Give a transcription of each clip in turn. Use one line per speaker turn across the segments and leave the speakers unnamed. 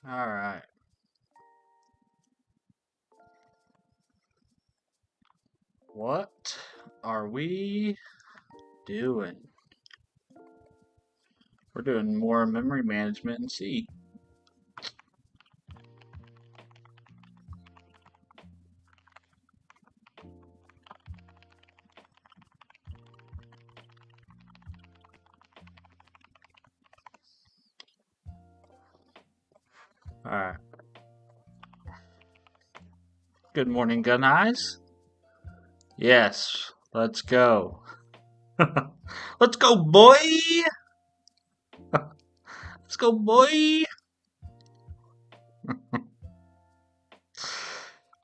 All right. What are we doing? We're doing more memory management in C. All right. Good morning, Gun Eyes. Yes, let's go. Let's go, boy. Let's go, boy.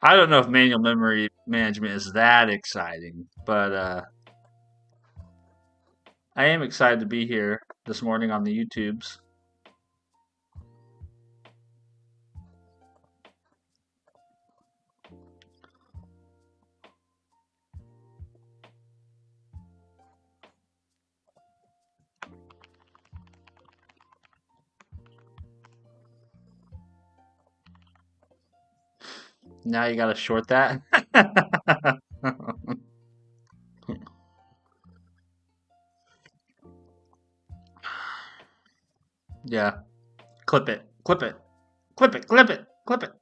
I don't know if manual memory management is that exciting, but I am excited to be here this morning on the YouTubes. Now you gotta short that. Yeah. Clip it. Clip it. Clip it. Clip it. Clip it.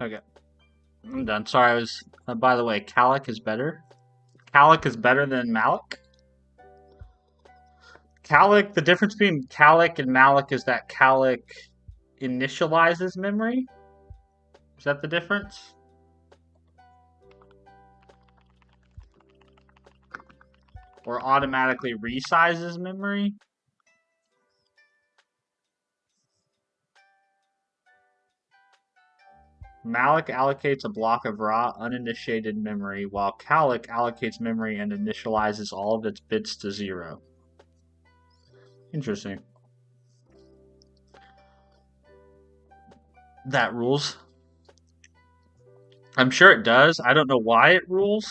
Okay. I'm done. Sorry, I was. By the way, Calic is better. Calic is better than Malik. Calic. The difference between Calic and Malik is that Calic initializes memory. Is that the difference? Or automatically resizes memory? Malik allocates a block of raw, uninitiated memory, while Calic allocates memory and initializes all of its bits to 0. Interesting. That rules. I'm sure it does. I don't know why it rules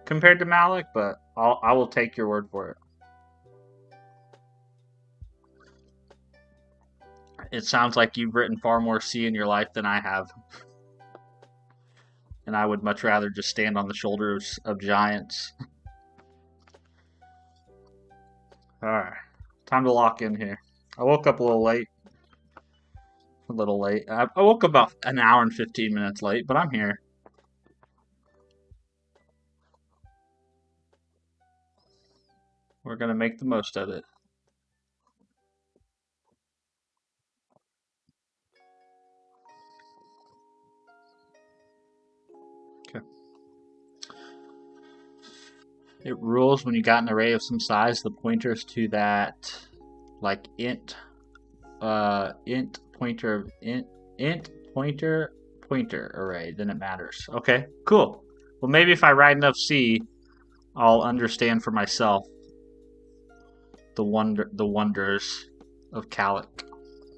compared to Malik, but I will take your word for it. It sounds like you've written far more C in your life than I have. And I would much rather just stand on the shoulders of giants. Alright. Time to lock in here. I woke up a little late. A little late. I woke up about an hour and 15 minutes late, but I'm here. We're going to make the most of it. Okay. It rules when you got an array of some size, the pointers to that, like int int pointer array, then it matters. Okay, cool. Well, maybe if I write enough C, I'll understand for myself the wonders of Calic.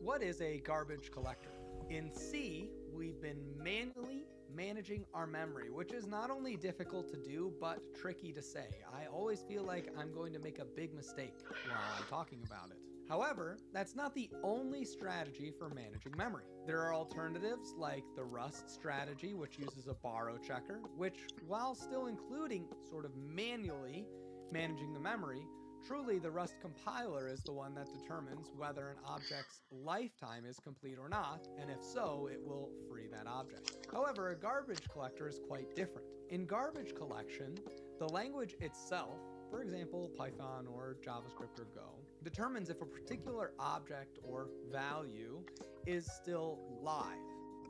What is a garbage collector? In C, we've been manually managing our memory, which is not only difficult to do, but tricky to say. I always feel like I'm going to make a big mistake while I'm talking about it. However, that's not the only strategy for managing memory. There are alternatives like the Rust strategy, which uses a borrow checker, which, while still including sort of manually managing the memory, Truly, the Rust compiler is the one that determines whether an object's lifetime is complete or not, and if so, it will free that object. However, a garbage collector is quite different. In garbage collection, the language itself, for example, Python or JavaScript or Go, determines if a particular object or value is still live.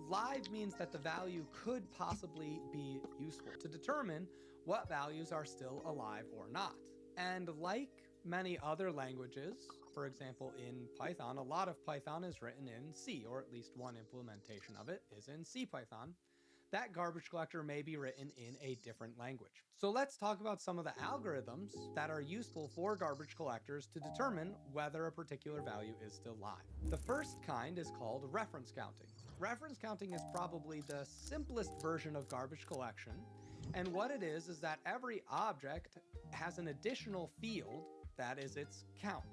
Live means that the value could possibly be useful to determine what values are still alive or not. And like many other languages, for example, in Python, a lot of Python is written in C, or at least one implementation of it is in CPython. That garbage collector may be written in a different language. So let's talk about some of the algorithms that are useful for garbage collectors to determine whether a particular value is still live. The first kind is called reference counting. Reference counting is probably the simplest version of garbage collection, and what it is that every object has an additional field that is its count.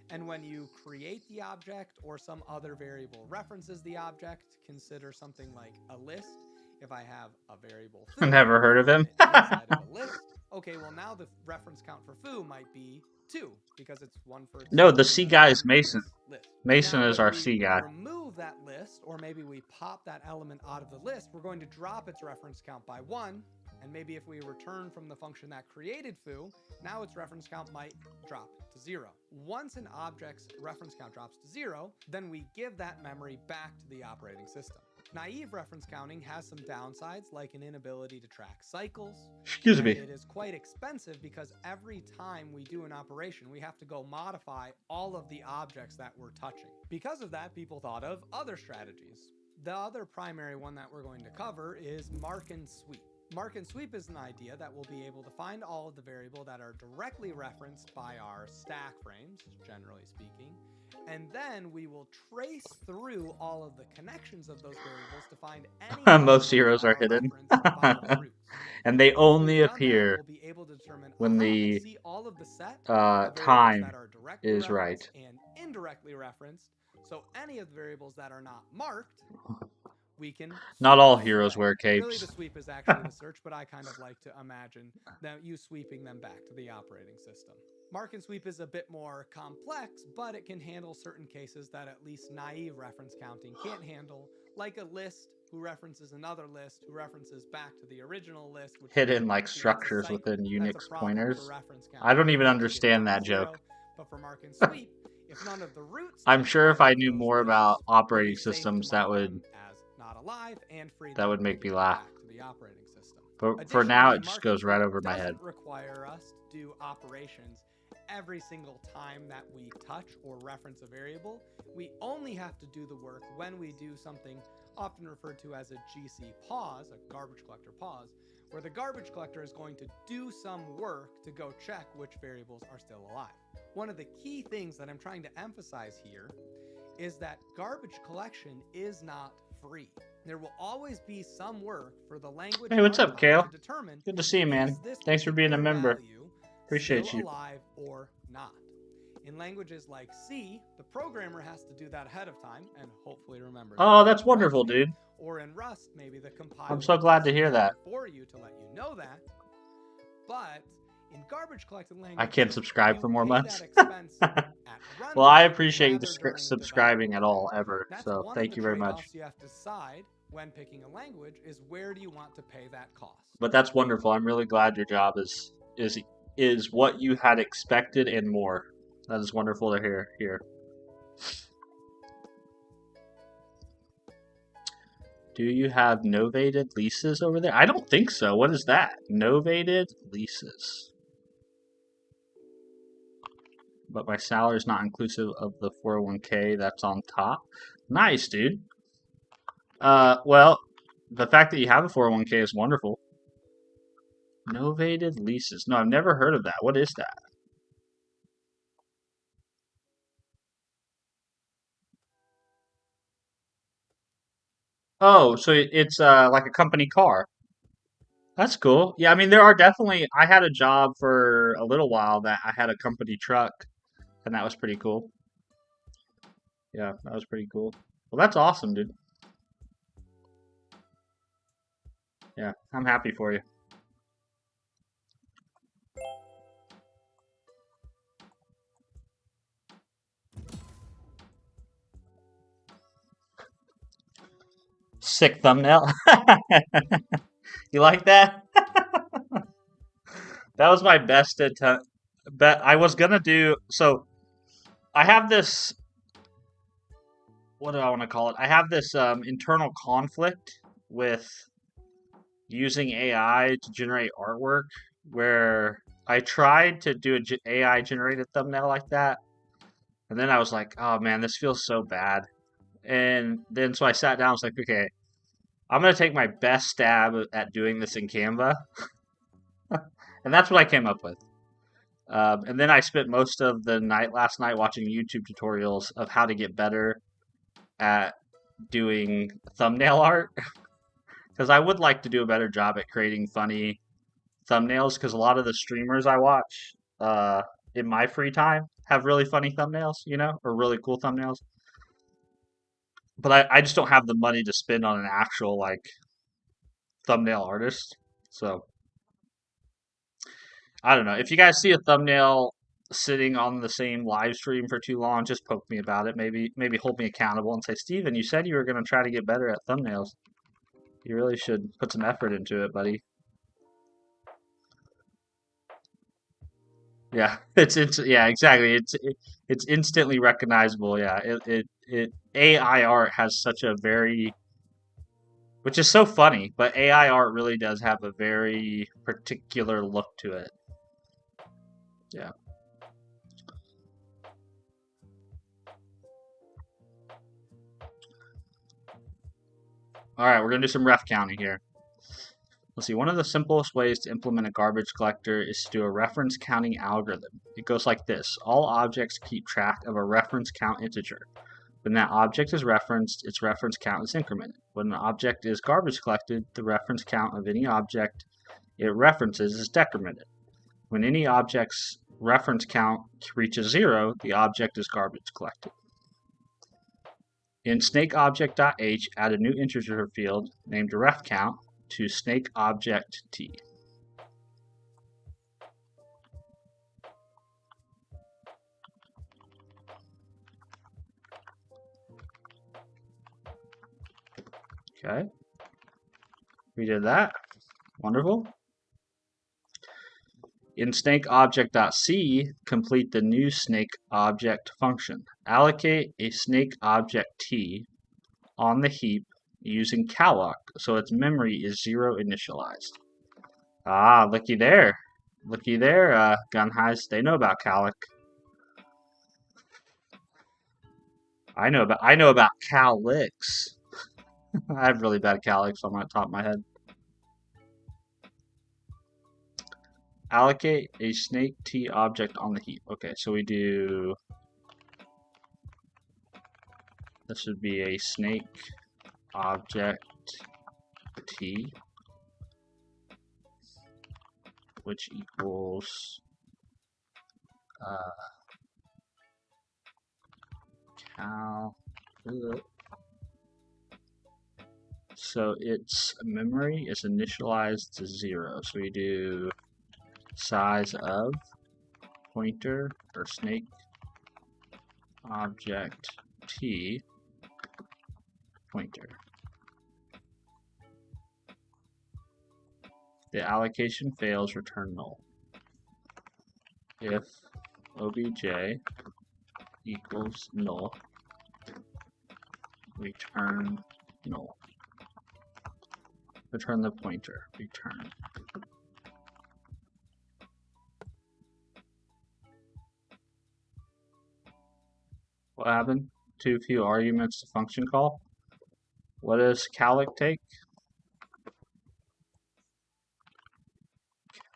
And when you create the object or some other variable references the object, consider something like a list. If I have a variable foo,
Never heard of him.
inside of a list, okay, well now the reference count for foo might be 2 because it's 1 for itself.
No, the C guy is Mason.
List.
Mason
Now,
is
if
our
we
C guy.
remove that list, or maybe we pop that element out of the list, we're going to drop its reference count by 1. And maybe if we return from the function that created foo, now its reference count might drop to 0. Once an object's reference count drops to 0, then we give that memory back to the operating system. Naive reference counting has some downsides, like an inability to track cycles.
Excuse me.
It is quite expensive because every time we do an operation, we have to go modify all of the objects that we're touching. Because of that, people thought of other strategies. The other primary one that we're going to cover is mark and sweep. Mark and sweep is an idea that we'll be able to find all of the variables that are directly referenced by our stack frames, generally speaking, and then we will trace through all of the connections of those variables to find any
Most heroes are hidden. And they only appear when the time is right.
And indirectly referenced, so any of the variables that are not marked, we can.
Not all heroes wear capes.
Really, the sweep is actually the search, but I kind of like to imagine that you sweeping them back to the operating system. Mark and sweep is a bit more complex, but it can handle certain cases that at least naive reference counting can't handle, like a list who references another list who references back to the original list. Which
hidden like structures within Unix pointers. I don't even understand that joke.
But for mark and sweep, if none of the roots,
I'm sure if I knew more about operating systems, that would make me laugh. But for now, it just goes right over my head.
Doesn't require us to do operations every single time that we touch or reference a variable. We only have to do the work when we do something often referred to as a GC pause, a garbage collector pause, where the garbage collector is going to do some work to go check which variables are still alive. One of the key things that I'm trying to emphasize here is that garbage collection is not free. There will always be some work for the language.
Hey, what's up, Kale?
To
good to see you, man. Thanks for being a member. Appreciate you.
Alive or not. In languages like C, the programmer has to do that ahead of time and hopefully remember.
Oh, that's wonderful, dude.
Or in Rust, maybe the compiler.
I'm so glad to hear that.
For you to let you know that. But in garbage collecting language,
I can't subscribe for more months. Well, I appreciate you subscribing at all, ever. So thank you very much.
You have to decide when picking a language is where do you want to pay that cost.
But that's wonderful. I'm really glad your job is what you had expected and more. That is wonderful to hear here. Do you have novated leases over there? I don't think so. What is that? Novated leases. But my salary is not inclusive of the 401k that's on top. Nice, dude. Well, the fact that you have a 401k is wonderful. Novated leases. No, I've never heard of that. What is that? Oh, so it's like a company car. That's cool. Yeah, I mean, there are definitely. I had a job for a little while that I had a company truck, and that was pretty cool. Yeah, that was pretty cool. Well, that's awesome, dude. Yeah, I'm happy for you. Sick thumbnail. You like that? That was my best attempt. Bet I was gonna do so. I have this. What do I want to call it? I have this internal conflict with using AI to generate artwork, where I tried to do an AI generated thumbnail like that, and then I was like, oh man, this feels so bad. And then so I sat down. I was like, okay, I'm gonna take my best stab at doing this in Canva, and that's what I came up with. And then I spent most of the night last night watching YouTube tutorials of how to get better at doing thumbnail art, because I would like to do a better job at creating funny thumbnails, because a lot of the streamers I watch in my free time have really funny thumbnails, or really cool thumbnails. But I just don't have the money to spend on an actual like thumbnail artist. So I don't know. If you guys see a thumbnail sitting on the same live stream for too long, just poke me about it. Maybe hold me accountable and say, Steven, you said you were going to try to get better at thumbnails. You really should put some effort into it, buddy. Yeah, yeah, exactly. It's instantly recognizable. Yeah, it AI art has such a very, which is so funny, but AI art really does have a very particular look to it. Yeah. All right, we're gonna do some ref counting here. Let's see. One of the simplest ways to implement a garbage collector is to do a reference counting algorithm. It goes like this: all objects keep track of a reference count integer. When that object is referenced, its reference count is incremented. When an object is garbage collected, the reference count of any object it references is decremented. When any object's reference count reaches 0, the object is garbage collected. In snakeObject.h, add a new integer field named refCount to snakeObject.t. Okay, we did that. Wonderful. In snakeObject.c, complete the new snakeObject function. Allocate a snakeObject t on the heap using calloc, so its memory is 0 initialized. Ah, looky there. Looky there, Gunheist. They know about calloc. I know about calyx. I have really bad calyx on my top of my head. Allocate a snake t object on the heap. Okay, so we do. This would be a snake object t, which equals cal. So its memory is initialized to 0. So we do size of pointer or snake object t pointer. The allocation fails, return null. If obj equals null, return null. Return the pointer. Return. What happened? Too few arguments to function call. What does calloc take?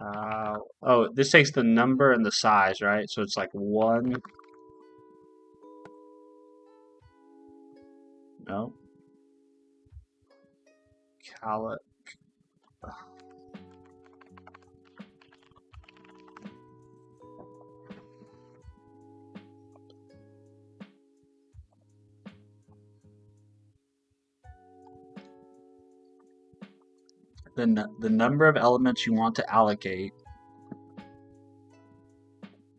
Oh, this takes the number and the size, right? So it's like 1. No. Calloc. The number of elements you want to allocate,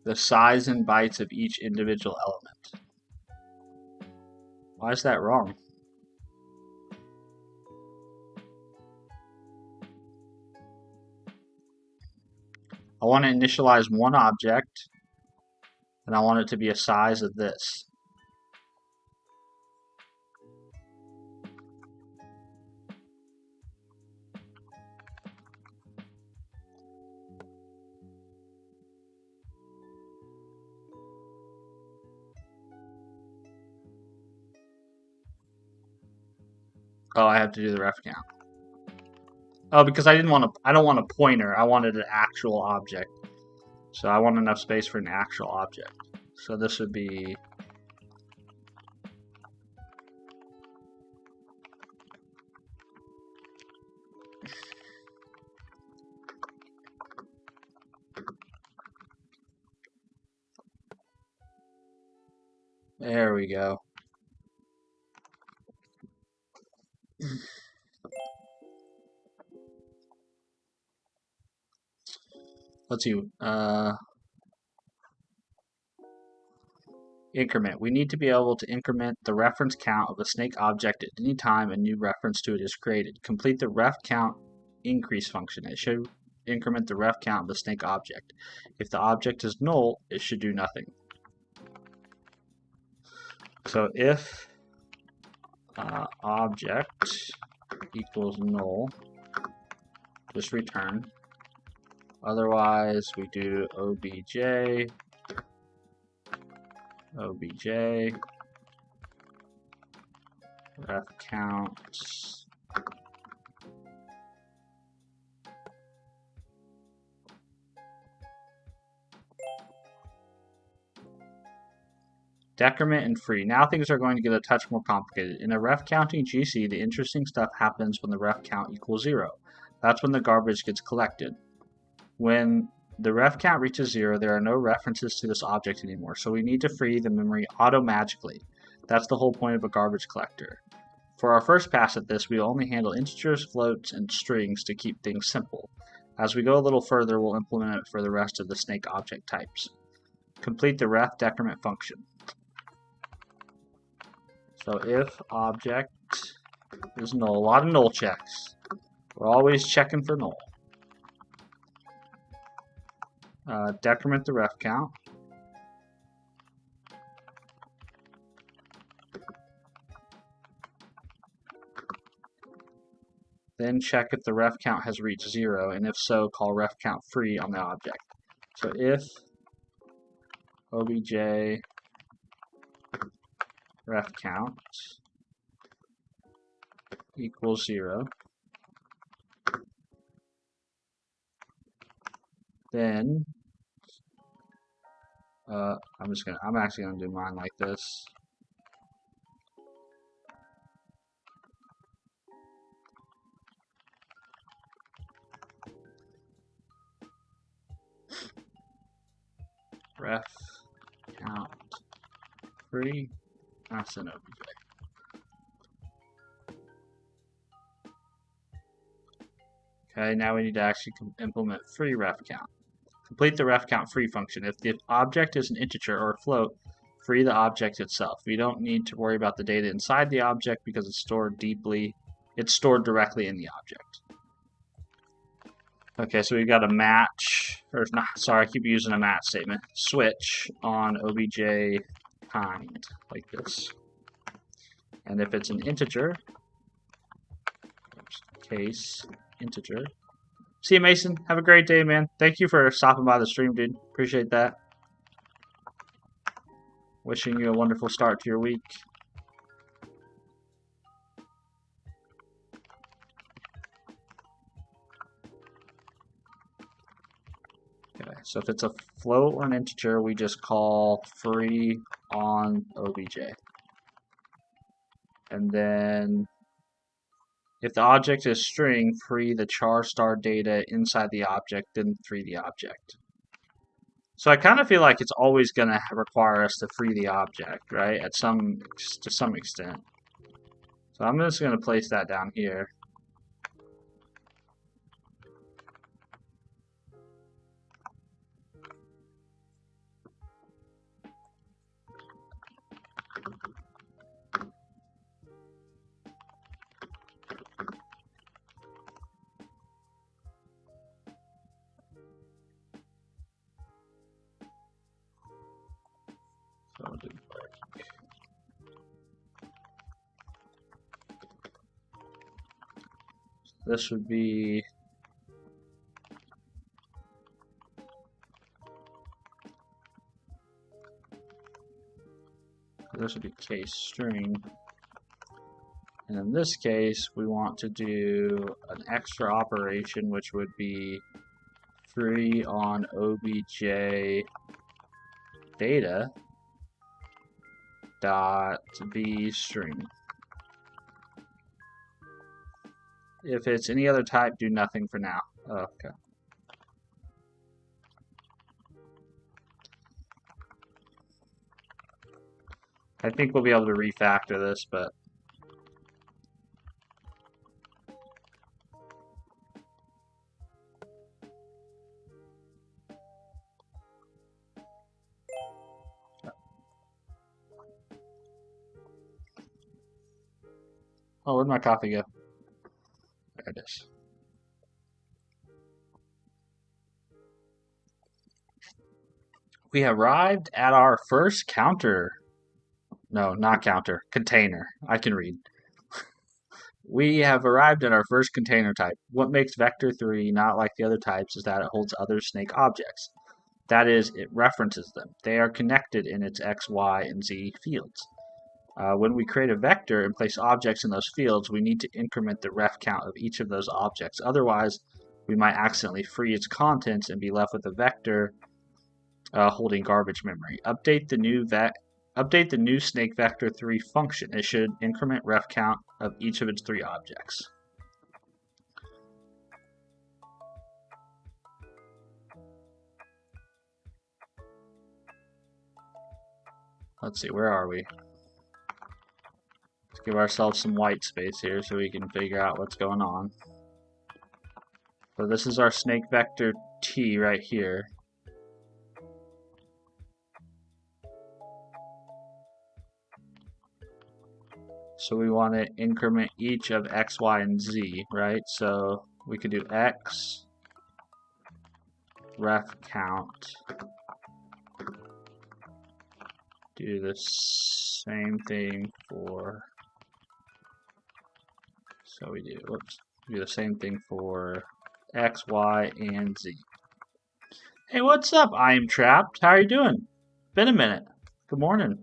the size in bytes of each individual element. Why is that wrong? I want to initialize one object, and I want it to be a size of this. Oh, I have to do the ref count. Oh, because I don't want a pointer. I wanted an actual object. So I want enough space for an actual object. So this would be there we go. Let's see. Increment. We need to be able to increment the reference count of a snake object at any time a new reference to it is created. Complete the ref count increase function. It should increment the ref count of the snake object. If the object is null, it should do nothing. So if object equals null, just return. Otherwise, we do obj ref count decrement and free. Now things are going to get a touch more complicated. In a ref counting GC, the interesting stuff happens when the ref count equals 0. That's when the garbage gets collected. When the ref count reaches 0, there are no references to this object anymore, so we need to free the memory auto-magically. That's the whole point of a garbage collector. For our first pass at this, we will only handle integers, floats, and strings to keep things simple. As we go a little further, we'll implement it for the rest of the snake object types. Complete the ref decrement function. So if object is null, a lot of null checks. We're always checking for null. Decrement the ref count. Then check if the ref count has reached 0, and if so, call ref count free on the object. So if obj ref count equals 0, then I'm actually gonna do mine like this. Ref count free. That's an obj. Okay, now we need to actually implement free ref count. Complete the ref count free function. If the object is an integer or a float, free the object itself. We don't need to worry about the data inside the object because it's stored directly in the object. Okay, so we've got a match, or not, sorry, I keep using a match statement. Switch on obj kind, like this. And if it's an integer, case integer. See you, Mason. Have a great day, man. Thank you for stopping by the stream, dude. Appreciate that. Wishing you a wonderful start to your week. Okay, so if it's a float or an integer, we just call free on obj. And then if the object is string, free the char star data inside the object, then free the object. So I kind of feel like it's always going to require us to free the object, right? To some extent. So I'm just going to place that down here. This would be case string. And in this case, we want to do an extra operation, which would be free on obj data dot b string. If it's any other type, do nothing for now. Oh, okay. I think we'll be able to refactor this, but oh, where'd my coffee go? There it is. We arrived at our first counter. No, not counter. Container. I can read. We have arrived at our first container type. What makes Vector 3 not like the other types is that it holds other snake objects. That is, it references them. They are connected in its X, Y, and Z fields. When we create a vector and place objects in those fields, we need to increment the ref count of each of those objects. Otherwise, we might accidentally free its contents and be left with a vector holding garbage memory. Update the new snake vector 3 function. It should increment ref count of each of its 3 objects. Let's see, where are we? Let's give ourselves some white space here so we can figure out what's going on. So this is our snake vector T right here. So we want to increment each of X, Y, and Z, right? So we could do X, ref count, do the same thing for, so we do, whoops, do the same thing for X, Y, and Z. Hey, what's up? I am Trapped. How are you doing? Been a minute. Good morning.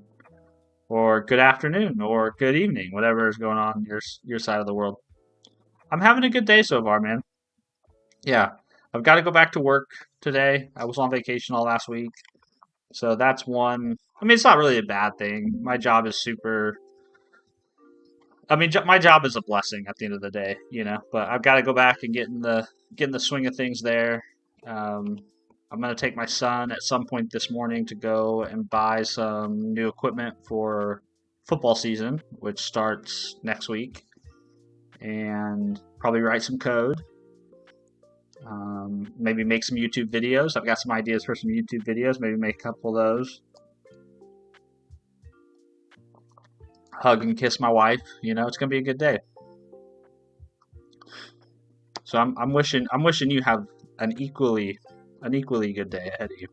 Or good afternoon, or good evening, whatever is going on your side of the world. I'm having a good day so far, man. Yeah, I've got to go back to work today. I was on vacation all last week, so that's one. I mean, it's not really a bad thing. My job is super. I mean, my job is a blessing at the end of the day, you know. But I've got to go back and get in the swing of things there. I'm going to take my son at some point this morning to go and buy some new equipment for football season, which starts next week, and probably write some code. Maybe make some YouTube videos. I've got some ideas for some YouTube videos. Maybe make a couple of those. Hug and kiss my wife. You know, it's going to be a good day. So I'm wishing you have an equally good day ahead of you.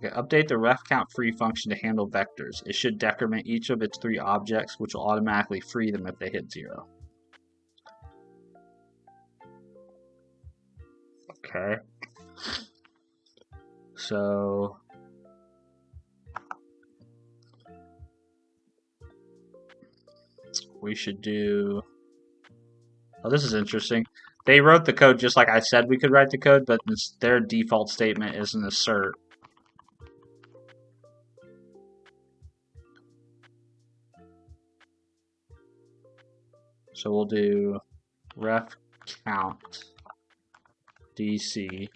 Okay, update the ref count free function to handle vectors. It should decrement each of its 3 objects, which will automatically free them if they hit 0. Okay. So we should do. Oh, this is interesting. They wrote the code just like I said we could write the code, but their default statement is an assert. So we'll do ref count DC.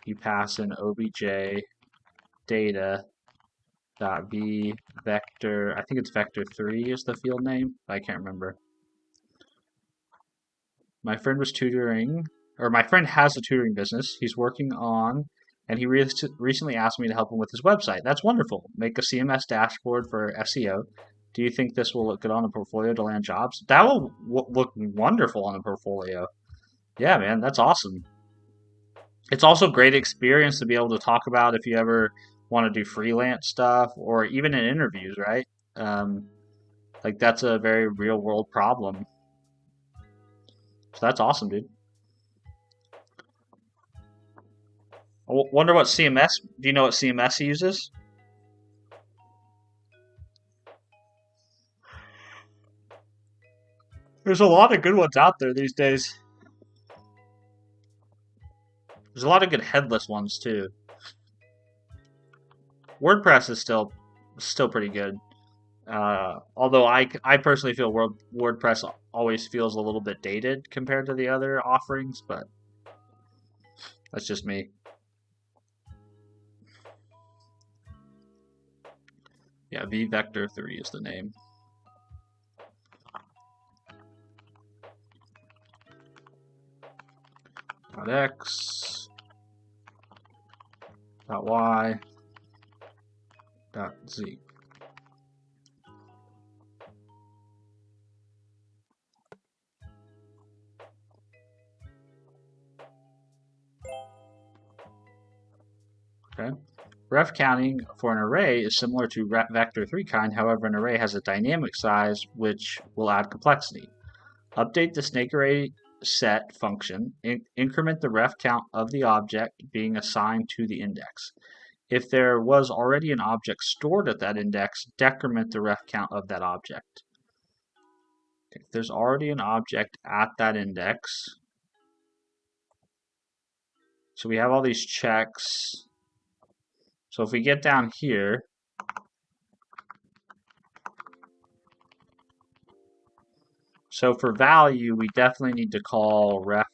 You pass in obj data dot b vector. I think it's vector 3 is the field name. I can't remember. My friend was tutoring, or my friend has a tutoring business he's working on, and he recently asked me to help him with his website. That's wonderful. Make a CMS dashboard for SEO. Do you think this will look good on a portfolio to land jobs? That will look wonderful on a portfolio. Yeah, man, that's awesome. It's also great experience to be able to talk about if you ever want to do freelance stuff or even in interviews, right? Um, like that's a very real world problem. So that's awesome, dude. Wonder what CMS. Do you know what CMS uses? There's a lot of good ones out there these days. There's a lot of good headless ones too. WordPress is still pretty good. Although I personally feel WordPress always feels a little bit dated compared to the other offerings, but that's just me. Yeah, vvector3 is the name. .x, .y, .z. Okay. Ref counting for an array is similar to vector3 kind, however, an array has a dynamic size which will add complexity. Update the snake array set function, increment the ref count of the object being assigned to the index. If there was already an object stored at that index, decrement the ref count of that object. If there's already an object at that index, so we have all these checks. So if we get down here, so for value, we definitely need to call ref,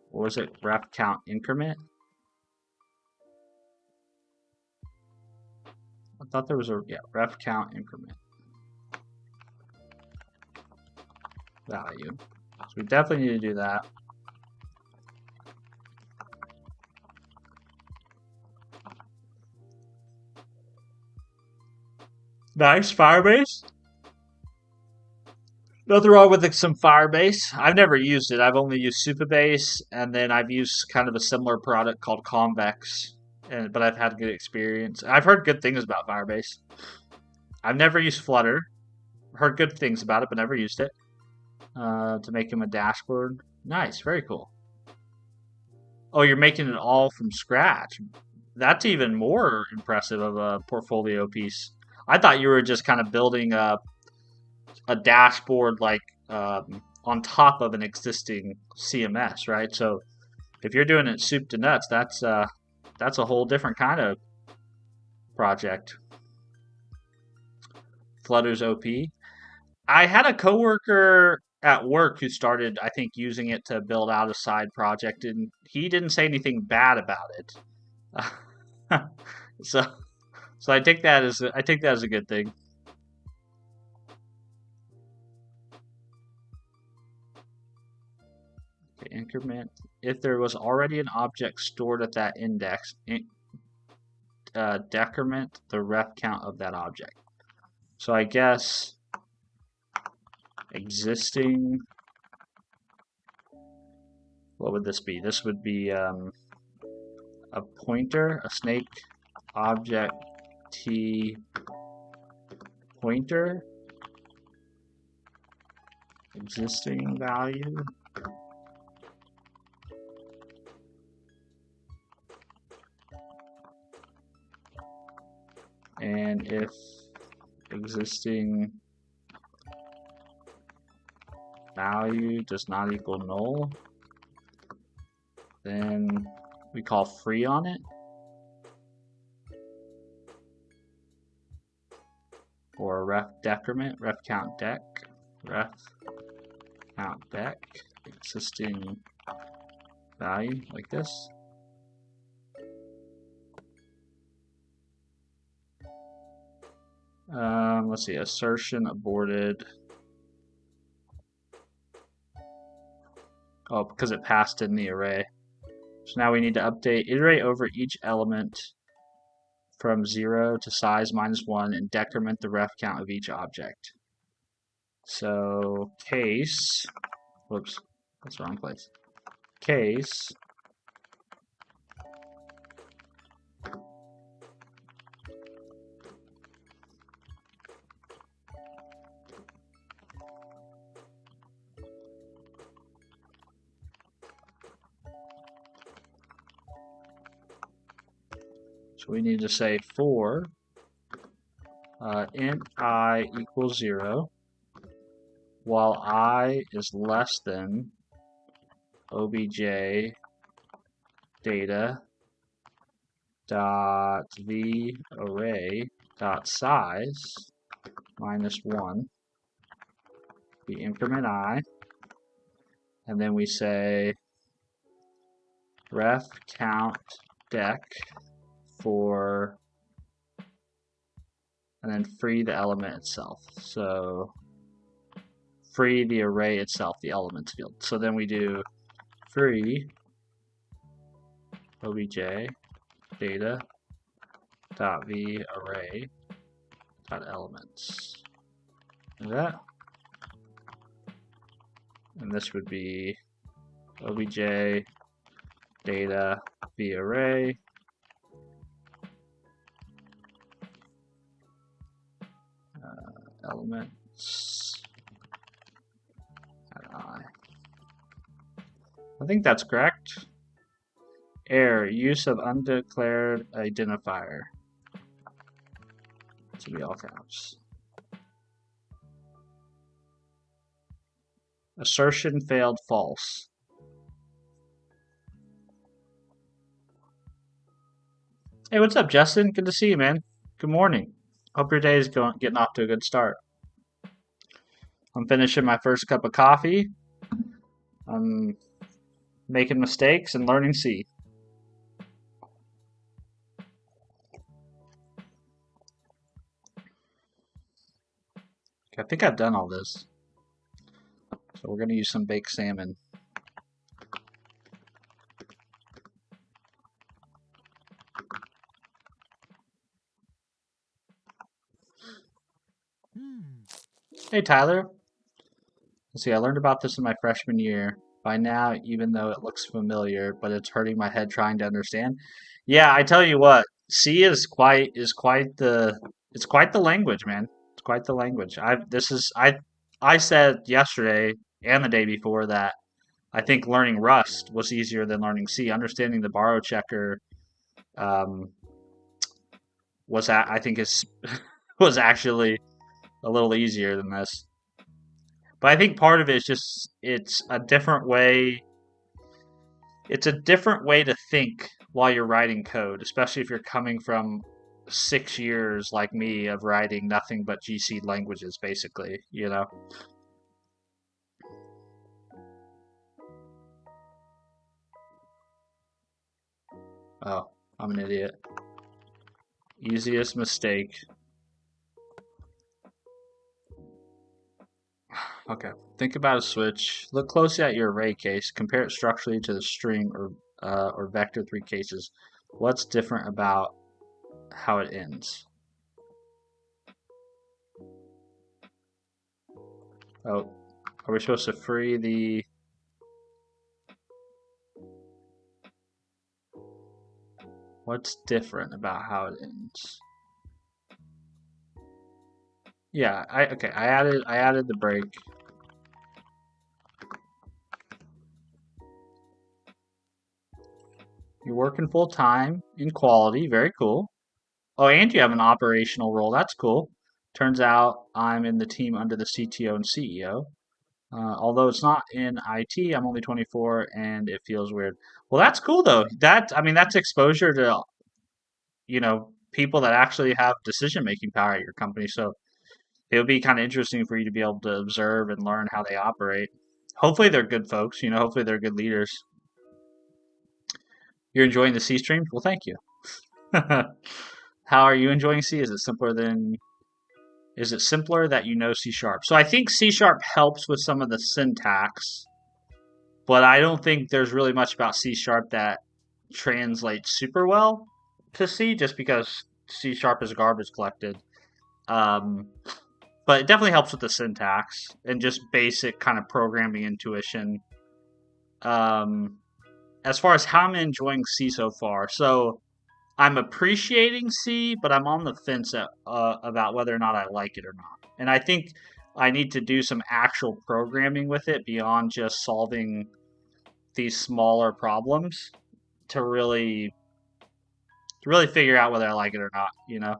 what was it, ref count increment? I thought there was a, yeah, ref count increment value. So we definitely need to do that. Nice, Firebase. Nothing wrong with some Firebase. I've never used it. I've only used Supabase, and then I've used kind of a similar product called Convex, but I've had good experience. I've heard good things about Firebase. I've never used Flutter. Heard good things about it, but never used it. To make him a dashboard. Nice, very cool. Oh, you're making it all from scratch. That's even more impressive of a portfolio piece. I thought you were just kind of building a dashboard like on top of an existing CMS, right? So if you're doing it soup to nuts, that's a whole different kind of project. Flutter's OP. I had a coworker at work who started, I think, using it to build out a side project, and he didn't say anything bad about it. so, so I take that as a good thing. Okay, increment. If there was already an object stored at that index, decrement the ref count of that object. So I guess existing, what would this be? This would be a pointer, a snake object t pointer, existing value. And if existing value does not equal null, then we call free on it. Or ref decrement, ref count dec, ref count dec, existing value, like this. Let's see, assertion aborted. Oh, because it passed in the array. So now we need to update, iterate over each element from 0 to size -1 and decrement the ref count of each object. So case, whoops, that's the wrong place. case so we need to say for int I equals 0 while I is less than obj data dot v array dot size minus 1, we increment I, and then we say ref count dec for, and then free the element itself. So free the array itself, the elements field. So then we do free obj data dot v array dot elements. Is that? And this would be obj data v array elements at I. I think that's correct. Error, use of undeclared identifier. To be all caps. Assertion failed false. Hey, what's up, Justin? Good to see you, man. Good morning. Hope your day is getting off to a good start. I'm finishing my first cup of coffee. I'm making mistakes and learning C. I think I've done all this. So we're going to use some baked salmon. Hey, Tyler. Let's see, I learned about this in my freshman year. By now, even though it looks familiar, but it's hurting my head trying to understand. Yeah, I tell you what, C is quite the language, man. It's quite the language. I said yesterday and the day before that I think learning Rust was easier than learning C. Understanding the borrow checker was actually a little easier than this. But I think part of it is just it's a different way to think while you're writing code, especially if you're coming from 6 years like me of writing nothing but GC languages, basically, you know? Oh, I'm an idiot. Easiest mistake. Okay, think about a switch. Look closely at your array case. Compare it structurally to the string or vector 3 cases. What's different about how it ends? Oh, are we supposed to free the... What's different about how it ends? Yeah, I added the break. You're working full time in quality, very cool. Oh, and you have an operational role. That's cool. Turns out I'm in the team under the CTO and CEO. Although it's not in IT, I'm only 24 and it feels weird. Well, that's cool though. That's exposure to, people that actually have decision-making power at your company. So it would be kind of interesting for you to be able to observe and learn how they operate. Hopefully they're good folks, hopefully they're good leaders. You're enjoying the C streams? Well, thank you. How are you enjoying C? Is it simpler that you know C sharp? So I think C sharp helps with some of the syntax, but I don't think there's really much about C sharp that translates super well to C, just because C sharp is garbage collected. But it definitely helps with the syntax and just basic kind of programming intuition. as far as how I'm enjoying C so far. So I'm appreciating C, but I'm on the fence about whether or not I like it or not. And I think I need to do some actual programming with it beyond just solving these smaller problems to really figure out whether I like it or not, you know.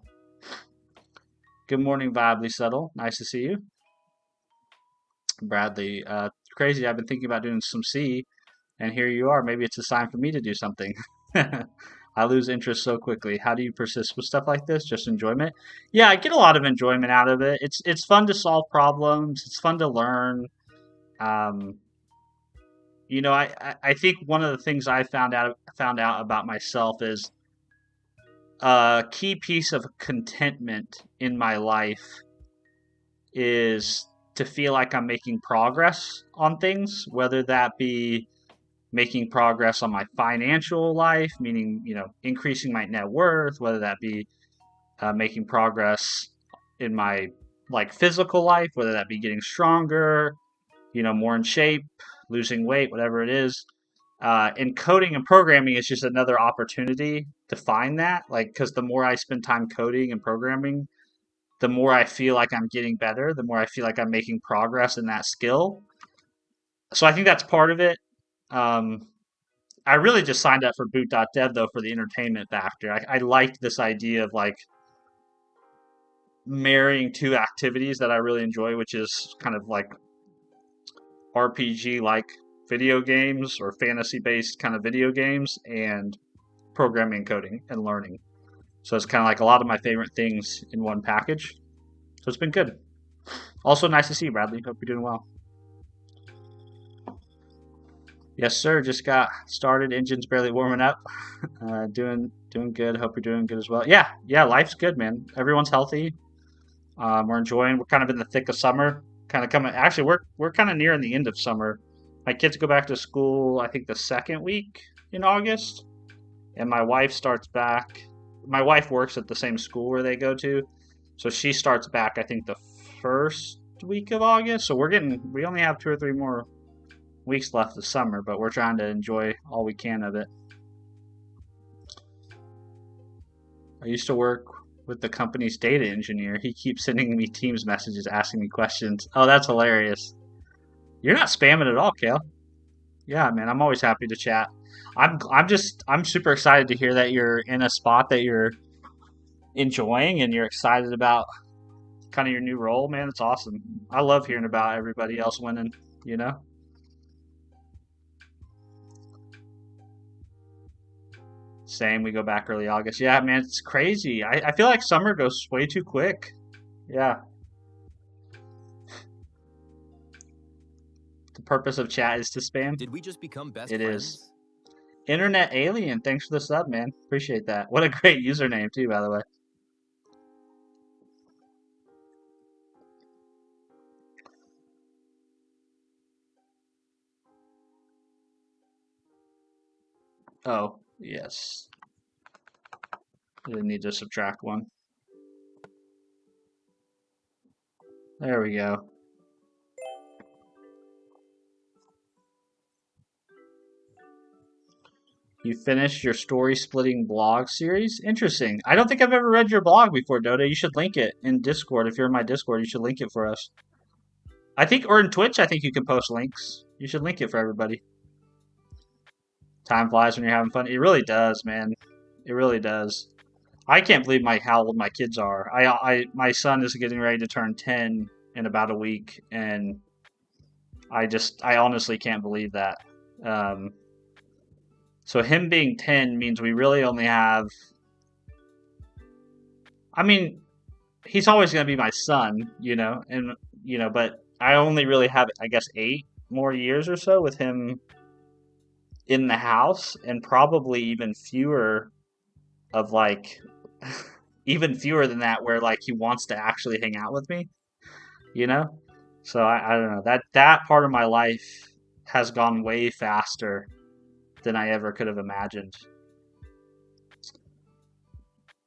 Good morning, Vibely Subtle. Nice to see you. Bradley, crazy. I've been thinking about doing some C, and here you are. Maybe it's a sign for me to do something. I lose interest so quickly. How do you persist with stuff like this? Just enjoyment? Yeah, I get a lot of enjoyment out of it. It's fun to solve problems. It's fun to learn. Um, I think one of the things I found out about myself is a key piece of contentment in my life is to feel like I'm making progress on things, whether that be making progress on my financial life, meaning, increasing my net worth, whether that be making progress in my like physical life, whether that be getting stronger, more in shape, losing weight, whatever it is. And coding and programming is just another opportunity to find that. Like, because the more I spend time coding and programming, the more I feel like I'm getting better, the more I feel like I'm making progress in that skill. So I think that's part of it. Um, I really just signed up for boot.dev though for the entertainment factor. I liked this idea of like marrying two activities that I really enjoy, which is kind of like RPG like video games or fantasy based kind of video games and programming, coding, and learning. So it's kind of like a lot of my favorite things in one package. So it's been good. Also, nice to see you, Bradley. Hope you're doing well. Yes, sir. Just got started. Engine's barely warming up. Doing good. Hope you're doing good as well. Yeah. Life's good, man. Everyone's healthy. We're enjoying. We're kind of in the thick of summer. Kind of coming. Actually, we're kind of nearing the end of summer. My kids go back to school. I think the second week in August, and my wife starts back. My wife works at the same school where they go to, so she starts back. I think the first week of August. So we only have 2 or 3 more weeks left of summer, but we're trying to enjoy all we can of it. I used to work with the company's data engineer. He keeps sending me Teams messages asking me questions. Oh, that's hilarious. You're not spamming at all, Kale. Yeah, man, I'm always happy to chat. I'm super excited to hear that you're in a spot that you're enjoying and you're excited about kind of your new role, man. It's awesome. I love hearing about everybody else winning, you know? Same, we go back early August. Yeah, man, it's crazy. I feel like summer goes way too quick. Yeah. The purpose of chat is to spam.
Did we just become best
It
friends?
is. Internet Alien, thanks for the sub, man. Appreciate that. What a great username, too, by the way. Oh, yes. Didn't need to subtract one. There we go. You finished your story splitting blog series? Interesting. I don't think I've ever read your blog before, Doda. You should link it in Discord. If you're in my Discord, you should link it for us. I think, or in Twitch, I think you can post links. You should link it for everybody. Time flies when you're having fun. It really does, man. It really does. I can't believe how old my kids are. My son is getting ready to turn 10 in about a week, and I honestly can't believe that. So him being 10 means we really only have. I mean, he's always going to be my son, but I only really have, I guess, 8 more years or so with him in the house, and probably even fewer of like, even fewer than that, where like he wants to actually hang out with me, you know? So I don't know. That part of my life has gone way faster than I ever could have imagined.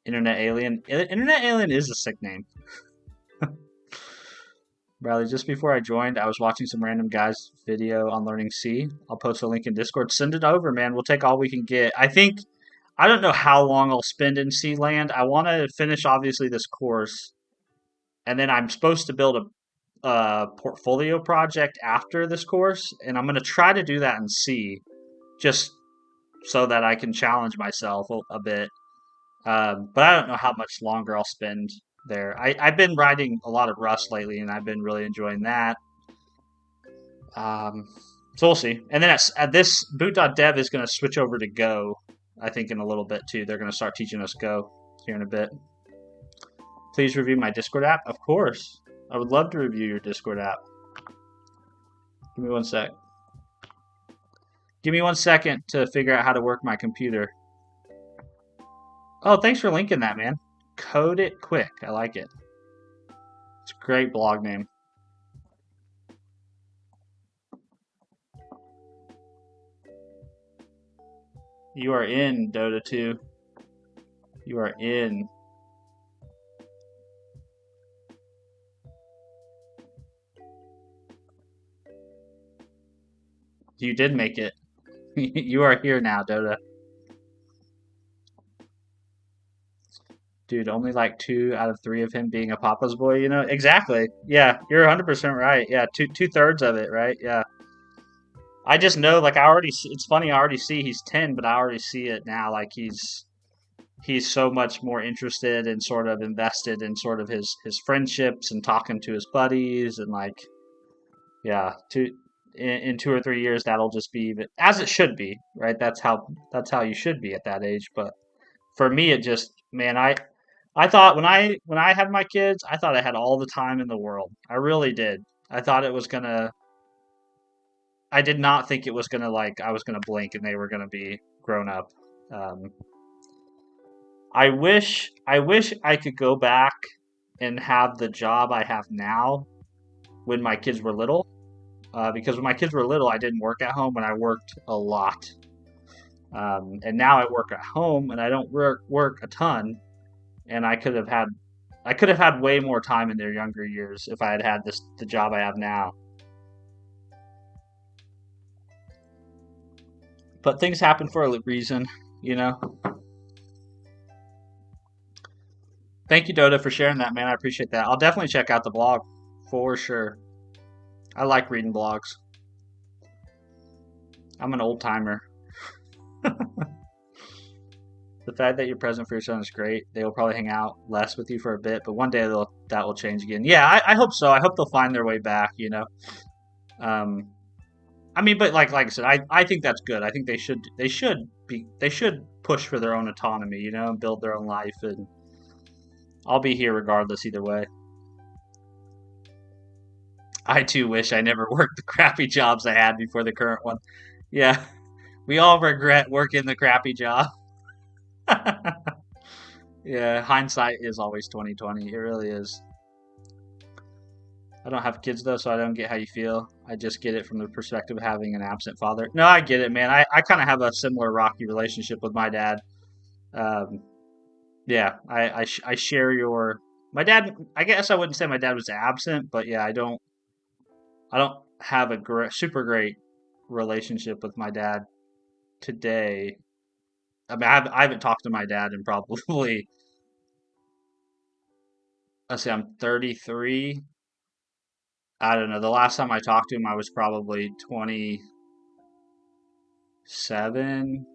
Internet Alien. Internet Alien is a sick name. Riley, just before I joined, I was watching some random guy's video on learning C. I'll post a link in Discord. Send it over, man. We'll take all we can get. I don't know how long I'll spend in C land. I want to finish, obviously, this course, and then I'm supposed to build a portfolio project after this course, and I'm going to try to do that in C, just so that I can challenge myself a bit. But I don't know how much longer I'll spend there. I've been writing a lot of Rust lately, and I've been really enjoying that. Um, so we'll see. And then at this boot.dev is going to switch over to Go, I think, in a little bit too. They're going to start teaching us Go here in a bit. Please review my Discord app. Of course. I would love to review your Discord app. Give me 1 sec. Give me 1 second to figure out how to work my computer. Oh, thanks for linking that, man. Code It Quick. I like it. It's a great blog name. You are in, Dota 2. You are in. You did make it. You are here now, Dota. Dude, only like 2 out of 3 of him being a Papa's boy, you know? Exactly. Yeah, you're 100% right. Yeah, two-thirds of it, right? Yeah. I just know, like, it's funny, I already see he's 10, but I already see it now. Like, he's so much more interested and sort of invested in sort of his friendships and talking to his buddies. And, like, yeah, in 2 or 3 years, that'll just be as it should be, right? That's how you should be at that age. But for me, it just, man, I thought when I had my kids, I thought I had all the time in the world. I really did. I thought it was gonna. I did not think it was gonna, like, I was gonna blink and they were gonna be grown up. Um, I wish I could go back and have the job I have now when my kids were little. Because when my kids were little, I didn't work at home and I worked a lot. And now I work at home and I don't work a ton. And I could have had way more time in their younger years if I had had the job I have now. But things happen for a reason, you know. Thank you, Dota, for sharing that, man. I appreciate that. I'll definitely check out the blog for sure. I like reading blogs. I'm an old timer. The fact that you're present for your son is great. They will probably hang out less with you for a bit, but one day that will change again. Yeah, I hope so. I hope they'll find their way back, you know. I mean, but like I said, I think that's good. I think they should push for their own autonomy, you know, and build their own life. And I'll be here regardless either way. I too wish I never worked the crappy jobs I had before the current one. Yeah, we all regret working the crappy job. Yeah, hindsight is always 2020. It really is. I don't have kids though, so I don't get how you feel. I just get it from the perspective of having an absent father. No, I get it, man. I kind of have a similar rocky relationship with my dad. Um, yeah, I share my dad. I guess I wouldn't say my dad was absent, but yeah, I don't have a super great relationship with my dad today. I mean, I haven't talked to my dad in probably, let's say I'm 33. I don't know. The last time I talked to him, I was probably 27.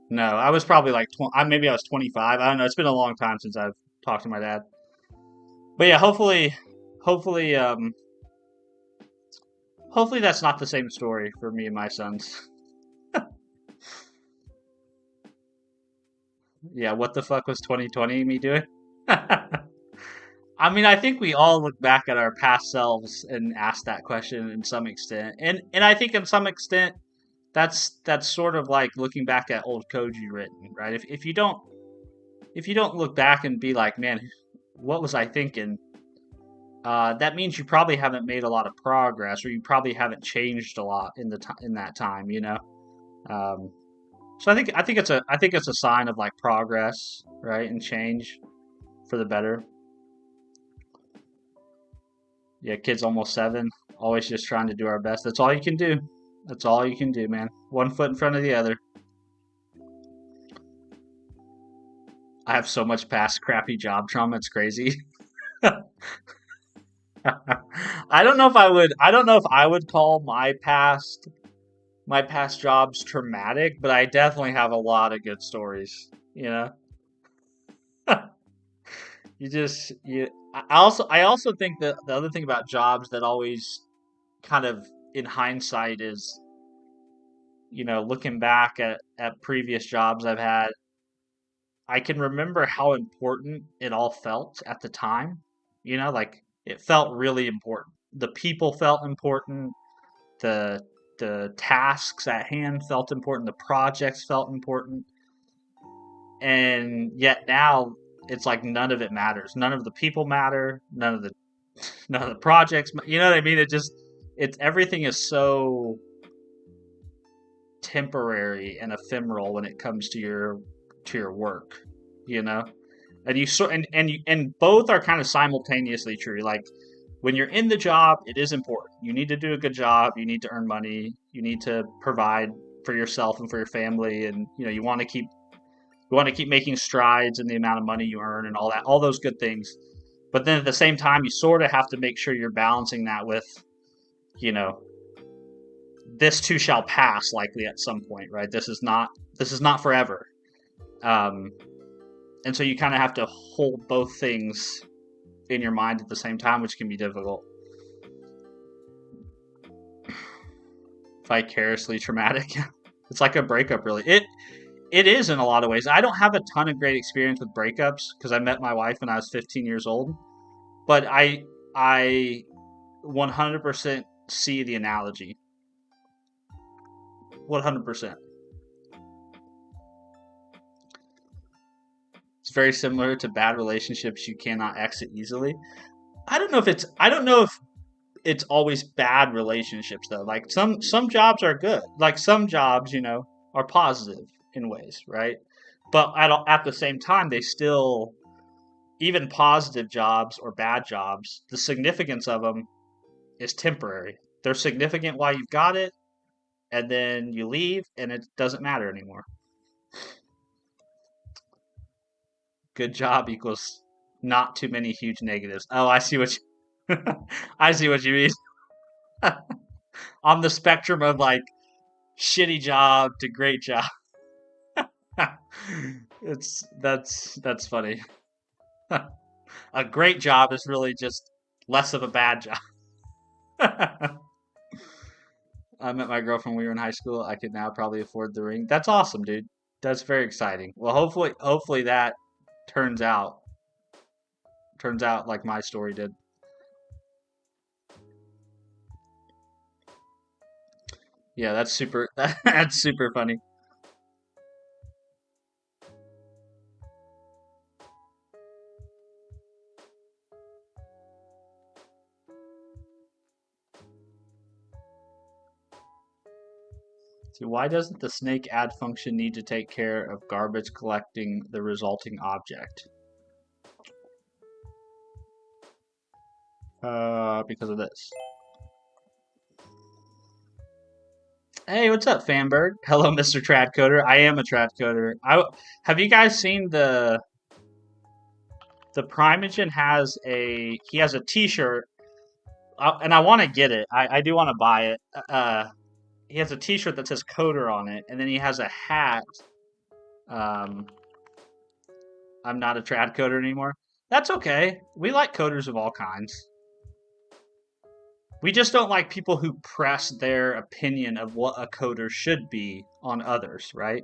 No, I was probably like maybe I was 25. I don't know. It's been a long time since I've talked to my dad. But yeah, hopefully, hopefully that's not the same story for me and my sons. Yeah, what the fuck was 2020 me doing? I mean, I think we all look back at our past selves and ask that question in some extent. And I think in some extent that's sort of like looking back at old code you written, right? If you don't look back and be like, man, what was I thinking? That means you probably haven't made a lot of progress, or you probably haven't changed a lot in that time, you know. Um, so I think it's a sign of like progress, right, and change for the better. Yeah, kid's almost 7. Always just trying to do our best. That's all you can do. That's all you can do, man. One foot in front of the other. I have so much past crappy job trauma. It's crazy. I don't know if I would. I don't know if I would call my past jobs traumatic, but I definitely have a lot of good stories. You know, you just you. I also think that the other thing about jobs that always kind of in hindsight is, looking back at previous jobs I've had, I can remember how important it all felt at the time. Like it felt really important. The people felt important. The tasks at hand felt important. The projects felt important. And yet now it's like none of it matters. None of the people matter. None of the projects. You know what I mean? It's everything is so temporary and ephemeral when it comes to your work, you know. And you sort and both are kind of simultaneously true. Like when you're in the job, it is important. You need to do a good job. You need to earn money. You need to provide for yourself and for your family, and you want to keep making strides in the amount of money you earn and all that, all those good things. But then at the same time, you sort of have to make sure you're balancing that with, you know, this too shall pass likely at some point, right? This is not forever. Um, and so you kind of have to hold both things in your mind at the same time, which can be difficult. Vicariously traumatic. It's like a breakup, really. It is in a lot of ways. I don't have a ton of great experience with breakups because I met my wife when I was 15 years old, but I 100% see the analogy. 100%. It's very similar to bad relationships you cannot exit easily. I don't know if it's always bad relationships though. Like some jobs are good. Like some jobs, are positive in ways, right? But at the same time, they still, even positive jobs or bad jobs, the significance of them is temporary. They're significant while you've got it, and then you leave, and it doesn't matter anymore. Good job equals not too many huge negatives. Oh, I see what you, I see what you mean. On the spectrum of like shitty job to great job. That's funny. A great job is really just less of a bad job. I met my girlfriend when we were in high school. I could now probably afford the ring. That's awesome, dude. That's very exciting. Well, hopefully that turns out turns out like my story did. Yeah, that's super. That's super funny. See, why doesn't the snake add function need to take care of garbage collecting the resulting object? Because of this. Hey, what's up, Fanberg? Hello, Mr. Tradcoder. I am a Tradcoder. Have you guys seen the Primogen has a T-shirt, and I want to get it. I do want to buy it. He has a T-shirt that says Coder on it, and then he has a hat. Um, I'm not a Tradcoder anymore. That's okay. We like coders of all kinds. We just don't like people who press their opinion of what a coder should be on others, right?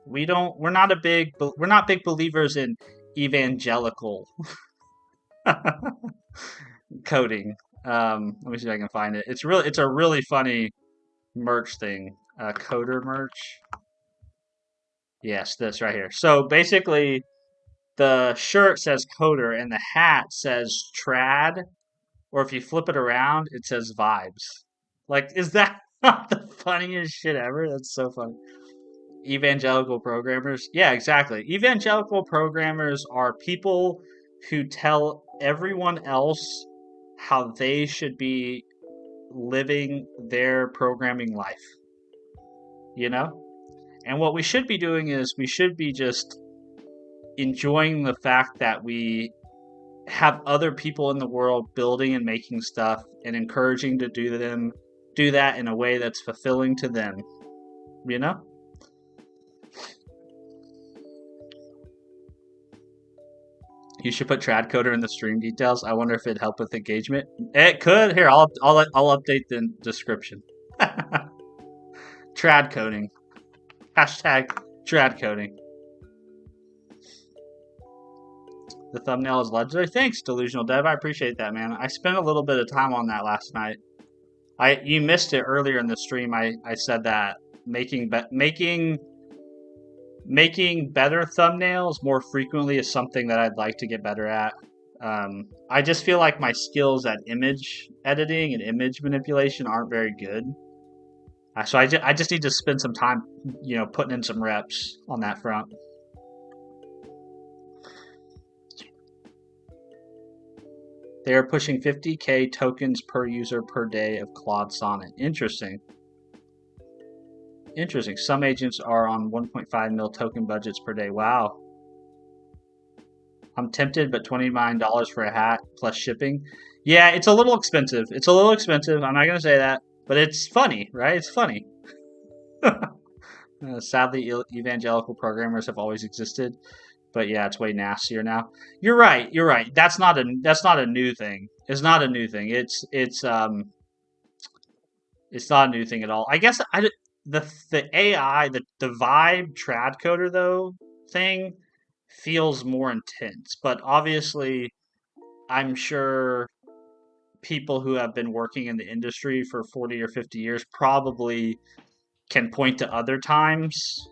We're not big believers in evangelical coding. Let me see if I can find it. It's a really funny merch thing. Coder merch. Yes, this right here. So basically, the shirt says coder and the hat says trad, or if you flip it around, it says vibes. Like, is that not the funniest shit ever? That's so funny. Evangelical programmers. Yeah, exactly. Evangelical programmers are people who tell everyone else how they should be living their programming life, you know? And what we should be doing is we should be just enjoying the fact that we have other people in the world building and making stuff and encouraging to do that in a way that's fulfilling to them, you know? You should put Tradcoder in the stream details. I wonder if it'd help with engagement. It could. Here, I'll update the description. Trad coding. Hashtag trad coding. The thumbnail is legendary. Thanks, Delusional Dev. I appreciate that, man. I spent a little bit of time on that last night. You missed it earlier in the stream. I said that making better thumbnails more frequently is something that I'd like to get better at. I just feel like my skills at image editing and image manipulation aren't very good. So I just need to spend some time, putting in some reps on that front. They are pushing 50K tokens per user per day of Claude Sonnet. Interesting. Some agents are on 1.5 mil token budgets per day. Wow. I'm tempted, but $29 for a hat plus shipping. Yeah, it's a little expensive. I'm not going to say that, but it's funny, right? It's funny. Sadly, evangelical programmers have always existed, but yeah, it's way nastier now. You're right. That's not a new thing. It's not a new thing. It's not a new thing at all. I guess the AI, the Vibe Tradcoder though thing feels more intense, but obviously I'm sure people who have been working in the industry for 40 or 50 years probably can point to other times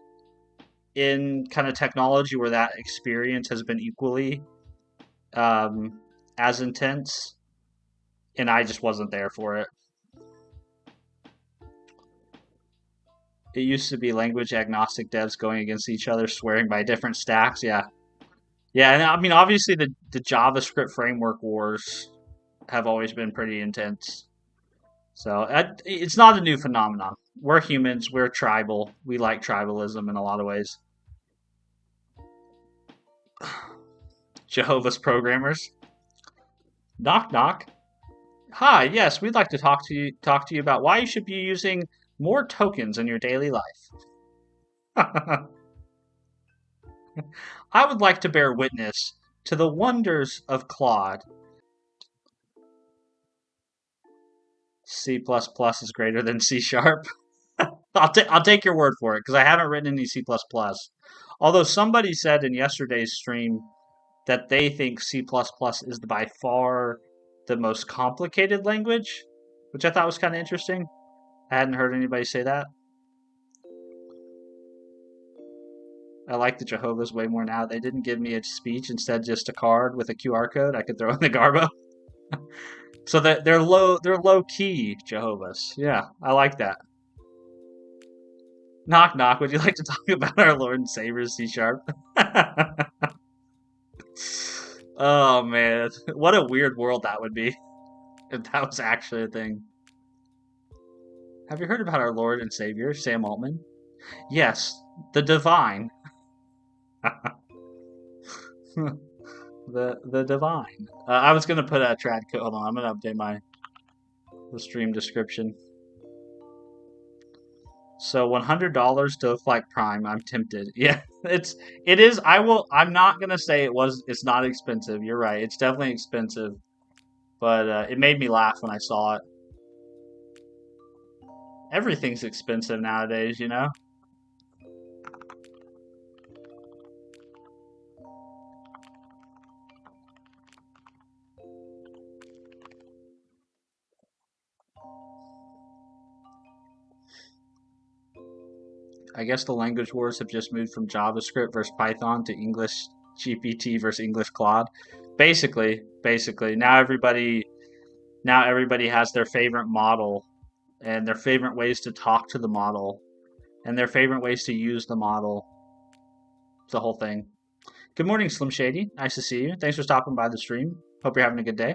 in kind of technology where that experience has been equally as intense, and I just wasn't there for it. It used to be language agnostic devs going against each other, swearing by different stacks. Yeah, and I mean, obviously the JavaScript framework wars have always been pretty intense. So it's not a new phenomenon. We're humans. We're tribal. We like tribalism in a lot of ways. Jehovah's programmers. Knock knock. Hi, yes, we'd like to talk to you about why you should be using more tokens in your daily life. I would like to bear witness to the wonders of Claude. C++ is greater than C#. I'll take your word for it, because I haven't written any C++. Although somebody said in yesterday's stream that they think C++ is by far the most complicated language, which I thought was kind of interesting. I hadn't heard anybody say that. I like the Jehovah's way more now. They didn't give me a speech, instead just a card with a QR code I could throw in the Garbo. So they're low key Jehovah's. Yeah, I like that. Knock knock. Would you like to talk about our Lord and Savior C#? Oh man, what a weird world that would be if that was actually a thing. Have you heard about our Lord and Savior, Sam Altman? Yes, the divine. the divine. I was gonna put a trad code. Hold on, I'm gonna update the stream description. So $100 to look like Prime. I'm tempted. Yeah, it is. I'm not gonna say it's not expensive. You're right. It's definitely expensive, but it made me laugh when I saw it. Everything's expensive nowadays, you know. I guess the language wars have just moved from JavaScript versus Python to English GPT versus English Claude. Basically, now everybody has their favorite model and their favorite ways to talk to the model and their favorite ways to use the model. It's the whole thing. Good morning, Slim Shady. Nice to see you. Thanks for stopping by the stream. Hope you're having a good day.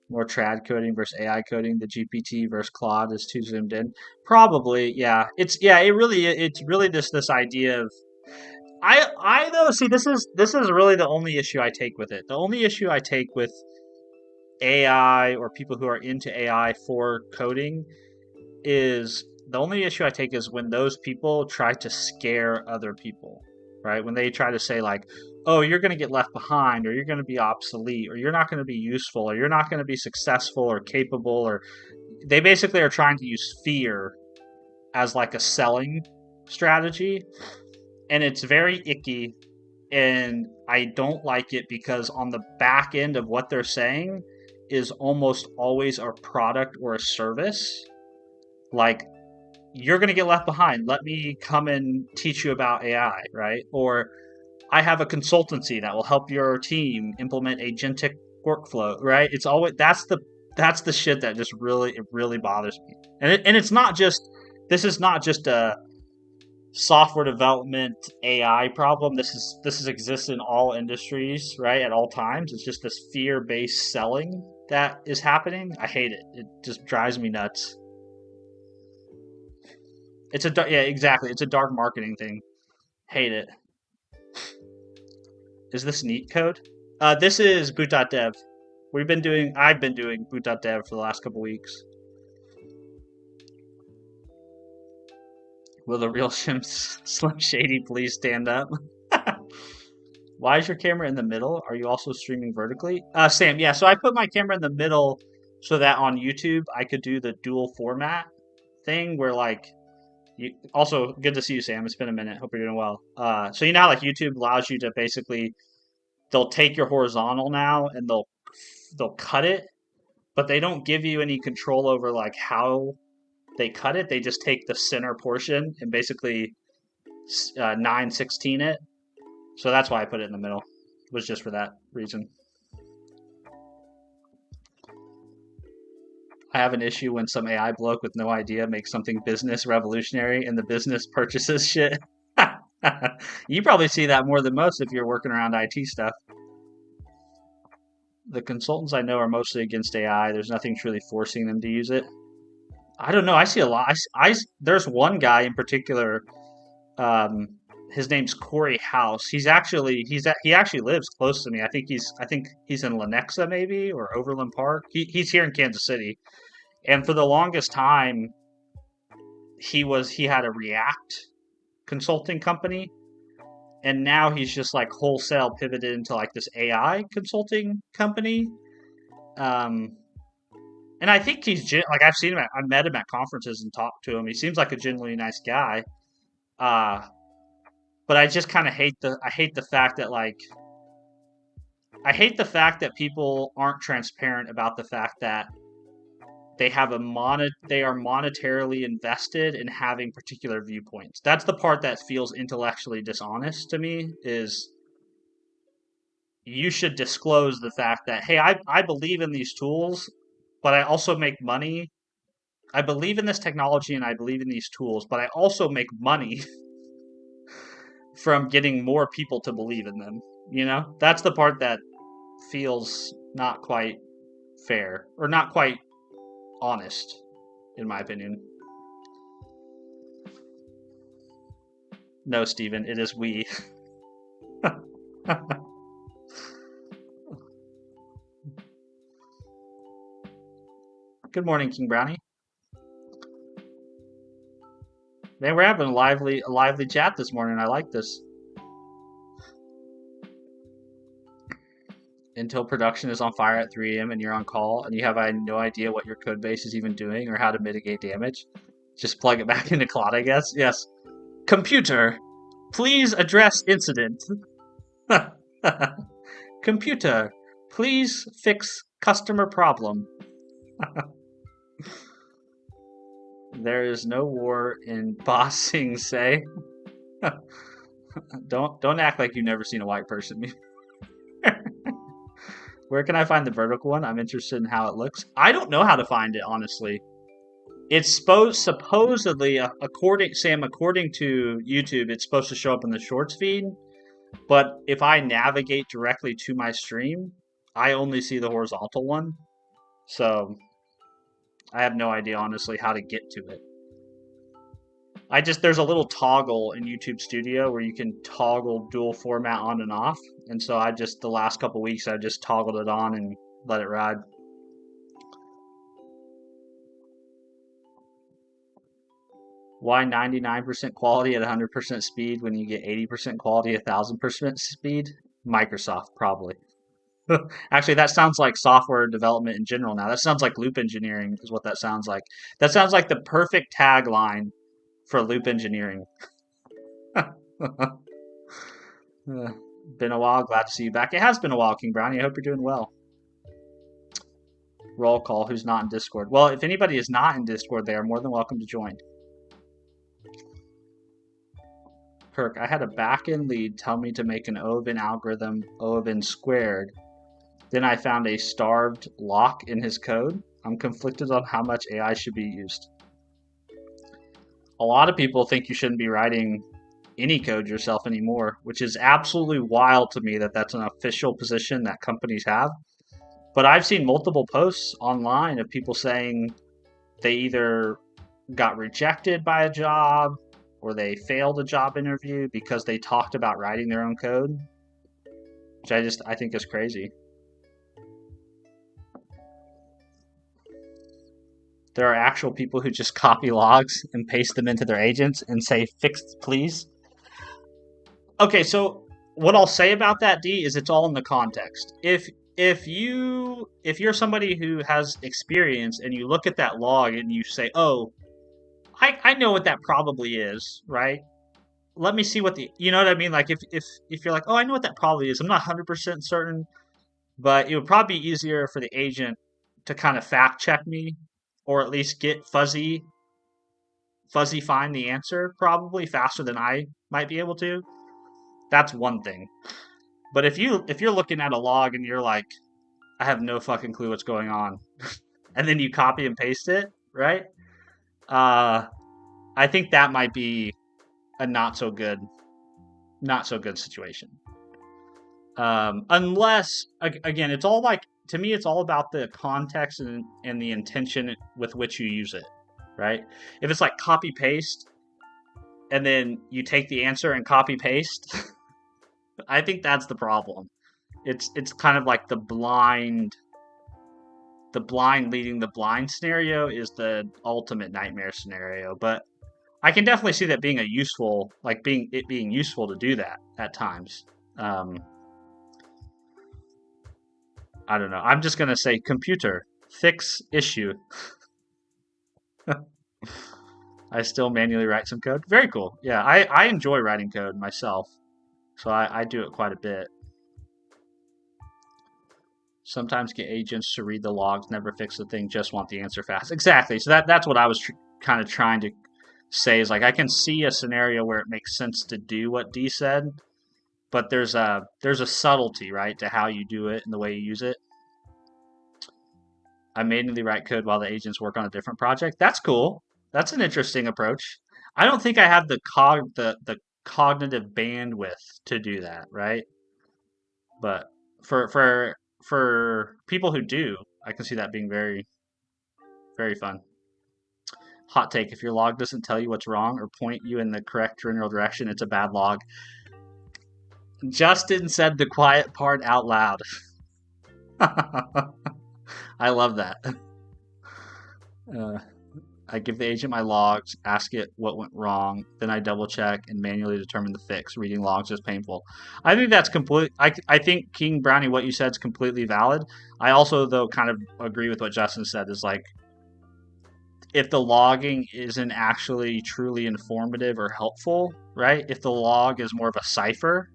More trad coding versus AI coding. The GPT versus Claude is too zoomed in. Probably, yeah. It's really just this idea of I though see this is really the only issue I take with it. The only issue I take with AI or people who are into AI for coding is the only issue I take is when those people try to scare other people, right? When they try to say like, "Oh, you're going to get left behind, or you're going to be obsolete, or you're not going to be useful, or you're not going to be successful or capable," or they basically are trying to use fear as like a selling strategy, and it's very icky, and I don't like it because on the back end of what they're saying is almost always a product or a service. Like, you're going to get left behind. Let me come and teach you about AI, right? Or I have a consultancy that will help your team implement agentic workflow, right? It's always that's the shit that just really bothers me. And it's not just this is not just a software development AI problem. This exists in all industries, right? At all times. It's just this fear-based selling that is happening. I hate it. It just drives me nuts. Yeah, exactly. It's a dark marketing thing. Hate it. Is this neat code? This is boot.dev. I've been doing boot.dev for the last couple weeks. Will the real Slim Shady please stand up? Why is your camera in the middle? Are you also streaming vertically? Sam, yeah, so I put my camera in the middle so that on YouTube I could do the dual format thing where like also good to see you, Sam. It's been a minute. Hope you're doing well. So you know how like YouTube allows you to basically they'll take your horizontal now and they'll cut it, but they don't give you any control over like how they cut it. They just take the center portion and basically 9/16 it. So that's why I put it in the middle. It was just for that reason. I have an issue when some AI bloke with no idea makes something business revolutionary and the business purchases shit. You probably see that more than most if you're working around IT stuff. The consultants I know are mostly against AI. There's nothing truly forcing them to use it. I don't know. I see a lot. There's one guy in particular. His name's Corey House. He actually lives close to me. I think he's in Lenexa maybe or Overland Park. He's here in Kansas City, and for the longest time, he had a React consulting company, and now he's just like wholesale pivoted into like this AI consulting company. And I think like I've seen him. I met him at conferences and talked to him. He seems like a genuinely nice guy. But I just kind of hate the fact that like I hate the fact that people aren't transparent about the fact that they are monetarily invested in having particular viewpoints. That's the part that feels intellectually dishonest to me. Is you should disclose the fact that hey, I believe in these tools, but I also make money. I believe in this technology and I believe in these tools, but I also make money from getting more people to believe in them. You know, that's the part that feels not quite fair or not quite honest, in my opinion. No, Steven, it is we. Good morning, King Brownie. Man, we're having a lively chat this morning. I like this. Until production is on fire at 3 a.m. and you're on call and you have no idea what your code base is even doing or how to mitigate damage, just plug it back into Claude, I guess. Yes. Computer, please address incident. Computer, please fix customer problem. There is no war in Ba Sing Se. Don't act like you've never seen a white person. Where can I find the vertical one? I'm interested in how it looks. I don't know how to find it, honestly. It's supposedly, according to YouTube, it's supposed to show up in the Shorts feed. But if I navigate directly to my stream, I only see the horizontal one. So I have no idea, honestly, how to get to it. There's a little toggle in YouTube Studio where you can toggle dual format on and off. And so the last couple weeks, I just toggled it on and let it ride. Why 99% quality at 100% speed when you get 80% quality at 1000% speed? Microsoft, probably. Actually, that sounds like software development in general now. That sounds like loop engineering, is what that sounds like. That sounds like the perfect tagline for loop engineering. Been a while. Glad to see you back. It has been a while, King Brownie. I hope you're doing well. Roll call. Who's not in Discord? Well, if anybody is not in Discord, they are more than welcome to join. Kirk, I had a backend lead tell me to make an OAuth algorithm, OAuth squared. Then I found a starved lock in his code. I'm conflicted on how much AI should be used. A lot of people think you shouldn't be writing any code yourself anymore, which is absolutely wild to me that that's an official position that companies have. But I've seen multiple posts online of people saying they either got rejected by a job or they failed a job interview because they talked about writing their own code, which I think is crazy. There are actual people who just copy logs and paste them into their agents and say, fixed, please. Okay, so what I'll say about that, D, is it's all in the context. If you're somebody who has experience and you look at that log and you say, oh, I know what that probably is, right? Let me see you know what I mean? Like if you're like, oh, I know what that probably is. I'm not 100% certain, but it would probably be easier for the agent to kind of fact check me, or at least get fuzzy find the answer probably faster than I might be able to. That's one thing. But if you're looking at a log and you're like, I have no fucking clue what's going on, and then you copy and paste it, right? I think that might be a not so good situation. Unless, again, it's all like, to me, it's all about the context and the intention with which you use it, right? If it's like copy paste, and then you take the answer and copy paste, I think that's the problem. It's kind of like the blind leading the blind scenario is the ultimate nightmare scenario. But I can definitely see that being useful to do that at times. I don't know. I'm just gonna say computer fix issue. I still manually write some code. Very cool. Yeah, I enjoy writing code myself, so I do it quite a bit. Sometimes get agents to read the logs, never fix the thing, just want the answer fast. Exactly. So that's what I was kind of trying to say, is like, I can see a scenario where it makes sense to do what D said, but there's a subtlety, right, to how you do it and the way you use it. I manually write code while the agents work on a different project. That's cool. That's an interesting approach. I don't think I have the cognitive bandwidth to do that, right? But for people who do, I can see that being very, very fun. Hot take: if your log doesn't tell you what's wrong or point you in the correct general direction, it's a bad log. Justin said the quiet part out loud. I love that. I give the agent my logs, ask it what went wrong, then I double check and manually determine the fix. Reading logs is painful. I think that's complete. I think, King Brownie, what you said is completely valid. I also, though, kind of agree with what Justin said, is like, if the logging isn't actually truly informative or helpful, right? If the log is more of a cipher,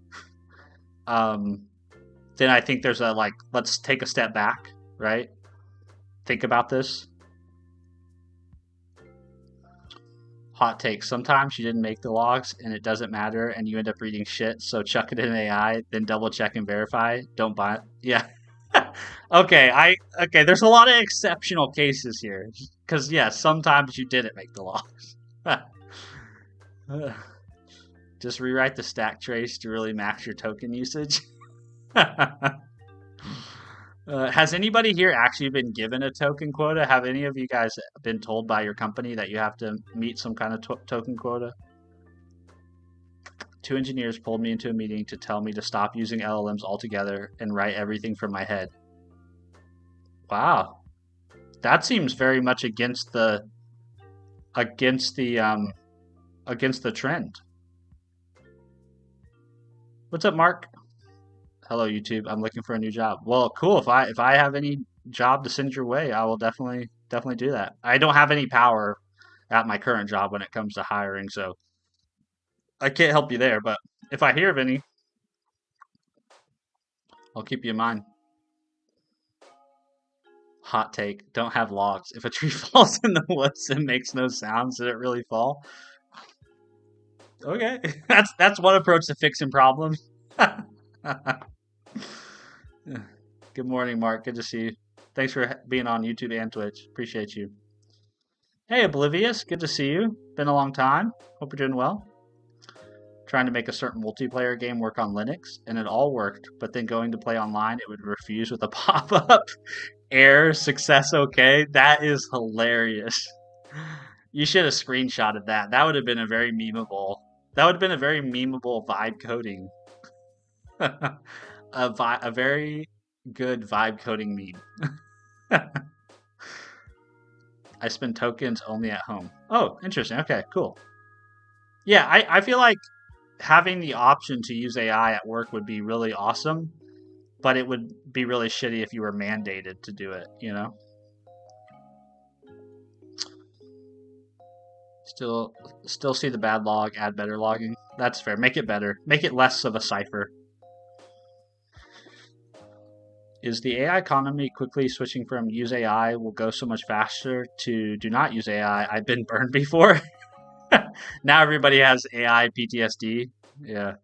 then I think there's a, like, let's take a step back, right? Think about this. Hot take: sometimes you didn't make the logs and it doesn't matter and you end up reading shit, so chuck it in AI, then double check and verify. Don't buy it. Yeah. Okay, there's a lot of exceptional cases here. Because, yeah, sometimes you didn't make the logs. Just rewrite the stack trace to really max your token usage. Has anybody here actually been given a token quota? Have any of you guys been told by your company that you have to meet some kind of token quota? 2 engineers pulled me into a meeting to tell me to stop using LLMs altogether and write everything from my head. Wow. That seems very much against the trend. What's up, Mark? Hello, YouTube. I'm looking for a new job. Well, cool. If I have any job to send your way, I will definitely do that. I don't have any power at my current job when it comes to hiring, so I can't help you there. But if I hear of any, I'll keep you in mind. Hot take: don't have logs. If a tree falls in the woods and makes no sounds, did it really fall? Okay, that's one approach to fixing problems. Good morning, Mark. Good to see you. Thanks for being on YouTube and Twitch. Appreciate you. Hey, Oblivious. Good to see you. Been a long time. Hope you're doing well. Trying to make a certain multiplayer game work on Linux, and it all worked, but then going to play online, it would refuse with a pop-up. Error, success, okay. That is hilarious. You should have screenshotted that. That would have been a very memeable. That would have been a very memeable vibe coding. A very good vibe coding meme. I spend tokens only at home. Oh, interesting. Okay, cool. Yeah, I feel like having the option to use AI at work would be really awesome, but it would be really shitty if you were mandated to do it, you know? Still see the bad log, add better logging. That's fair. Make it better. Make it less of a cipher. Is the AI economy quickly switching from use AI will go so much faster to do not use AI? I've been burned before. Now everybody has AI PTSD. Yeah.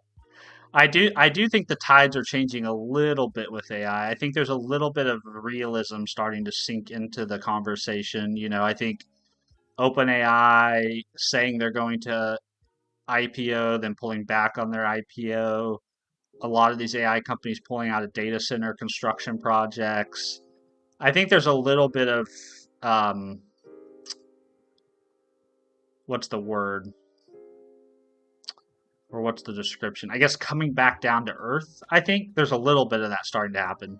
I do think the tides are changing a little bit with AI. I think there's a little bit of realism starting to sink into the conversation. You know, I think OpenAI saying they're going to IPO, then pulling back on their IPO. A lot of these AI companies pulling out of data center construction projects. I think there's a little bit of what's the word? Or what's the description? I guess coming back down to earth. I think there's a little bit of that starting to happen.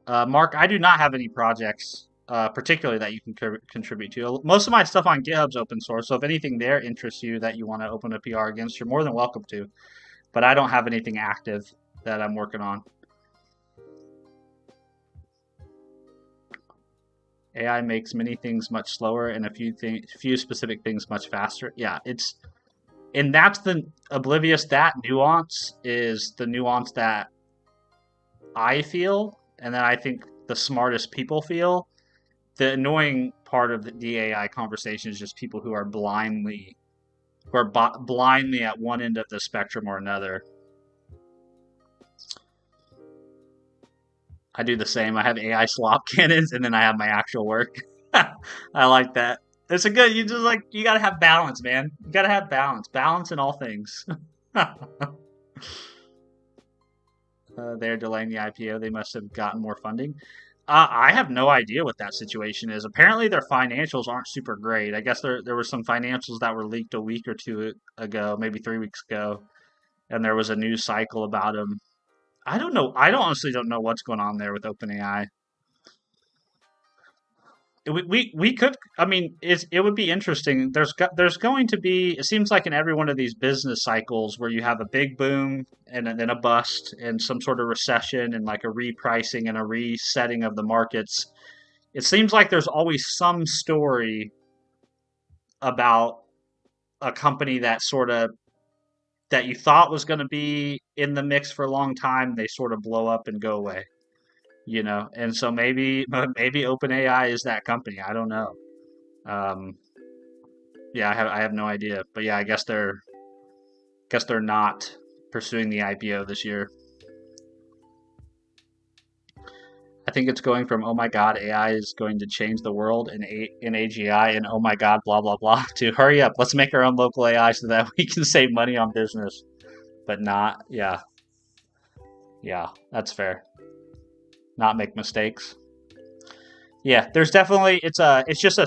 Mark, I do not have any projects particularly that you can contribute to. Most of my stuff on GitHub's open source, so if anything there interests you that you want to open a PR against, you're more than welcome to. But I don't have anything active that I'm working on. AI makes many things much slower and a few specific things much faster. Yeah, and that's the Oblivious. That nuance is the nuance that I feel, and that I think the smartest people feel. The annoying part of the AI conversation is just people who are blindly at one end of the spectrum or another. I do the same. I have AI slop cannons, and then I have my actual work. I like that. It's a good. You gotta have balance, man. You gotta have balance. Balance in all things. They're delaying the IPO. They must have gotten more funding. I have no idea what that situation is. Apparently, their financials aren't super great. I guess there were some financials that were leaked a week or two ago, maybe 3 weeks ago, and there was a news cycle about them. I don't know. I honestly don't know what's going on there with OpenAI. We could. I mean, it would be interesting. There's going to be. It seems like in every one of these business cycles where you have a big boom and then a bust and some sort of recession and like a repricing and a resetting of the markets. It seems like there's always some story about a company that you thought was going to be in the mix for a long time. They sort of blow up and go away. You know, and so maybe OpenAI is that company. I don't know. Yeah, I have no idea. But yeah, I guess they're not pursuing the IPO this year. I think it's going from oh my god, AI is going to change the world in AGI and oh my god, blah blah blah to hurry up, let's make our own local AI so that we can save money on business, but not yeah, that's fair. Not make mistakes. Yeah, there's definitely it's just a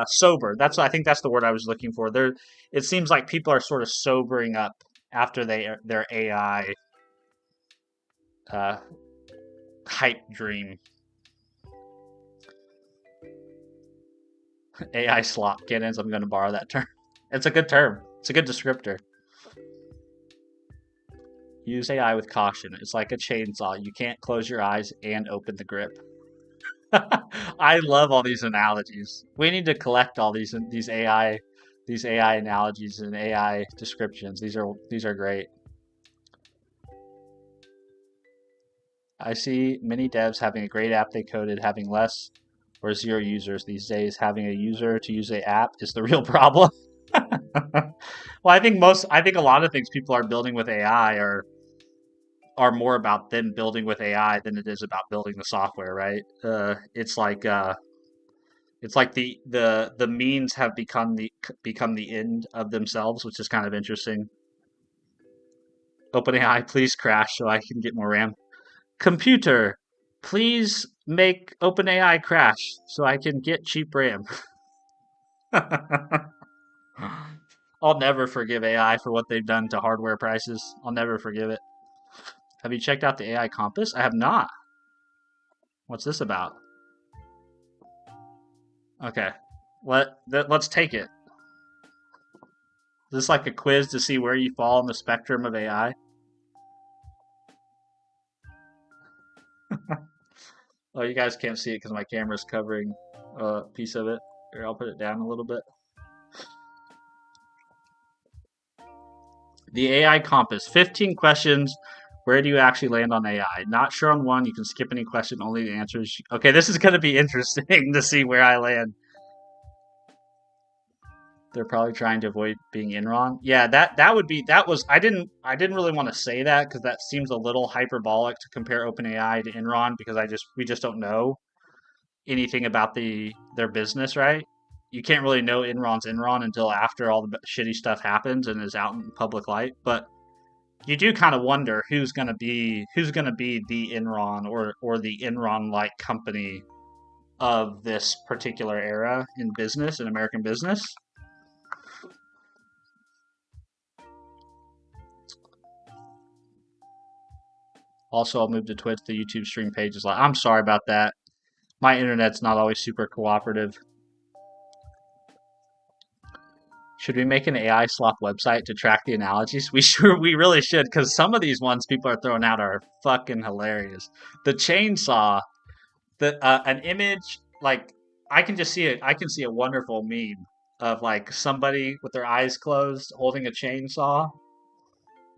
sober. I think that's the word I was looking for. There, it seems like people are sort of sobering up after their AI uh, hype dream. AI slop cannons. I'm going to borrow that term. It's a good term. It's a good descriptor. Use AI with caution. It's like a chainsaw. You can't close your eyes and open the grip. I love all these analogies. We need to collect all these AI analogies and AI descriptions. These are great. I see many devs having a great app they coded, having less or zero users these days. Having a user to use the app is the real problem. Well, I think a lot of things people are building with AI are more about them building with AI than it is about building the software, right? It's like the means have become the end of themselves, which is kind of interesting. OpenAI, please crash so I can get more RAM. Computer, please make OpenAI crash so I can get cheap RAM. I'll never forgive AI for what they've done to hardware prices. I'll never forgive it. Have you checked out the AI Compass? I have not. What's this about? Okay. Let's take it. Is this like a quiz to see where you fall on the spectrum of AI? Oh, you guys can't see it because my camera's covering a piece of it. Here, I'll put it down a little bit. The AI Compass. 15 questions. Where do you actually land on AI? Not sure on one. You can skip any question. Only the answers. Okay, this is going to be interesting to see where I land. They're probably trying to avoid being Enron. Yeah, that was I didn't really want to say that because that seems a little hyperbolic to compare OpenAI to Enron because we just don't know anything about their business, right? You can't really know Enron's Enron until after all the shitty stuff happens and is out in public light. But you do kind of wonder who's gonna be the Enron or the Enron like company of this particular era in business, in American business. Also, I'll move to Twitch. The YouTube stream page is like, I'm sorry about that. My internet's not always super cooperative. Should we make an AI slop website to track the analogies? We really should, because some of these ones people are throwing out are fucking hilarious. The chainsaw, an image like I can just see it. I can see a wonderful meme of like somebody with their eyes closed holding a chainsaw,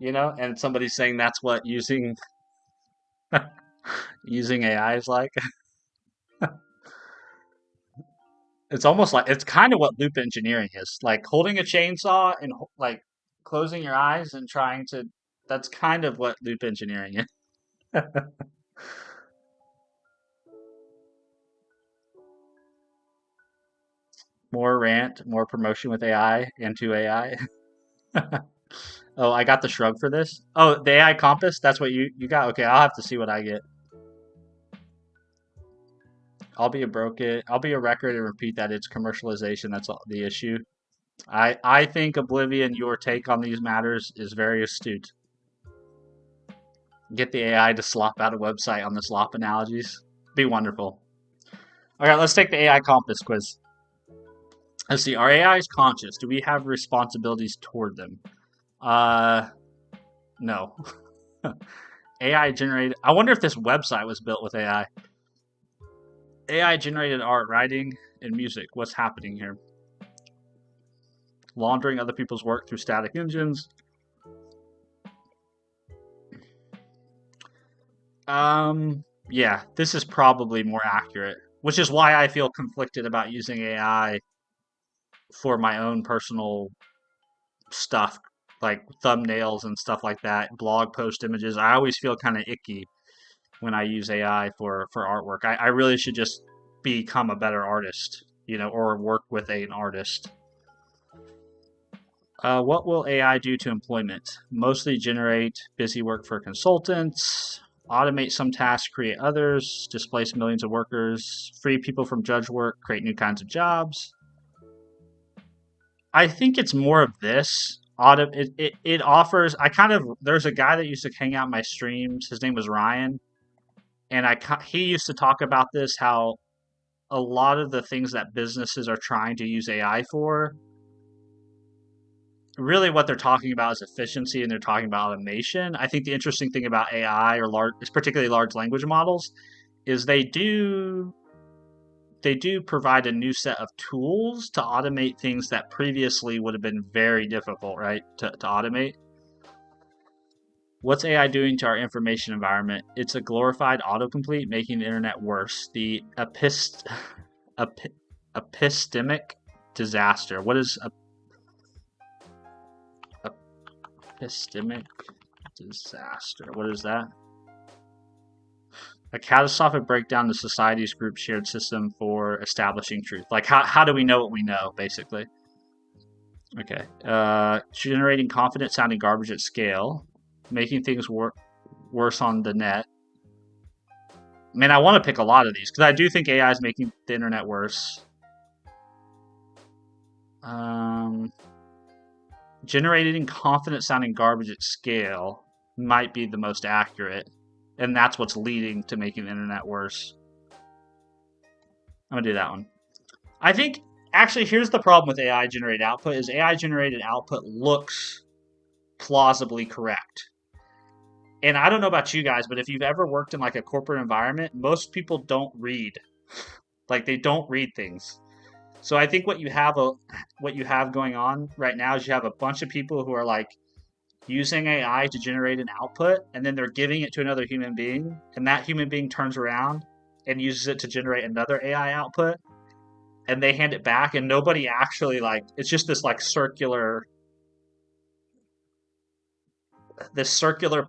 and somebody saying that's what using AI is like. It's almost like it's kind of what loop engineering is, like holding a chainsaw and like closing your eyes and trying to. That's kind of what loop engineering is. More rant, more promotion with AI and to AI. Oh, I got the shrug for this. Oh, the AI compass. That's what you got. Okay, I'll have to see what I get. I'll be a record and repeat that it's commercialization. That's all, the issue. I think Oblivion, your take on these matters is very astute. Get the AI to slop out a website on the slop analogies. Be wonderful. All right, let's take the AI compass quiz. Let's see. Are AIs conscious? Do we have responsibilities toward them? No. AI generated. I wonder if this website was built with AI. AI generated art, writing, and music. What's happening here? Laundering other people's work through static engines. Yeah, this is probably more accurate, which is why I feel conflicted about using AI for my own personal stuff, like thumbnails and stuff like that, blog post images. I always feel kind of icky when I use AI for artwork. I really should just become a better artist, or work with an artist. What will AI do to employment? Mostly generate busy work for consultants, automate some tasks, create others, displace millions of workers, free people from drudge work, create new kinds of jobs. I think it's more of this. It offers. There's a guy that used to hang out in my streams. His name was Ryan, and he used to talk about this, how a lot of the things that businesses are trying to use AI for, really what they're talking about is efficiency, and they're talking about automation. I think the interesting thing about AI, particularly large language models, is they do provide a new set of tools to automate things that previously would have been very difficult, right, to automate. What's AI doing to our information environment? It's a glorified autocomplete, making the internet worse. The epistemic disaster. What is epistemic disaster? What is that? A catastrophic breakdown in society's group shared system for establishing truth. Like, how do we know what we know, basically? Okay. Generating confident sounding garbage at scale. Making things worse on the net. Man, I want to pick a lot of these because I do think AI is making the internet worse. Generating confident sounding garbage at scale might be the most accurate, and that's what's leading to making the internet worse. I'm gonna do that one. I think, actually, here's the problem with AI generated output, is AI generated output looks plausibly correct. And I don't know about you guys, but if you've ever worked in like a corporate environment, most people don't read. Like, they don't read things. So I think what you have going on right now is you have a bunch of people who are like using AI to generate an output, and then they're giving it to another human being, and that human being turns around and uses it to generate another AI output, and they hand it back, and nobody actually, like, it's just this like circular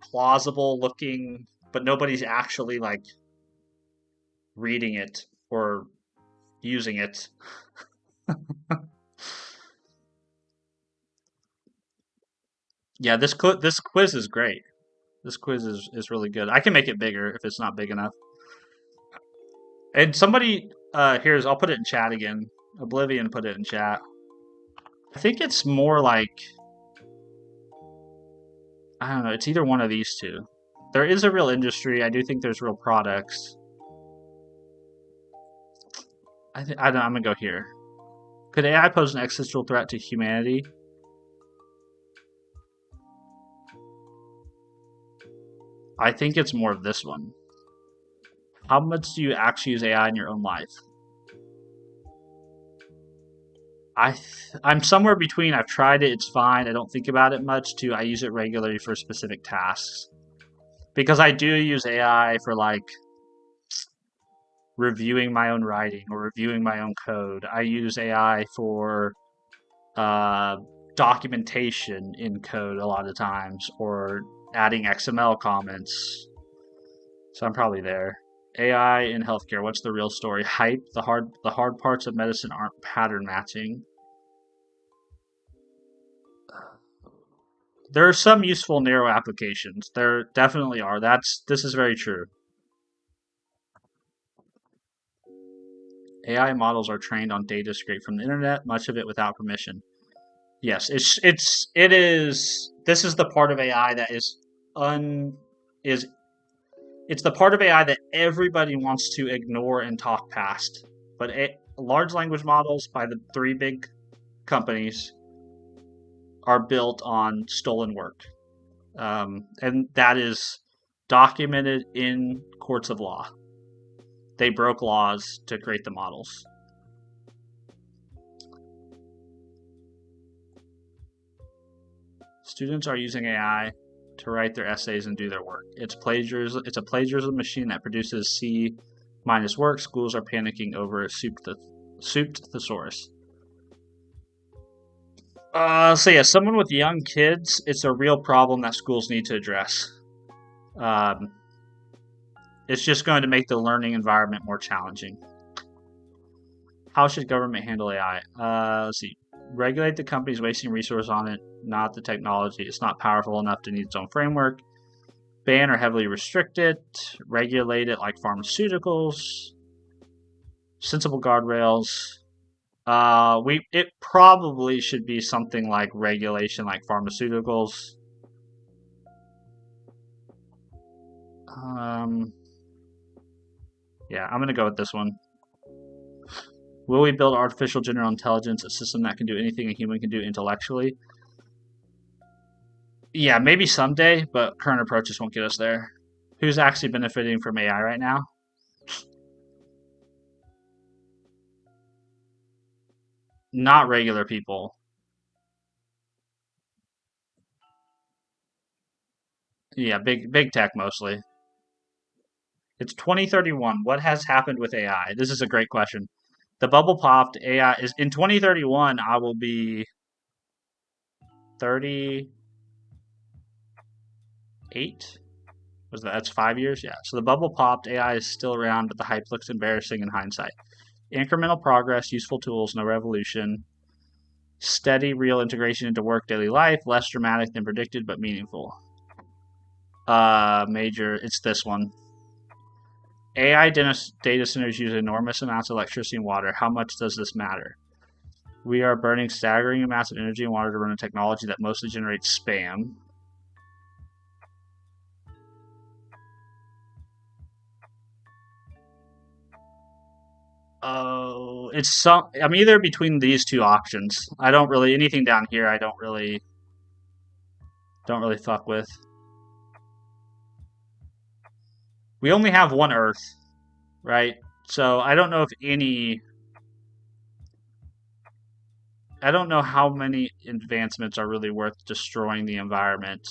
plausible looking, but nobody's actually like reading it or using it. Yeah, this quiz is great. This quiz is really good. I can make it bigger if it's not big enough. And somebody I'll put it in chat again. Oblivion put it in chat. I think it's more like, I don't know, it's either one of these two. There is a real industry. I do think there's real products. I'm gonna go here. Could AI pose an existential threat to humanity? I think it's more of this one. How much do you actually use AI in your own life? I'm somewhere between I've tried it, it's fine, I don't think about it much, to I use it regularly for specific tasks. Because I do use AI for like reviewing my own writing or reviewing my own code. I use AI for documentation in code a lot of times, or adding XML comments. So I'm probably there. AI in healthcare. What's the real story? Hype. The hard parts of medicine aren't pattern matching. There are some useful narrow applications. There definitely are. This is very true. AI models are trained on data scraped from the internet, much of it without permission. Yes, it is. This is the part of AI that it's the part of AI that everybody wants to ignore and talk past. But large language models by the three big companies are built on stolen work, and that is documented in courts of law. They broke laws to create the models. Students are using AI to write their essays and do their work. It's a plagiarism machine that produces C- work. Schools are panicking over souped thesaurus. So yeah, someone with young kids, it's a real problem that schools need to address. It's just going to make the learning environment more challenging. How should government handle AI? Let's see. Regulate the companies wasting resources on it, not the technology. It's not powerful enough to need its own framework. Ban or heavily restrict it. Regulate it like pharmaceuticals. Sensible guardrails. It probably should be something like regulation like pharmaceuticals. Yeah, I'm gonna go with this one. Will we build artificial general intelligence, a system that can do anything a human can do intellectually? Yeah, maybe someday, but current approaches won't get us there. Who's actually benefiting from AI right now? Not regular people. Yeah, big tech mostly. It's 2031. What has happened with AI? This is a great question. The bubble popped. AI is in 2031. I will be 38. Was that's 5 years? Yeah. So the bubble popped. AI is still around, but the hype looks embarrassing in hindsight. Incremental progress, useful tools, no revolution. Steady, real integration into work, daily life. Less dramatic than predicted, but meaningful. Major. It's this one. AI data centers use enormous amounts of electricity and water. How much does this matter? We are burning staggering amounts of energy and water to run a technology that mostly generates spam. Oh, it's some. I'm either between these two options. I don't really anything down here. I don't really fuck with. We only have one Earth, right? So I don't know if any. I don't know how many advancements are really worth destroying the environment.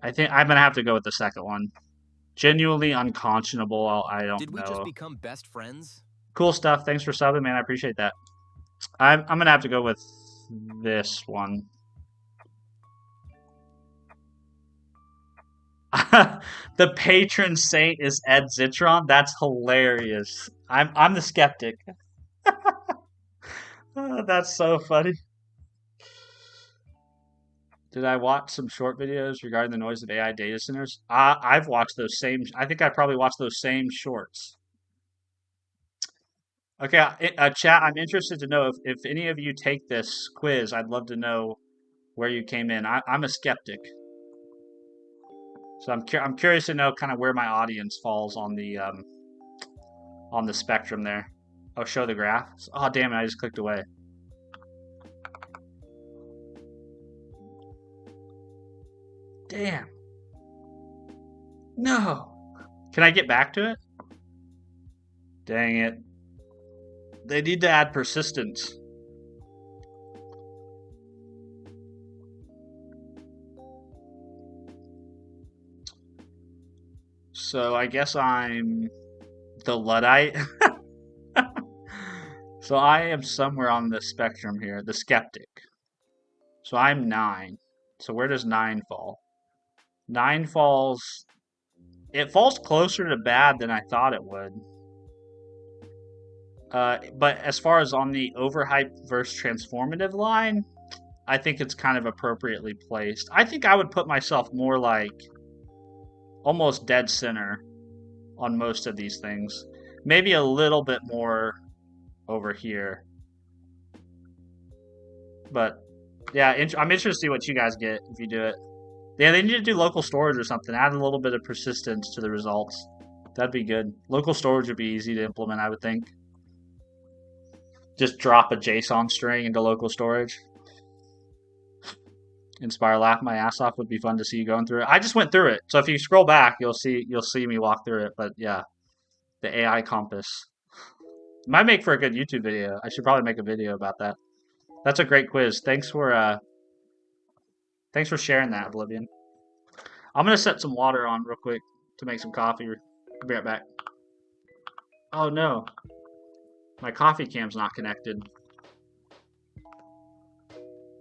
I think I'm gonna have to go with the second one. Genuinely unconscionable. I don't know.
Did we just become best friends?
Cool stuff. Thanks for subbing, man. I appreciate that. I'm gonna have to go with this one. The patron saint is Ed Zitron. That's hilarious. I'm the skeptic. Oh, that's so funny. Did I watch some short videos regarding the noise of AI data centers? I've watched those same. I think I probably watched those same shorts. Okay, chat. I'm interested to know if any of you take this quiz. I'd love to know where you came in. I'm a skeptic, so I'm curious to know kind of where my audience falls on the spectrum there. Oh, show the graph. Oh, damn it! I just clicked away. Damn. No. Can I get back to it? Dang it. They need to add persistence. So I guess I'm the Luddite. So I am somewhere on the spectrum here, the skeptic. So I'm 9. So where does 9 fall? 9 falls. It falls closer to bad than I thought it would. But as far as on the overhyped versus transformative line, I think it's kind of appropriately placed. I think I would put myself more like almost dead center on most of these things. Maybe a little bit more over here. But yeah, I'm interested to see what you guys get if you do it. Yeah, they need to do local storage or something. Add a little bit of persistence to the results. That'd be good. Local storage would be easy to implement, I would think. Just drop a JSON string into local storage. Inspire laugh my ass off would be fun to see you going through it. I just went through it, so if you scroll back, you'll see me walk through it. But yeah, the AI compass might make for a good YouTube video. I should probably make a video about that. That's a great quiz. Thanks for sharing that, Oblivion. I'm gonna set some water on real quick to make some coffee. I'll be right back. Oh no, my coffee cam's not connected.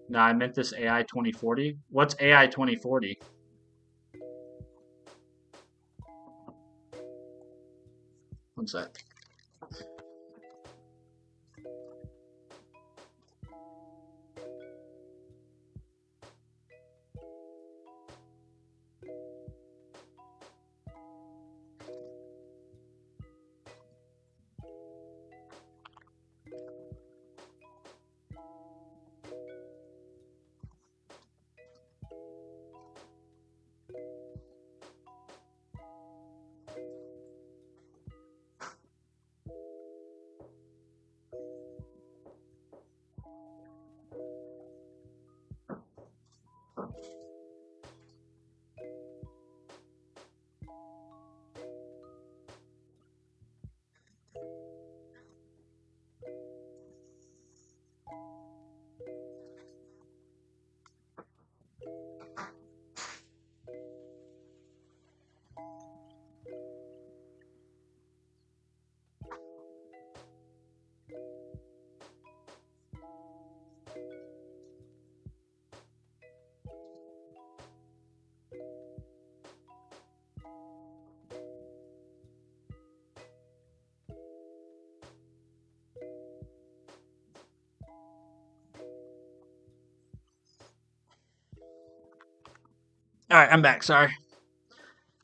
No, I meant this AI 2040. What's AI 2040? One sec. All right, I'm back. Sorry.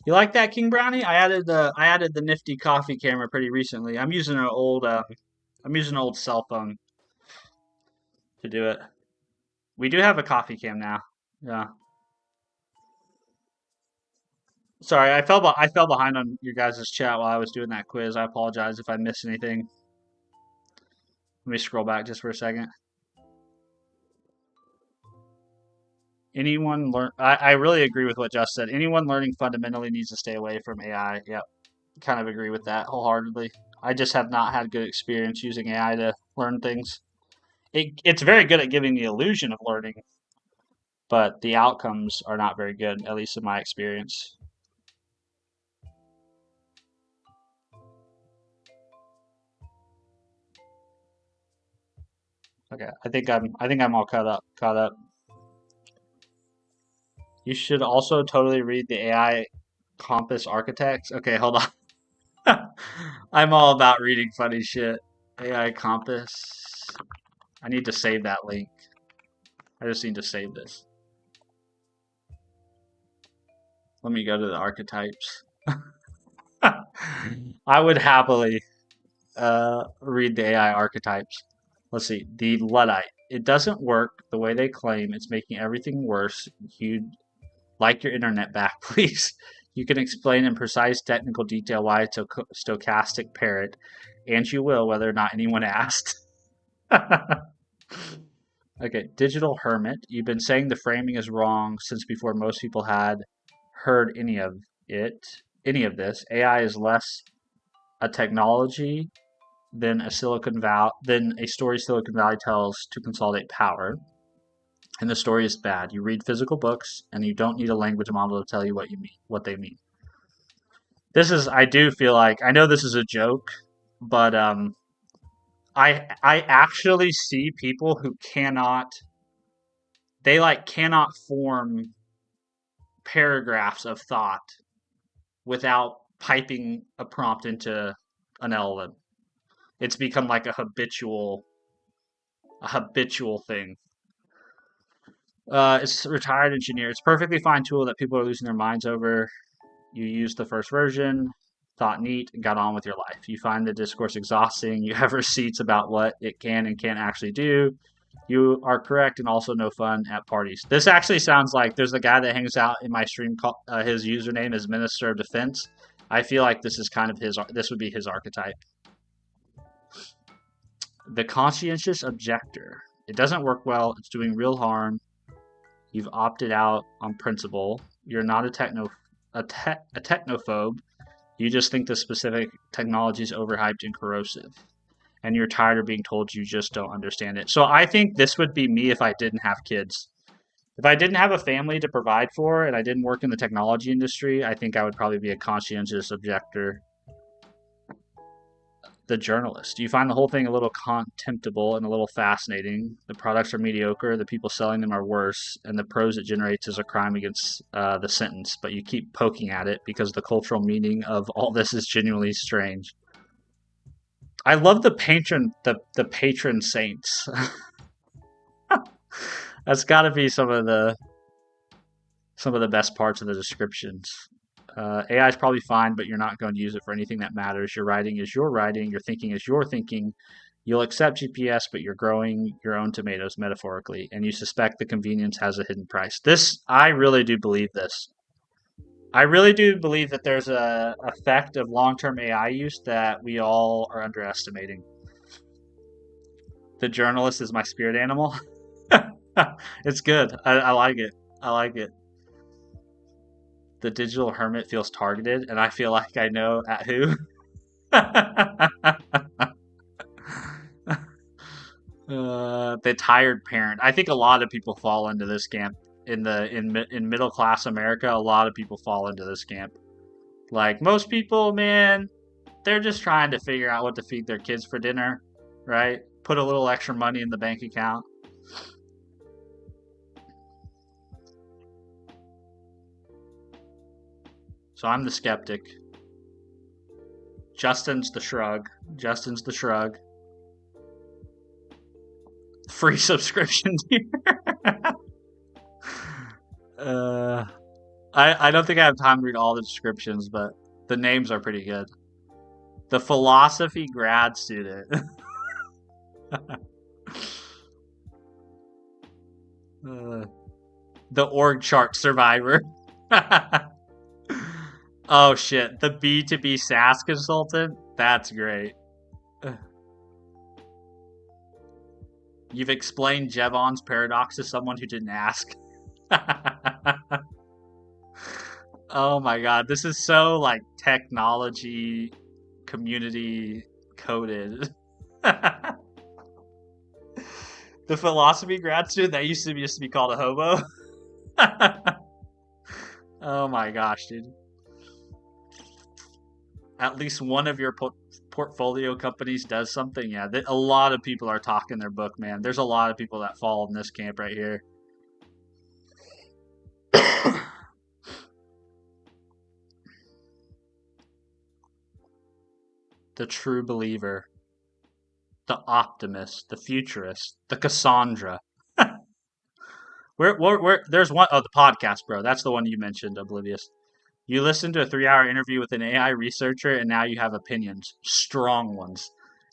You like that, King Brownie? I added the nifty coffee camera pretty recently. I'm using an old cell phone to do it. We do have a coffee cam now. Yeah. Sorry, I fell behind on your guys' chat while I was doing that quiz. I apologize if I missed anything. Let me scroll back just for a second. I really agree with what Just said. Anyone learning fundamentally needs to stay away from AI. Yep. Kind of agree with that wholeheartedly. I just have not had good experience using AI to learn things. It's very good at giving the illusion of learning, but the outcomes are not very good, at least in my experience. Okay, I think I'm all caught up. You should also totally read the AI Compass Architects. Okay, hold on. I'm all about reading funny shit. AI Compass. I need to save that link. I just need to save this. Let me go to the archetypes. I would happily read the AI archetypes. Let's see. The Luddite. It doesn't work the way they claim. It's making everything worse. You'd like your internet back, please. You can explain in precise technical detail why it's a stochastic parrot, and you will, whether or not anyone asked. Okay, Digital Hermit. You've been saying the framing is wrong since before most people had heard any of this. AI is less a technology than a story Silicon Valley tells to consolidate power. And the story is bad. You read physical books, and you don't need a language model to tell you what they mean. I do feel like, I know this is a joke, but I actually see people who cannot form paragraphs of thought without piping a prompt into an LLM. It's become like a habitual thing. It's a retired engineer. It's a perfectly fine tool that people are losing their minds over. You use the first version, thought neat, and got on with your life. You find the discourse exhausting. You have receipts about what it can and can't actually do. You are correct and also no fun at parties. This actually sounds like there's a guy that hangs out in my stream. His username is Minister of Defense. I feel like this is kind of this would be his archetype. The conscientious objector. It doesn't work well. It's doing real harm. You've opted out on principle. You're not a technophobe. You just think the specific technology is overhyped and corrosive. And you're tired of being told you just don't understand it. So I think this would be me if I didn't have kids. If I didn't have a family to provide for and I didn't work in the technology industry, I think I would probably be a conscientious objector. The journalist. You find the whole thing a little contemptible and a little fascinating. The products are mediocre, the people selling them are worse, and the prose it generates is a crime against the sentence. But you keep poking at it because the cultural meaning of all this is genuinely strange. I love the patron saints. That's got to be some of the best parts of the descriptions. AI is probably fine, but you're not going to use it for anything that matters. Your writing is your writing. Your thinking is your thinking. You'll accept GPS, but you're growing your own tomatoes, metaphorically, and you suspect the convenience has a hidden price. I really do believe this. I really do believe that there's a effect of long-term AI use that we all are underestimating. The journalist is my spirit animal. It's good. I like it. I like it. The digital hermit feels targeted, and I feel like I know at who. The tired parent. I think a lot of people fall into this camp in middle class America. A lot of people fall into this camp. Like most people, man, they're just trying to figure out what to feed their kids for dinner, right? Put a little extra money in the bank account. So I'm the skeptic. Justin's the shrug. Free subscription here. I don't think I have time to read all the descriptions, but the names are pretty good. The philosophy grad student. The org chart survivor. Oh shit, the B2B SaaS consultant? That's great. You've explained Jevons paradox to someone who didn't ask. Oh my god, this is so like technology community coded. The philosophy grad student that used to be called a hobo. Oh my gosh, dude. At least one of your portfolio companies does something. Yeah, a lot of people are talking their book, man. There's a lot of people that fall in this camp right here. The true believer, the optimist, the futurist, the Cassandra. There's one. Oh, the podcast, bro. That's the one you mentioned, Oblivious. You listened to a 3-hour interview with an AI researcher, and now you have opinions. Strong ones.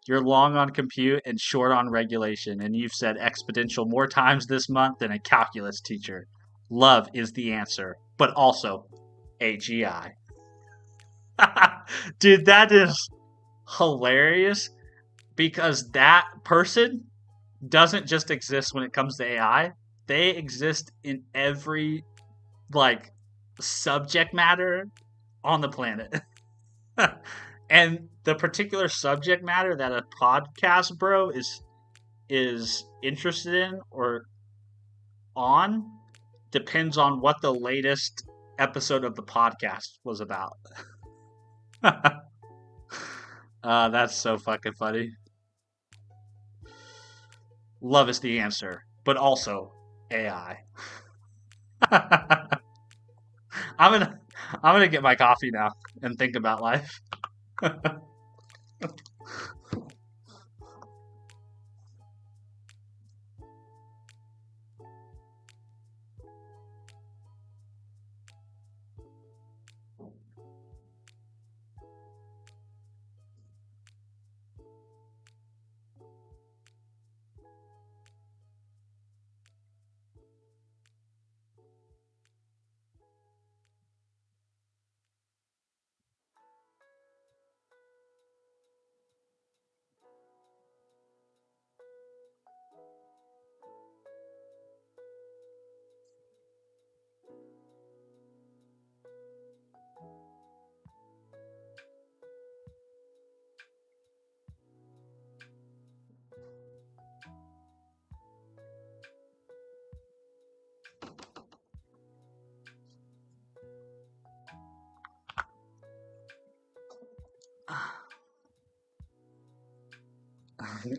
You're long on compute and short on regulation, and you've said exponential more times this month than a calculus teacher. Love is the answer, but also AGI. Dude, that is hilarious because that person doesn't just exist when it comes to AI. They exist in every, like, subject matter on the planet. And the particular subject matter that a podcast bro is interested in or on depends on what the latest episode of the podcast was about. That's so fucking funny. Love is the answer, but also AI. I'm gonna get my coffee now and think about life.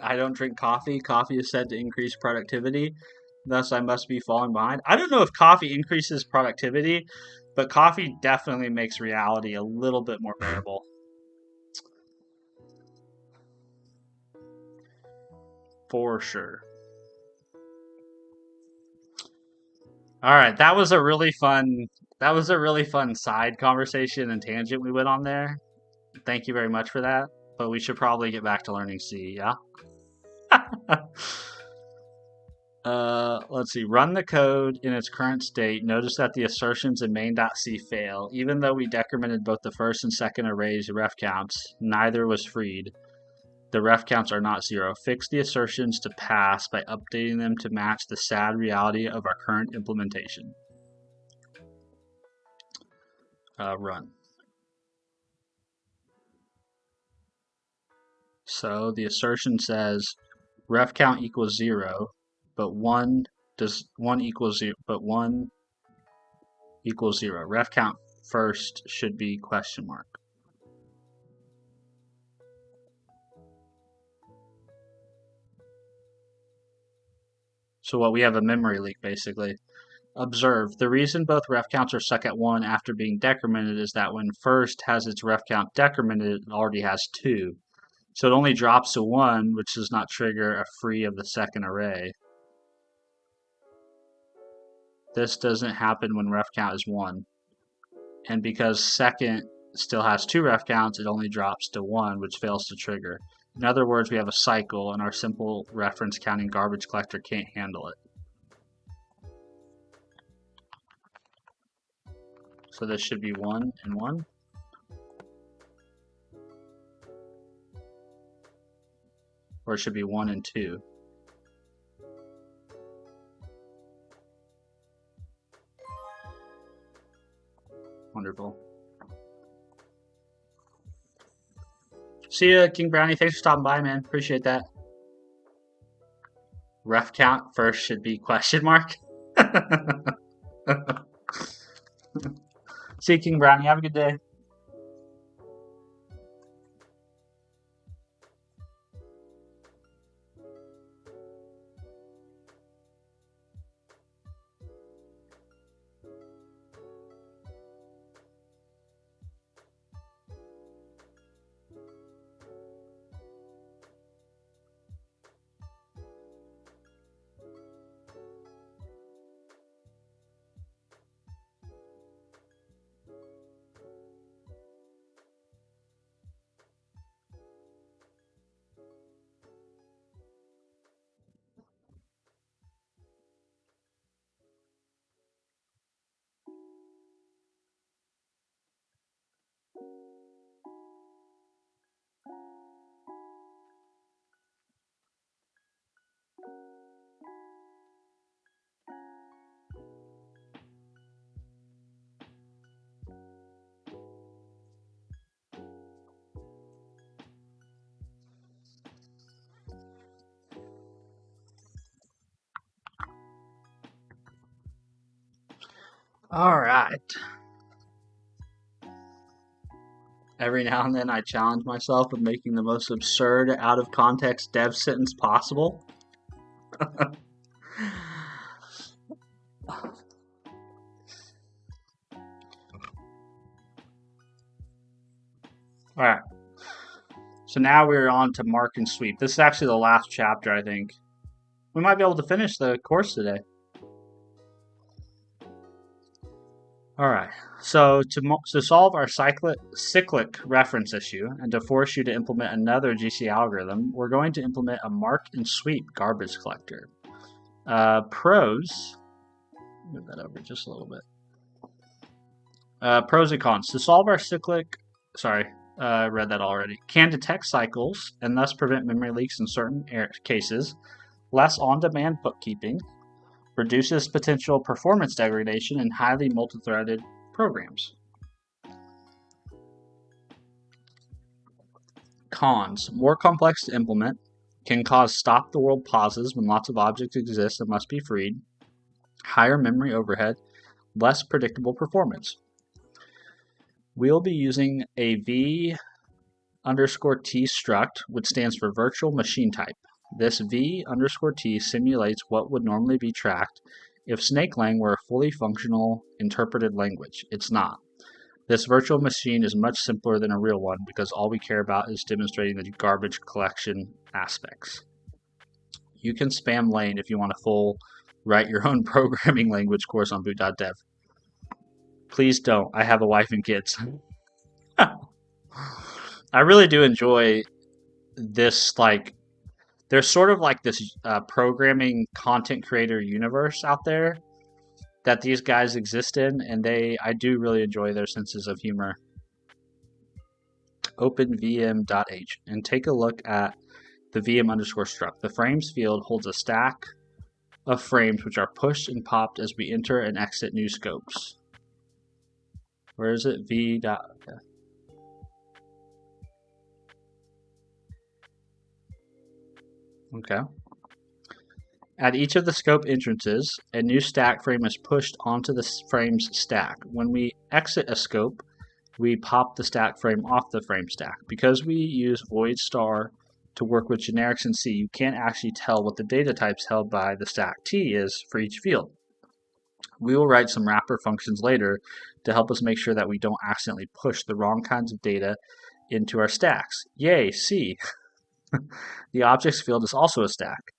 I don't drink coffee. Coffee is said to increase productivity. Thus, I must be falling behind. I don't know if coffee increases productivity, but coffee definitely makes reality a little bit more bearable. For sure. All right, that was a really fun side conversation and tangent we went on there. Thank you very much for that. But we should probably get back to learning C, yeah? Let's see. Run the code in its current state. Notice that the assertions in main.c fail. Even though we decremented both the first and second arrays ref counts, neither was freed. The ref counts are not 0. Fix the assertions to pass by updating them to match the sad reality of our current implementation. Run. So the assertion says ref count equals 0, but 1 equals 0, but 1 equals 0. Ref count first should be question mark. So what we have a memory leak basically. Observe, the reason both ref counts are stuck at 1 after being decremented is that when first has its ref count decremented, it already has 2. So it only drops to 1, which does not trigger a free of the second array. This doesn't happen when ref count is 1. And because second still has 2 ref counts, it only drops to 1, which fails to trigger. In other words, we have a cycle, and our simple reference counting garbage collector can't handle it. So this should be 1 and 1. Or it should be 1 and 2. Wonderful. See ya, King Brownie. Thanks for stopping by, man. Appreciate that. Ref count first should be question mark. See you, King Brownie. Have a good day. All right. Every now and then I challenge myself with making the most absurd, out of context dev sentence possible. Alright. So now we're on to mark and sweep. This is actually the last chapter, I think. We might be able to finish the course today. Alright, so to solve our cyclic reference issue and to force you to implement another GC algorithm, we're going to implement a mark and sweep garbage collector. Pros, move that over just a little bit. Pros and cons. To solve our I read that already. Can detect cycles and thus prevent memory leaks in certain cases. Less on-demand bookkeeping. Reduces potential performance degradation in highly multi-threaded programs. Cons. More complex to implement. Can cause stop-the-world pauses when lots of objects exist and must be freed. Higher memory overhead. Less predictable performance. We'll be using a v_t struct, which stands for virtual machine type. This v_t simulates what would normally be tracked if snakelang were a fully functional interpreted language. It's not. This virtual machine is much simpler than a real one because all we care about is demonstrating the garbage collection aspects. You can spam Lane if you want a full write your own programming language course on boot.dev. Please don't. I have a wife and kids. I really do enjoy this, like, there's sort of like this programming content creator universe out there that these guys exist in, and I do really enjoy their senses of humor. Open vm.h and take a look at the vm underscore struct. The frames field holds a stack of frames which are pushed and popped as we enter and exit new scopes. Where is it? Okay. Okay. At each of the scope entrances, a new stack frame is pushed onto the frame's stack. When we exit a scope, we pop the stack frame off the frame stack. Because we use void star to work with generics in C, you can't actually tell what the data types held by the stack T is for each field. We will write some wrapper functions later to help us make sure that we don't accidentally push the wrong kinds of data into our stacks. Yay, C! The objects field is also a stack,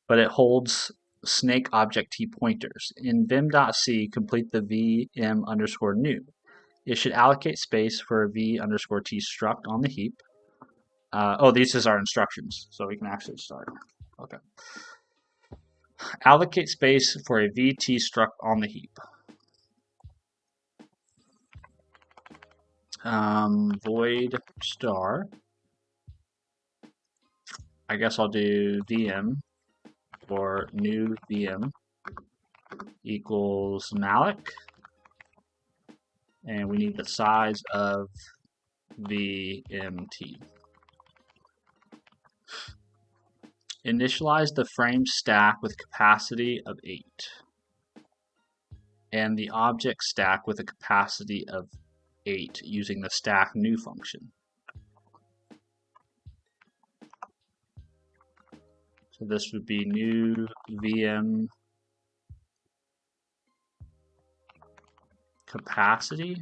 but it holds snake object T pointers. In vim.c, complete the vm underscore new. It should allocate space for a v underscore t struct on the heap. These is our instructions, so we can actually start. Okay. Allocate space for a vt struct on the heap. Void star. I guess I'll do vm for new vm equals malloc. And we need the size of vmt. Initialize the frame stack with capacity of 8 and the object stack with a capacity of 8 using the stack new function. So this would be new VM capacity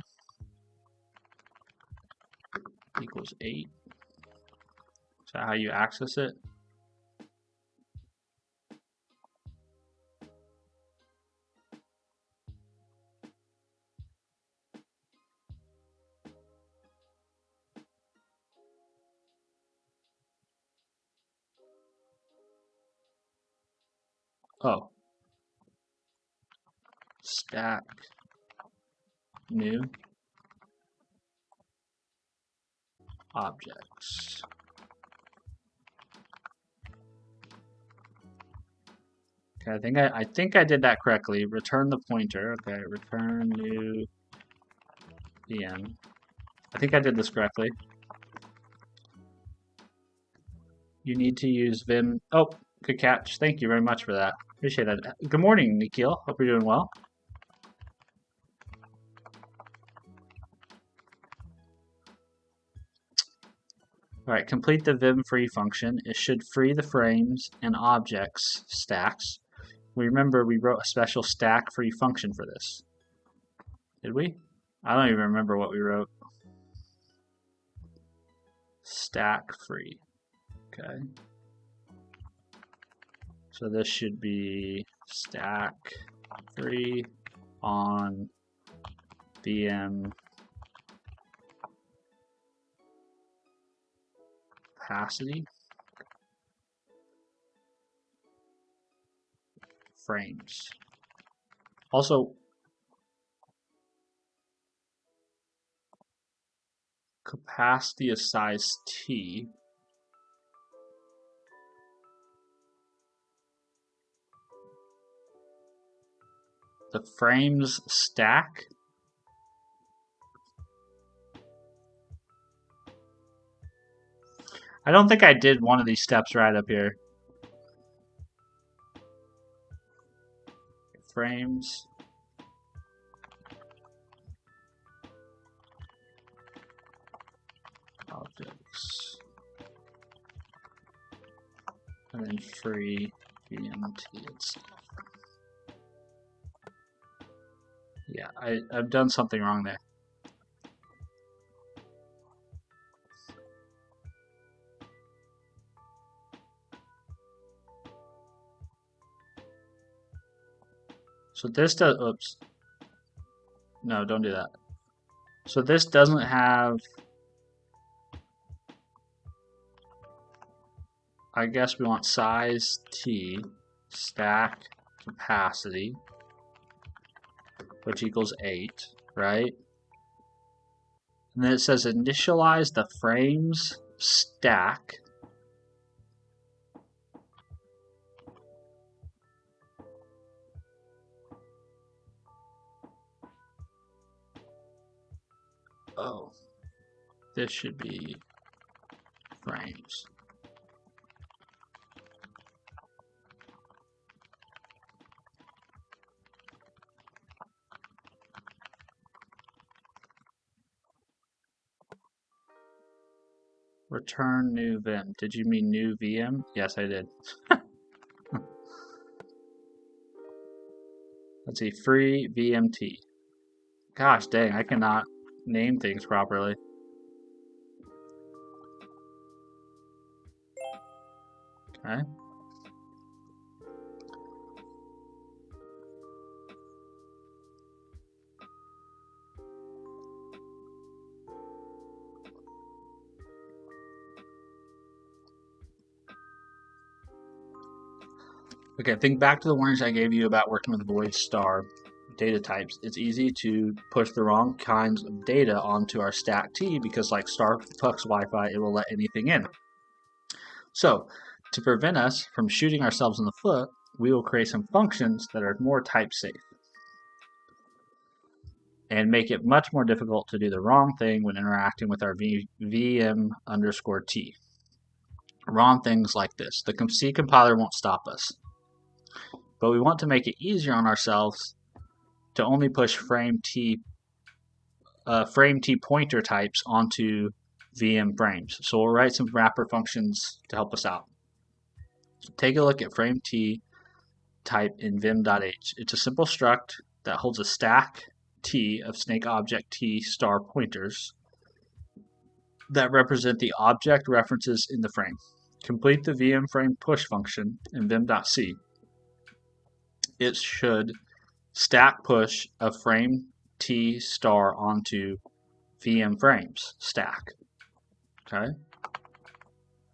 equals 8. Is that how you access it? Oh. Stack new objects. Okay, I think I did that correctly. Return the pointer. Okay, return new VM. I think I did this correctly. You need to use Vim. Oh, good catch. Thank you very much for that. Appreciate it. Good morning, Nikhil. Hope you're doing well. All right, complete the Vim free function. It should free the frames and objects stacks. We remember we wrote a special stack free function for this. Did we? I don't even remember what we wrote. Stack free. Okay. So this should be stack free on VM capacity frames. Also, capacity of size T. The frames stack. I don't think I did one of these steps right up here. Frames. Objects. And then free VMT itself. Yeah, I've done something wrong there. So this does, oops. No, don't do that. So this doesn't have, I guess we want size T, stack capacity, which equals 8, right? And then it says initialize the frames stack. Oh, this should be frames. Return new Vim. Did you mean new VM? Yes, I did. Let's see, free VMT. Gosh dang, I cannot name things properly. Okay. Okay, think back to the warnings I gave you about working with void star data types. It's easy to push the wrong kinds of data onto our stack T because like Starbucks Wi-Fi, it will let anything in. So, to prevent us from shooting ourselves in the foot, we will create some functions that are more type safe and make it much more difficult to do the wrong thing when interacting with our VM_T. Wrong things like this. The C compiler won't stop us. But we want to make it easier on ourselves to only push frame T pointer types onto VM frames. So we'll write some wrapper functions to help us out. Take a look at frame T type in vim.h. It's a simple struct that holds a stack T of snake object T star pointers that represent the object references in the frame. Complete the VM frame push function in vim.c. It should stack push a frame T star onto VM frames stack. Okay.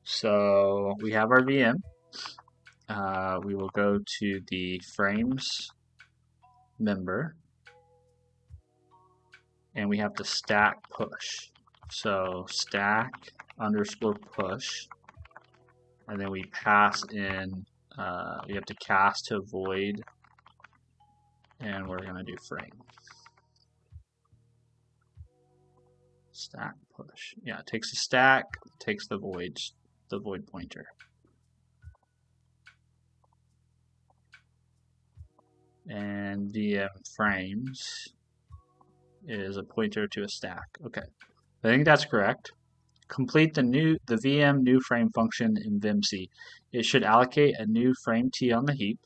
So we have our VM. We will go to the frames member and we have to stack push. So stack underscore push, and then we pass in, we have to cast to void, and we're going to do frame. Stack push. Yeah, it takes a stack, takes the void pointer. And VM frames is a pointer to a stack. Okay, I think that's correct. Complete the VM new frame function in vimc. It should allocate a new frame T on the heap.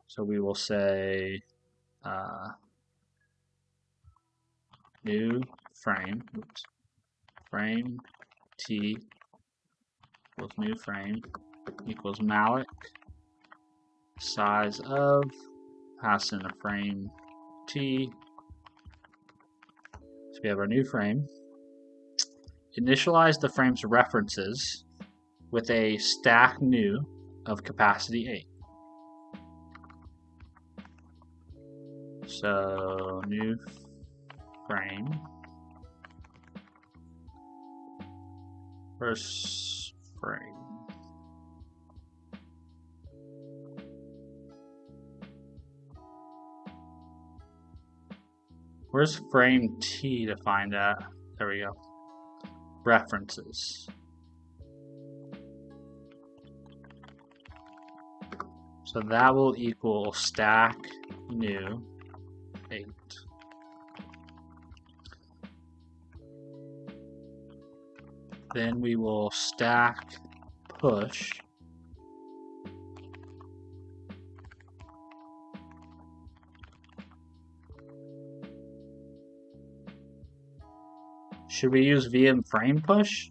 So we will say new frame, frame T equals new frame equals malloc size of, pass in a frame T. So we have our new frame. Initialize the frame's references with a stack new of capacity 8. So new frame first frame. Where's frame T to find that? There we go. References. So that will equal stack new 8. Then we will stack push should we use VM frame push?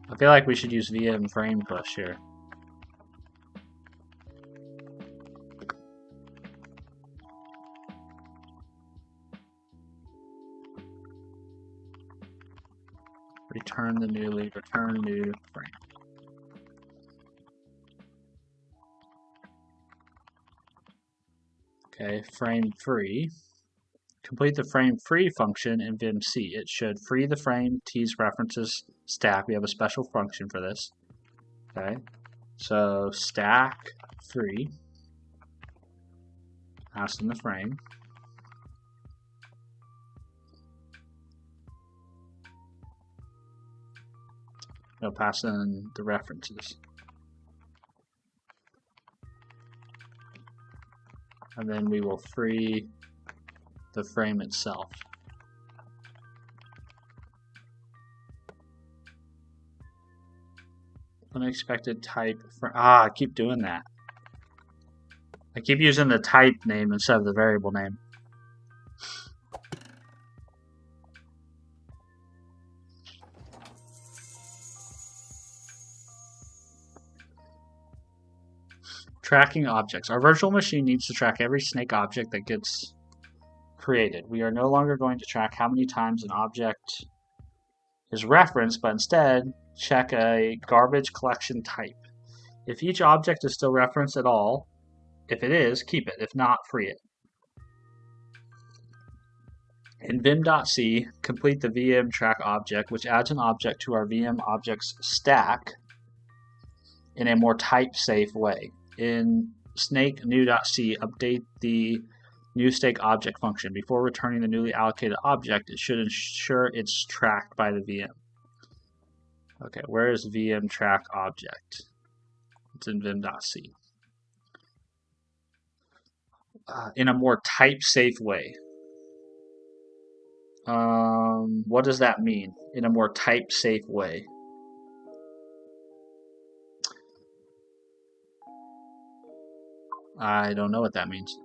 I feel like we should use VM frame push here. return new frame. Okay, frame free. Complete the frame free function in vimc. It should free the frame, tease references, stack. We have a special function for this. Okay, so stack free, pass in the frame. It'll pass in the references. And then we will free the frame itself. Unexpected type. I keep doing that. I keep using the type name instead of the variable name. Tracking objects. Our virtual machine needs to track every snake object that gets created. We are no longer going to track how many times an object is referenced, but instead check a garbage collection type. If each object is still referenced at all, if it is, keep it. If not, free it. In vim.c, complete the VM track object, which adds an object to our VM objects stack in a more type-safe way. In snake new.c, update the new snake object function. Before returning the newly allocated object, it should ensure it's tracked by the VM. Okay, where is VM track object? It's in vim.c. In a more type-safe way. What does that mean? In a more type-safe way. I don't know what that means.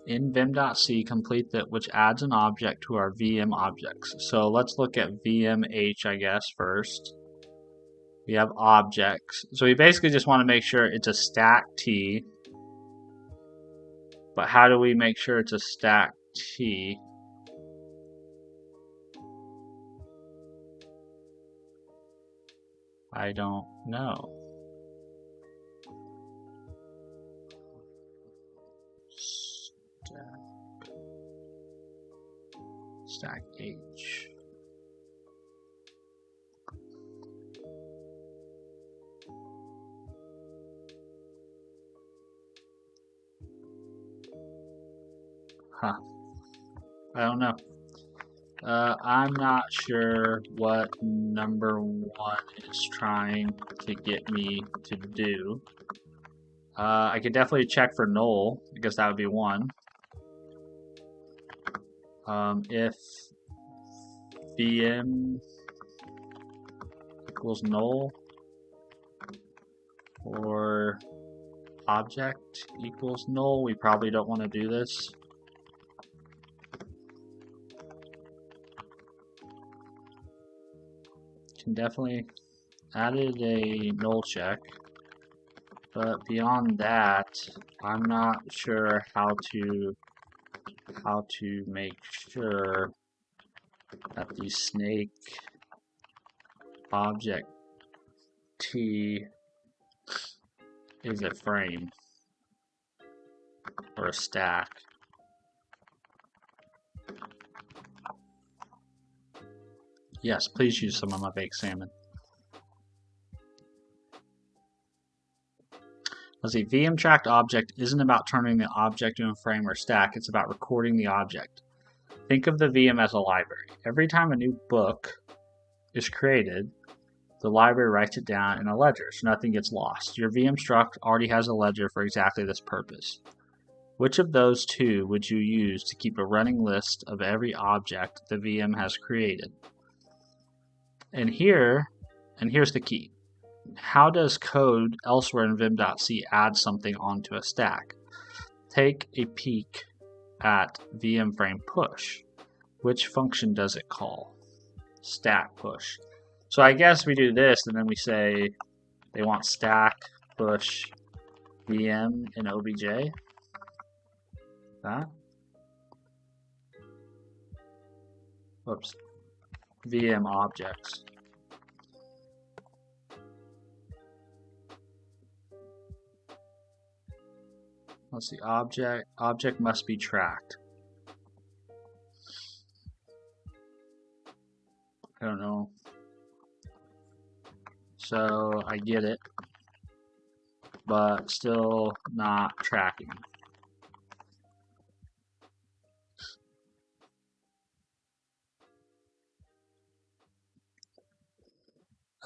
In vim.c, complete that which adds an object to our VM objects. So let's look at vmh, I guess, first. We have objects. So we basically just want to make sure it's a stack T. But how do we make sure it's a stack T? I don't know. Stack H. Huh. I don't know. I'm not sure what number one is trying to get me to do. I could definitely check for null, because that would be 1. If VM equals null or object equals null, we probably don't want to do this. Can definitely added a null check, but beyond that, I'm not sure how to make sure that the snake object T is a frame or a stack. Yes, please use some of my baked salmon. Let's see, VM tracked object isn't about turning the object into a frame or stack, it's about recording the object. Think of the VM as a library. Every time a new book is created, the library writes it down in a ledger, so nothing gets lost. Your VM struct already has a ledger for exactly this purpose. Which of those two would you use to keep a running list of every object the VM has created? And here's the key. How does code elsewhere in vim.c add something onto a stack? Take a peek at vmFramePush. Which function does it call? Stack push. So I guess we do this and then we say they want stack push VM in OBJ. that. Whoops. VM objects. Let's see, object must be tracked. I don't know. So I get it, but still not tracking.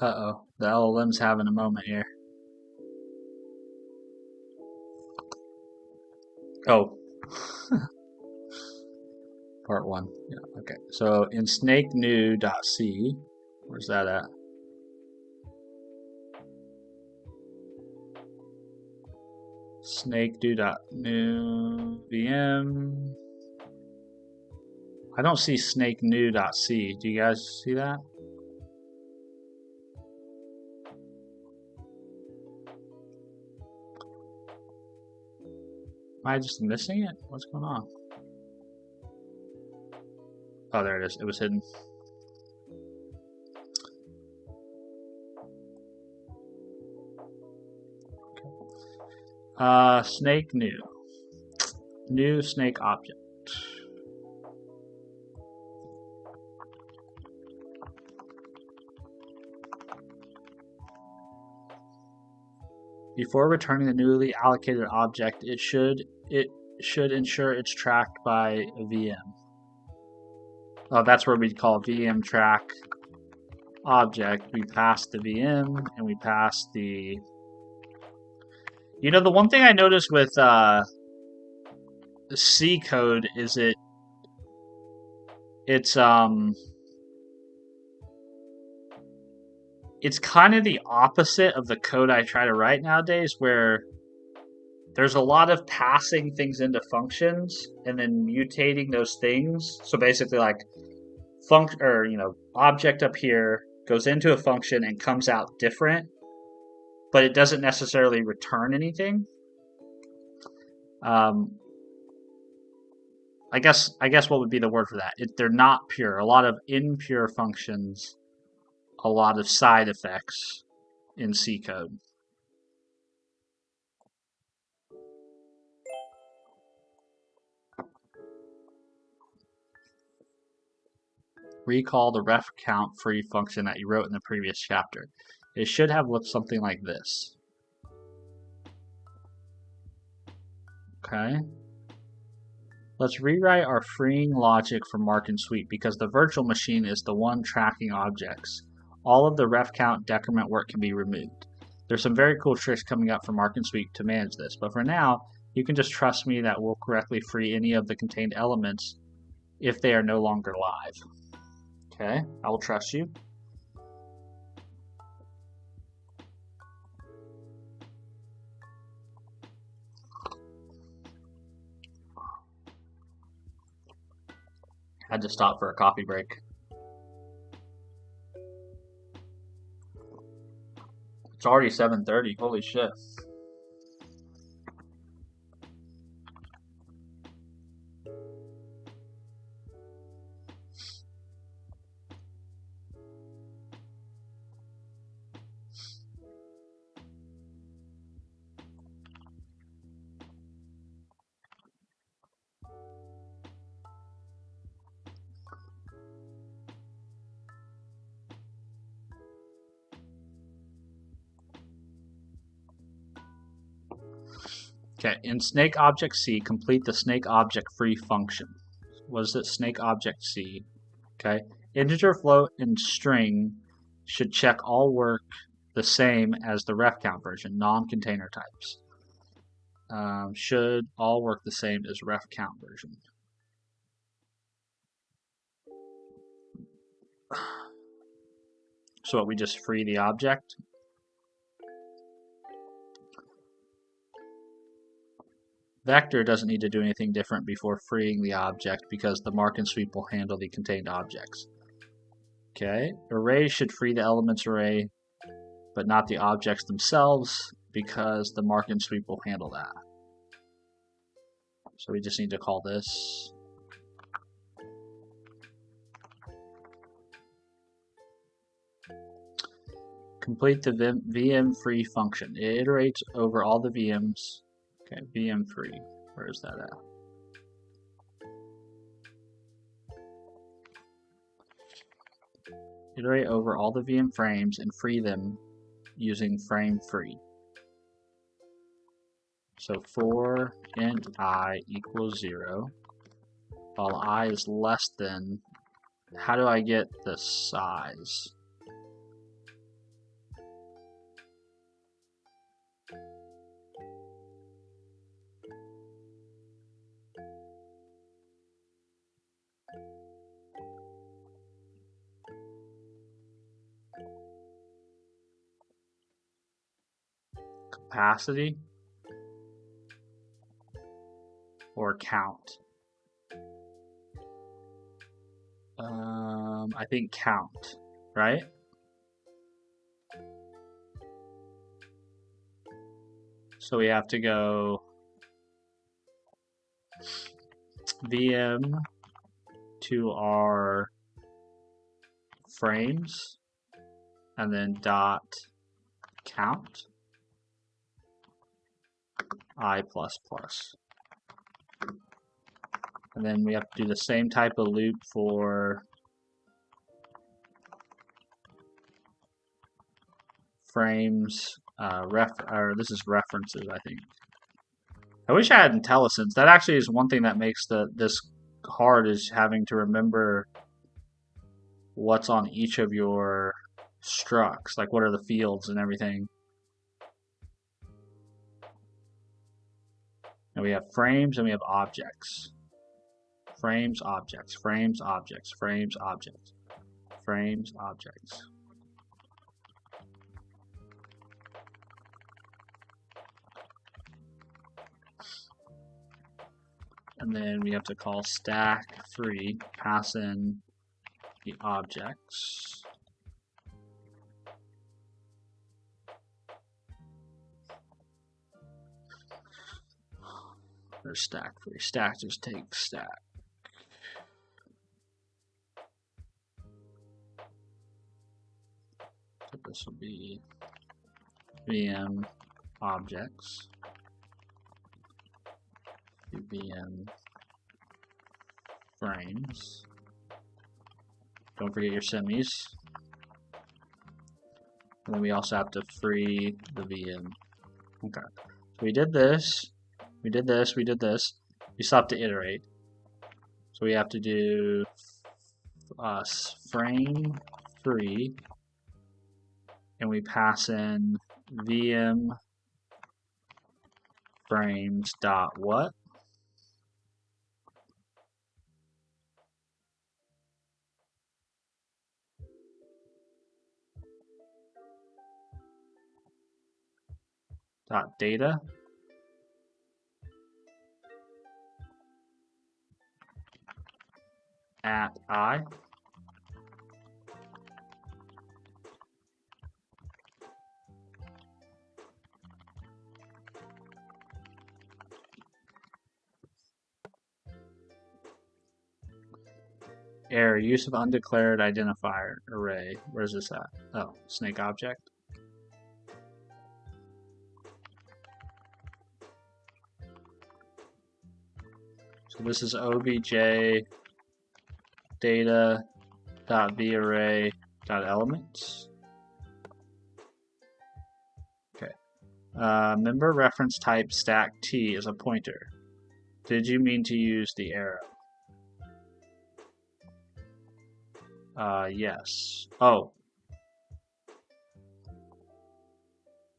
Uh-oh, the LLM's having a moment here. Oh. Part 1. Yeah, okay. So in snakenew.c, where's that at? snakenew.new VM. I don't see snakenew.c. Do you guys see that? Am I just missing it? What's going on? Oh, there it is. It was hidden. Okay. Snake new. New snake object. Before returning the newly allocated object, it should ensure it's tracked by a VM. Oh, that's where we call VM track object. We pass the VM and we pass the. You know, the one thing I noticed with C code is it's kind of the opposite of the code I try to write nowadays, where there's a lot of passing things into functions and then mutating those things. So basically, like object up here goes into a function and comes out different, but it doesn't necessarily return anything. I guess what would be the word for that? They're not pure. A lot of impure functions, a lot of side effects in C code. Recall the ref count free function that you wrote in the previous chapter. It should have looked something like this. Okay. Let's rewrite our freeing logic for Mark and Sweep because the virtual machine is the one tracking objects. All of the ref count decrement work can be removed. There's some very cool tricks coming up for Mark and Sweep to manage this, but for now, you can just trust me that we'll correctly free any of the contained elements if they are no longer live. Okay, I will trust you. Had to stop for a coffee break. It's already 7:30. Holy shit. Okay, in snake object C, complete the snake object free function. What is it? Snake object C. Okay, integer, float, and string should check all work the same as the ref count version, non-container types. Should all work the same as ref count version. So what, we just free the object? Vector doesn't need to do anything different before freeing the object because the Mark and Sweep will handle the contained objects. Okay, array should free the elements array, but not the objects themselves because the Mark and Sweep will handle that. So we just need to call this complete the VM free function. It iterates over all the VMs. Okay, VM free. Where is that at? Iterate over all the VM frames and free them using frame free. So for int I equals 0, while I is less than, how do I get the size? Capacity or count? I think count, right? So we have to go VM to our frames and then dot count I++. And then we have to do the same type of loop for frames, this is references, I think. I wish I had IntelliSense. That actually is one thing that makes this hard, is having to remember what's on each of your structs, like what are the fields and everything. And we have frames and we have objects. Frames, objects, frames, objects, frames, objects, frames, objects. And then we have to call stack free, pass in the objects. There's stack free. Stack just takes stack. So this will be VM objects. VM frames. Don't forget your semis. And then we also have to free the VM. Okay. So we did this. We did this. We did this. We still have to iterate. So we have to do frame free. And we pass in VM frames dot what? Dot data at I. Error, use of undeclared identifier array. Where's this at? Oh, snake object. So this is obj data dot v array dot elements. Okay. Member reference type stack t is a pointer. Did you mean to use the arrow? Yes. Oh.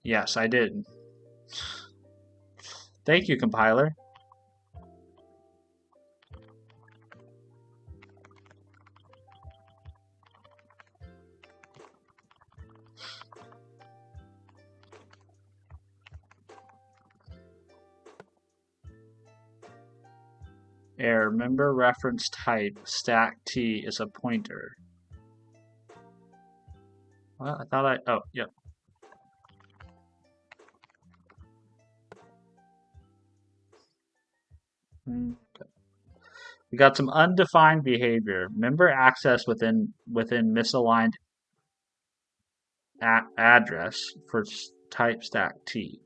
Yes, I did. Thank you, compiler. Error, member reference type stack t is a pointer. Well, I thought oh, yep. We got some undefined behavior. Member access within misaligned address for type stack T,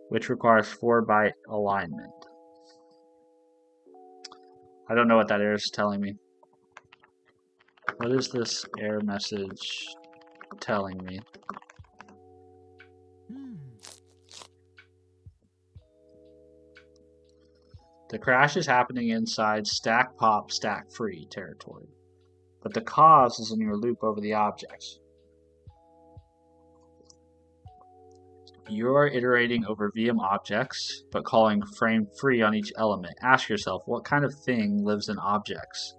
which requires 4-byte alignment. I don't know what that error is telling me. What is this error message telling me? The crash is happening inside stack pop, stack free territory, but the cause is in your loop over the objects. You're iterating over VM objects, but calling frame free on each element. Ask yourself, what kind of thing lives in objects?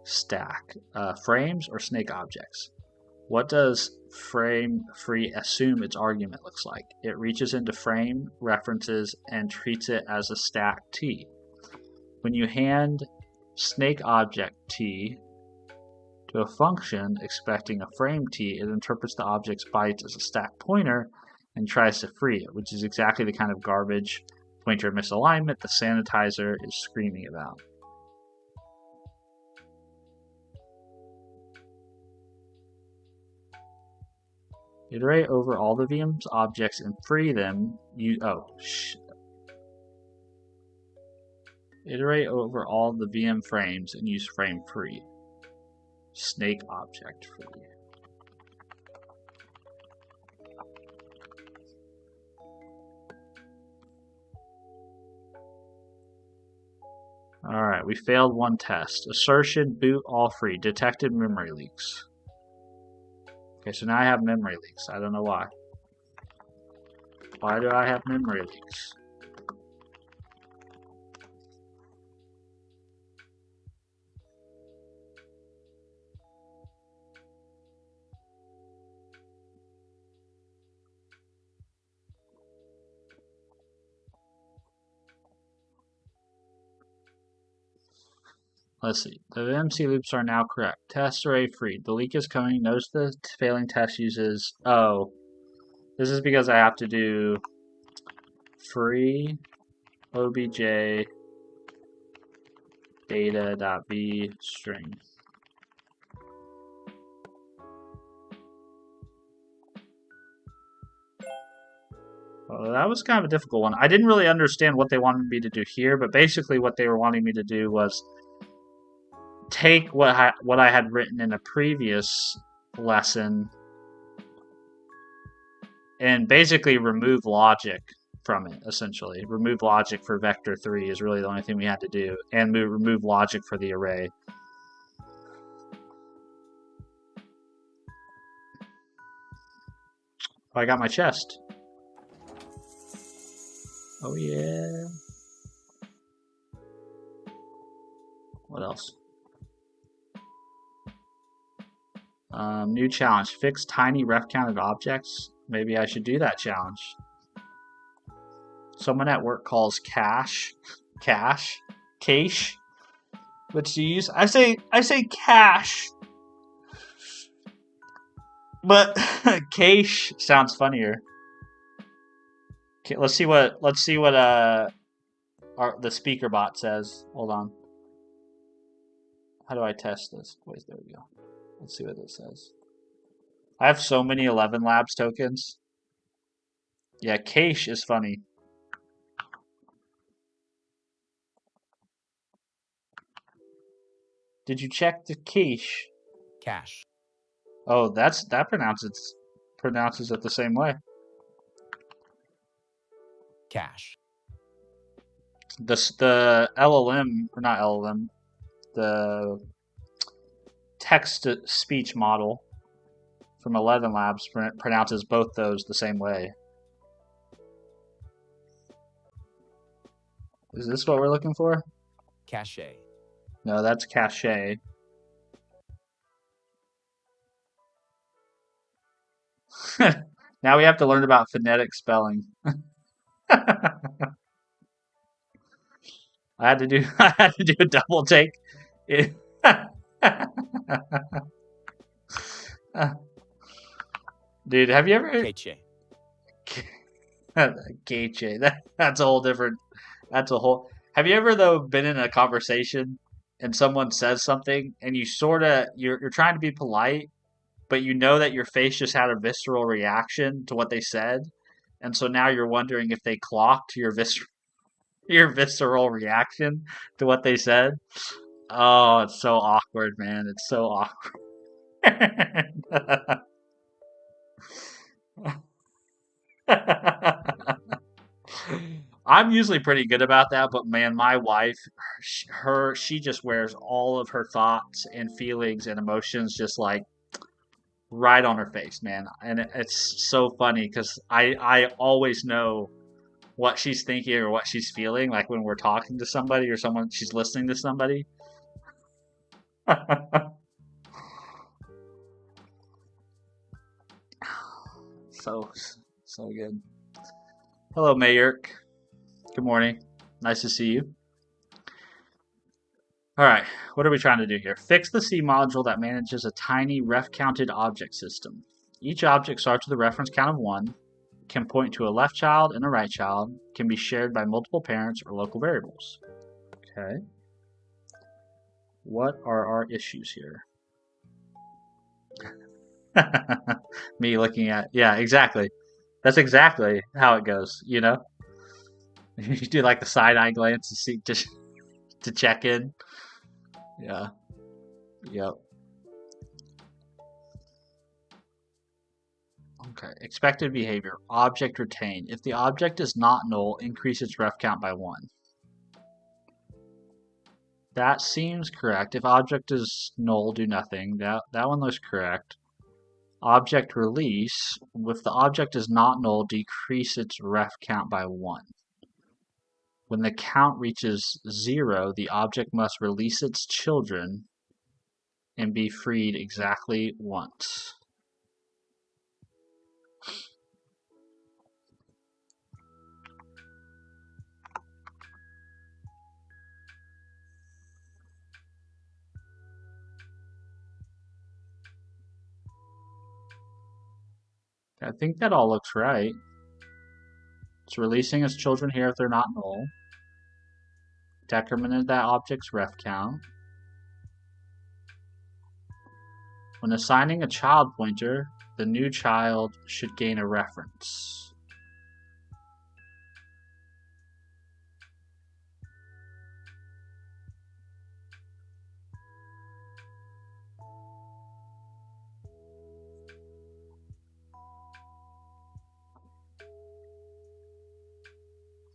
Stack. Frames or snake objects? What does frame free assume its argument looks like? It reaches into frame references and treats it as a stack T. When you hand snake object T to a function expecting a frame T, it interprets the object's bytes as a stack pointer and tries to free it, which is exactly the kind of garbage pointer misalignment the sanitizer is screaming about. Iterate over all the VM's objects and free them. Iterate over all the VM frames and use frame free. Snake object free. Alright, we failed one test. Assertion, boot, all free. Detected memory leaks. Okay, so now I have memory leaks. I don't know why. Why do I have memory leaks? Let's see. The MC loops are now correct. Test array free. The leak is coming. Notice the failing test uses... Oh. This is because I have to do free obj data.v string. Well, that was kind of a difficult one. I didn't really understand what they wanted me to do here, but basically what they were wanting me to do was take what I had written in a previous lesson and basically remove logic from it, essentially. Remove logic for vector 3 is really the only thing we had to do, and remove logic for the array. Oh, I got my chest. Oh yeah. What else? New challenge. Fix tiny ref counted objects. Maybe I should do that challenge. Someone at work calls cache. Which do you use? I say cache. But cache sounds funnier. Okay, let's see what the speaker bot says. Hold on. How do I test this? Wait, there we go. Let's see what it says. I have so many 11 Labs tokens. Yeah, cache is funny. Did you check the cache?
Cache.
Oh, that pronounces it the same way.
Cache.
The LLM, or not LLM, the text-to-speech model from 11 Labs pronounces both those the same way. Is this what we're looking for?
Cache.
No, that's cache. Now we have to learn about phonetic spelling. I had to do a double take. Dude, have you ever
Cache.
Cache? That's a whole different. That's a whole. Have you ever though been in a conversation and someone says something and you sort of you're trying to be polite, but you know that your face just had a visceral reaction to what they said, and so now you're wondering if they clocked your visceral reaction to what they said? Oh, it's so awkward, man. It's so awkward. I'm usually pretty good about that, but man, my wife, she just wears all of her thoughts and feelings and emotions just like right on her face, man. And it's so funny because I always know what she's thinking or what she's feeling, like when we're talking to somebody or someone she's listening to somebody. so so good. Hello, Mayerk. Good morning. Nice to see you. All right, what are we trying to do here? Fix the C module that manages a tiny ref-counted object system. Each object starts with a reference count of 1, can point to a left child and a right child, can be shared by multiple parents or local variables. Okay. What are our issues here? Me looking at, yeah, exactly. That's exactly how it goes, you know? You do like the side eye glance to see to check in. Yeah. Yep. Okay. Expected behavior. Object retained. If the object is not null, increase its ref count by 1. That seems correct. If object is null, do nothing. That one looks correct. Object release. If the object is not null, decrease its ref count by 1. When the count reaches 0, the object must release its children and be freed exactly once. I think that all looks right. It's releasing its children here if they're not null. Decremented that object's ref count. When assigning a child pointer, the new child should gain a reference.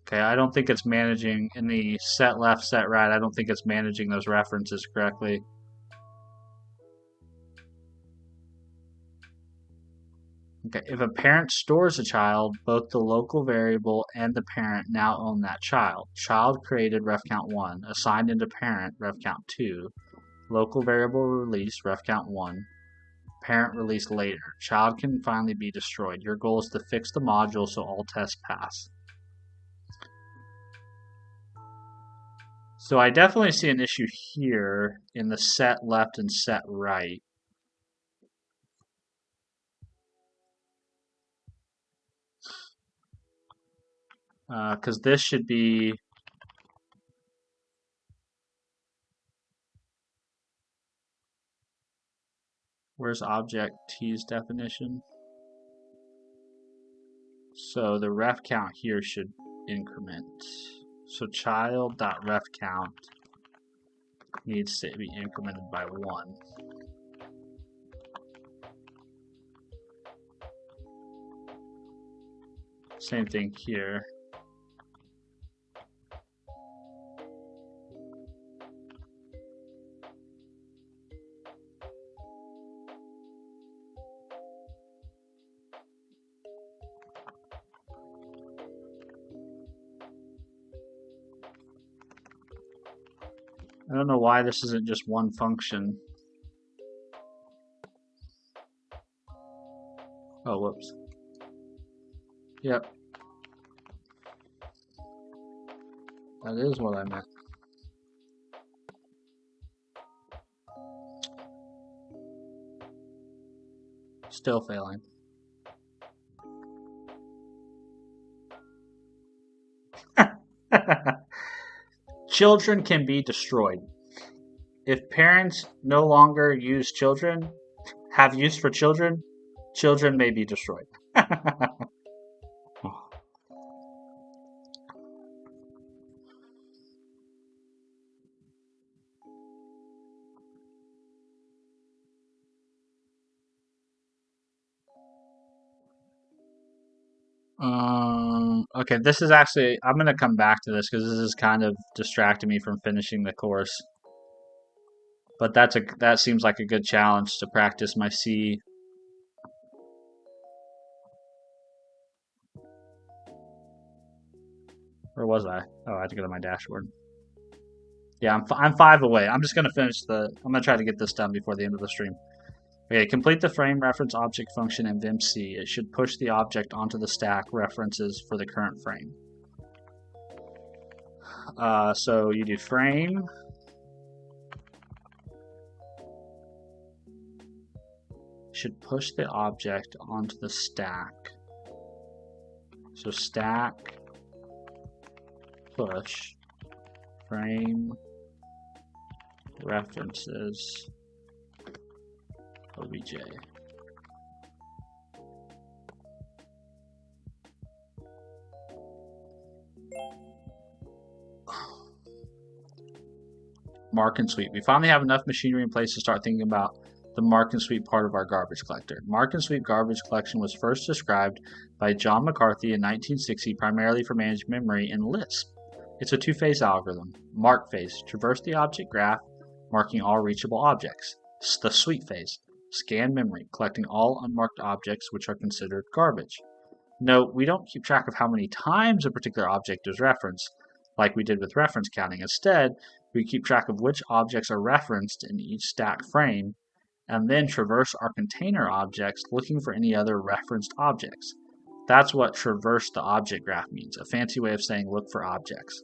Okay, I don't think it's managing in the set left, set right. I don't think it's managing those references correctly. Okay, if a parent stores a child, both the local variable and the parent now own that child. Child created, ref count 1. Assigned into parent, ref count 2. Local variable release, ref count 1. Parent release later. Child can finally be destroyed. Your goal is to fix the module so all tests pass. So I definitely see an issue here in the set left and set right. Because this should be where's object T's definition? So the ref count here should increment. So child.ref count needs to be incremented by 1. Same thing here. I don't know why this isn't just one function. Oh, whoops. Yep. That is what I meant. Still failing. children can be destroyed. If parents no longer use children, have use for children, children may be destroyed. Okay, this is actually, I'm going to come back to this because this is kind of distracting me from finishing the course. But that seems like a good challenge to practice my C. Where was I? Oh, I had to go to my dashboard. Yeah, I'm 5 away. I'm just going to I'm going to try to get this done before the end of the stream. Okay, complete the frame reference object function in vimc. It should push the object onto the stack references for the current frame. So you do frame. Should push the object onto the stack. So stack push frame references obj. Mark and sweep. We finally have enough machinery in place to start thinking about the mark and sweep part of our garbage collector. Mark and sweep garbage collection was first described by John McCarthy in 1960, primarily for managed memory in Lisp. It's a two-phase algorithm. Mark phase, traverse the object graph, marking all reachable objects. The sweep phase, scan memory, collecting all unmarked objects which are considered garbage. Note, we don't keep track of how many times a particular object is referenced, like we did with reference counting. Instead, we keep track of which objects are referenced in each stack frame, and then traverse our container objects looking for any other referenced objects. That's what traverse the object graph means, a fancy way of saying look for objects.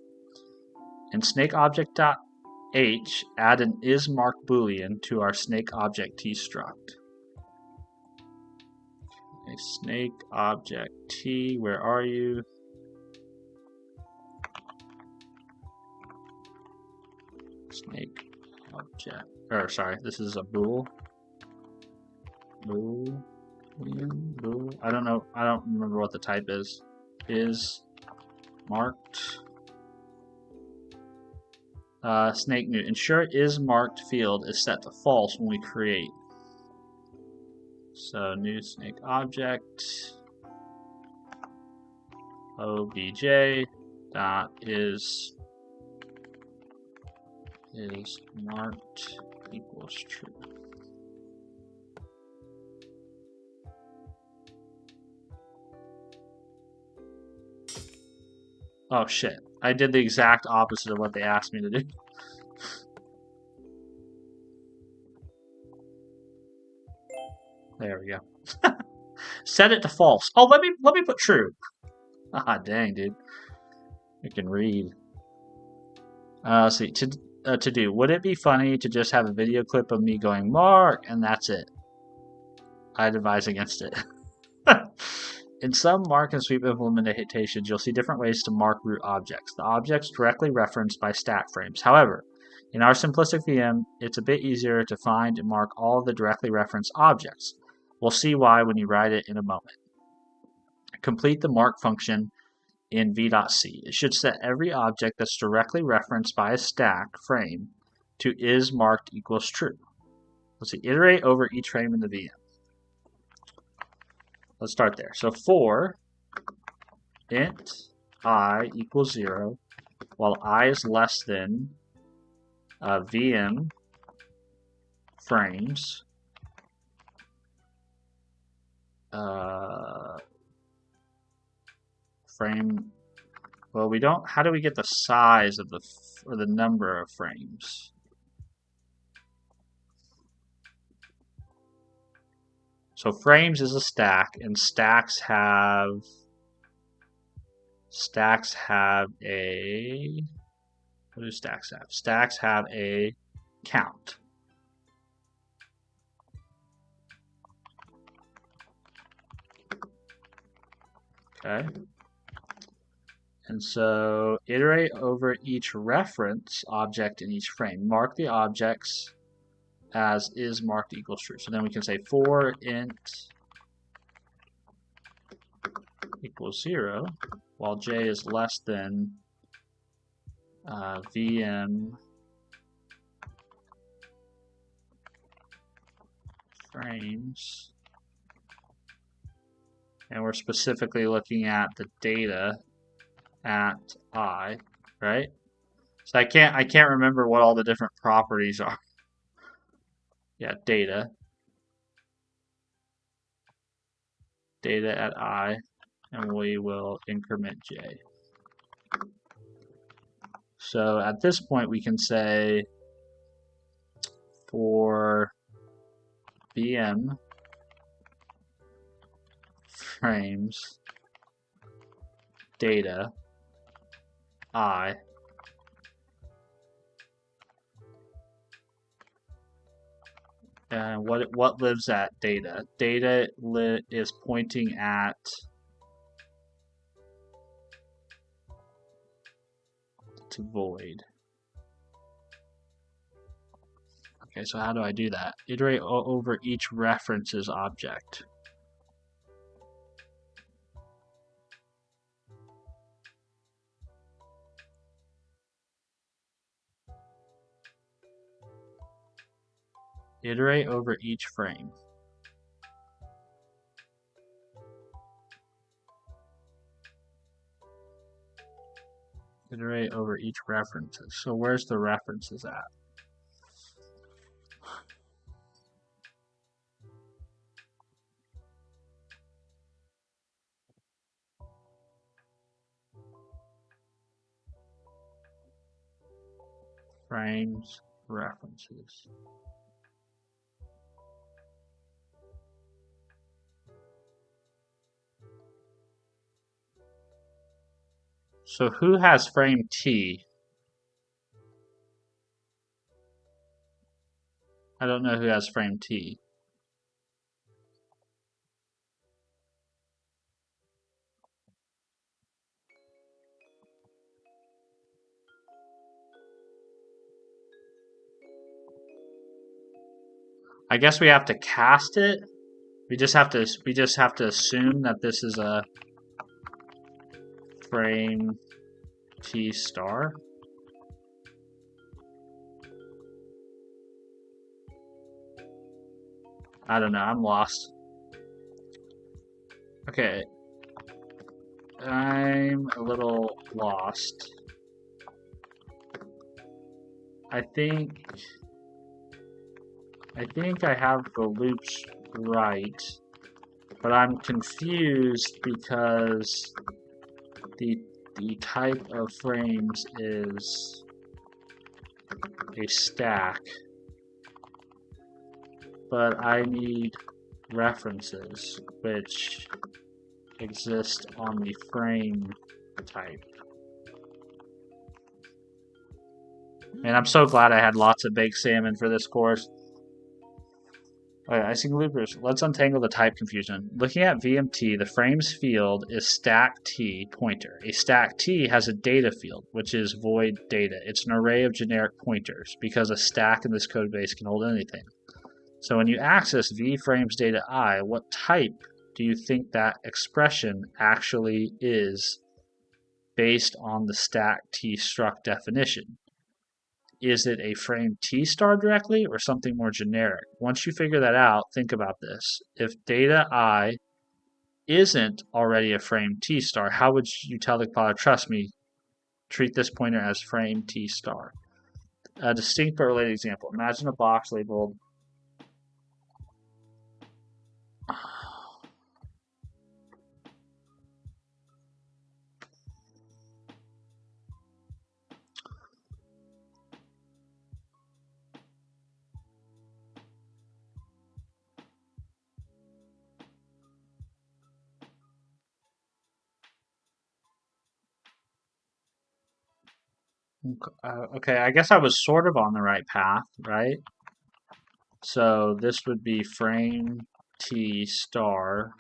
In snakeObject.h, add an isMarked boolean to our snakeObject.t struct. Okay, snakeObject.t, where are you? Snake object, or sorry, this is a bool. Bool. I don't know. I don't remember what the type is. Is marked. Snake new. Ensure is marked field is set to false when we create. So new snake object obj dot is marked equals true. Oh shit, I did the exact opposite of what they asked me to do. There we go. Set it to false. Oh, let me put true. Ah, dang, dude. I can read. Let's see, to do. Would it be funny to just have a video clip of me going Mark and that's it? I'd advise against it. In some mark and sweep implementations, you'll see different ways to mark root objects. The objects directly referenced by stack frames. However, in our simplistic VM, it's a bit easier to find and mark all of the directly referenced objects. We'll see why when you write it in a moment. Complete the mark function in v.c. It should set every object that's directly referenced by a stack frame to is marked equals true. Let's see, iterate over each frame in the VM. Let's start there. So for int I equals 0, while I is less than VM frames frame. Well, we don't. How do we get the size of or the number of frames? So frames is a stack, and stacks have a. What do stacks have? Stacks have a count. Okay. And so iterate over each reference object in each frame. Mark the objects as is marked equals true. So then we can say for int equals 0, while j is less than VM frames. And we're specifically looking at the data at I, right? So I can't remember what all the different properties are. Yeah, data at I, and we will increment j. So at this point we can say for VM frames data I, and what lives at data? Data is pointing at to void. Okay, so how do I do that? Iterate over each references object. Iterate over each frame. Iterate over each references. So where's the references at? Frames, references. So who has frame T? I don't know who has frame T. I guess we have to cast it. We just have to assume that this is a frame T star. I don't know, I'm lost. Okay. I'm a little lost. I think I have the loops right, but I'm confused because the type of frames is a stack, but I need references which exist on the frame type. And I'm so glad I had lots of baked salmon for this course. Alright, I see loopers. Let's untangle the type confusion. Looking at VMT, the frames field is stack T pointer. A stack T has a data field, which is void data. It's an array of generic pointers, because a stack in this code base can hold anything. So when you access vFrames data I, what type do you think that expression actually is based on the stack T struct definition? Is it a frame T star directly or something more generic? Once you figure that out, think about this. If data I isn't already a frame T star, how would you tell the compiler, trust me, treat this pointer as frame T star? A distinct but related example. Imagine a box labeled okay, I guess I was sort of on the right path, right? So this would be frame T star,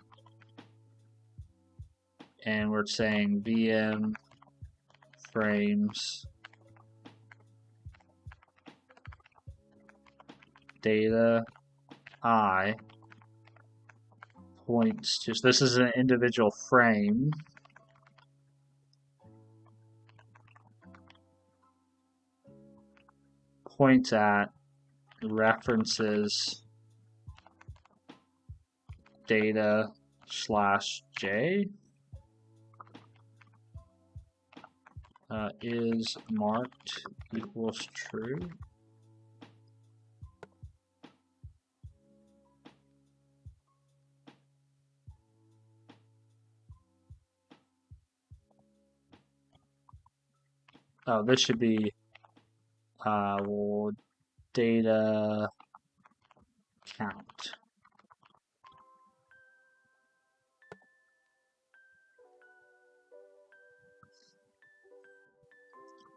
and we're saying VM frames data I points to, so this is an individual frame, points at references data /j is marked equals true. Oh, this should be well, data count.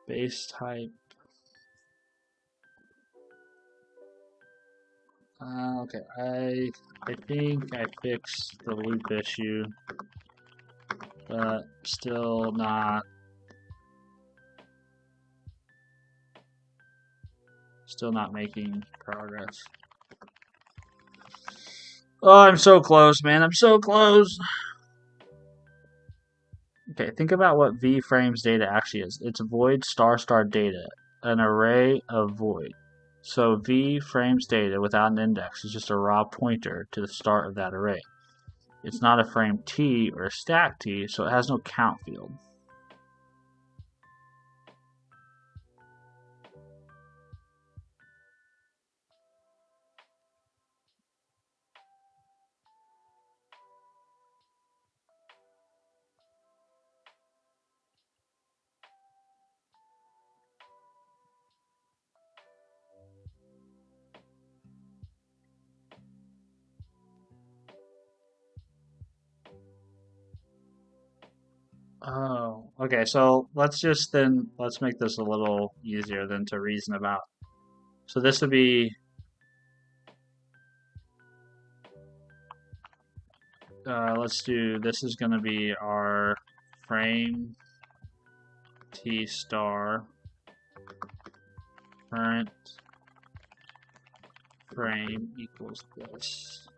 Base type. Okay, I think I fixed the loop issue, but still not making progress. Oh, I'm so close, man. I'm so close. Okay, think about what vFrames data actually is. It's void star data, an array of void. So vFrames data without an index is just a raw pointer to the start of that array. It's not a frame t or a stack t, so it has no count field. Oh, okay, so let's make this a little easier then to reason about. So this would be this is going to be our frame t star current frame equals this.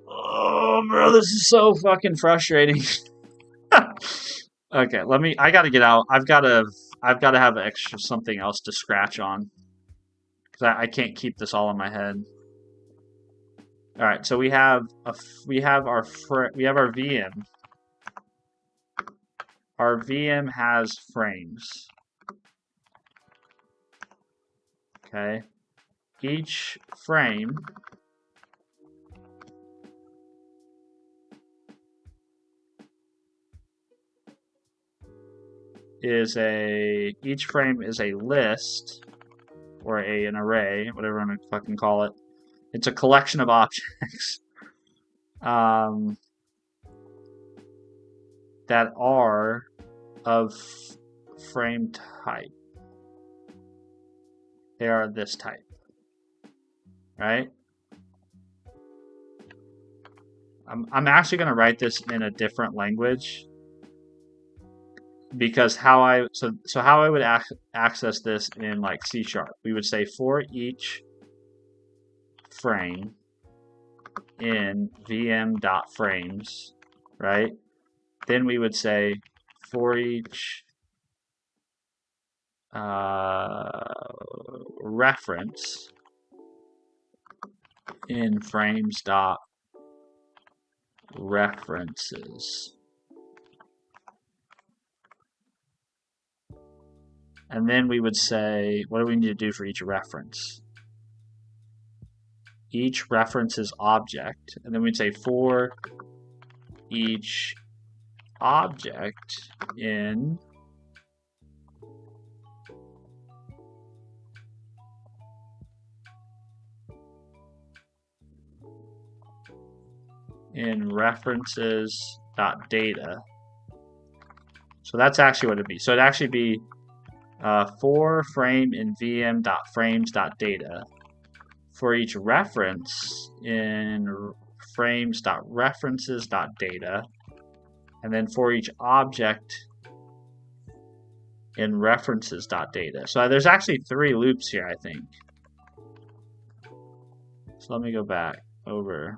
Oh, bro, this is so fucking frustrating. Okay, I gotta get out. I've gotta have extra something else to scratch on. Because I can't keep this all in my head. Alright, so we have our VM. Our VM has frames. Okay. Each frame is a list or an array, whatever I'm gonna fucking call it. It's a collection of objects that are of frame type. They are this type, right? I'm actually going to write this in a different language because how I would access this in like C#, we would say for each frame in vm.frames, right? Then we would say for each reference in frames.references. And then we would say, what do we need to do for each reference? Each references object, and then we'd say for each object in references.data. So that's actually what it'd be. So it'd actually be for frame in vm.frames.data for each reference in frames.references.data, and then for each object in references.data. So there's actually 3 loops here, I think. So let me go back over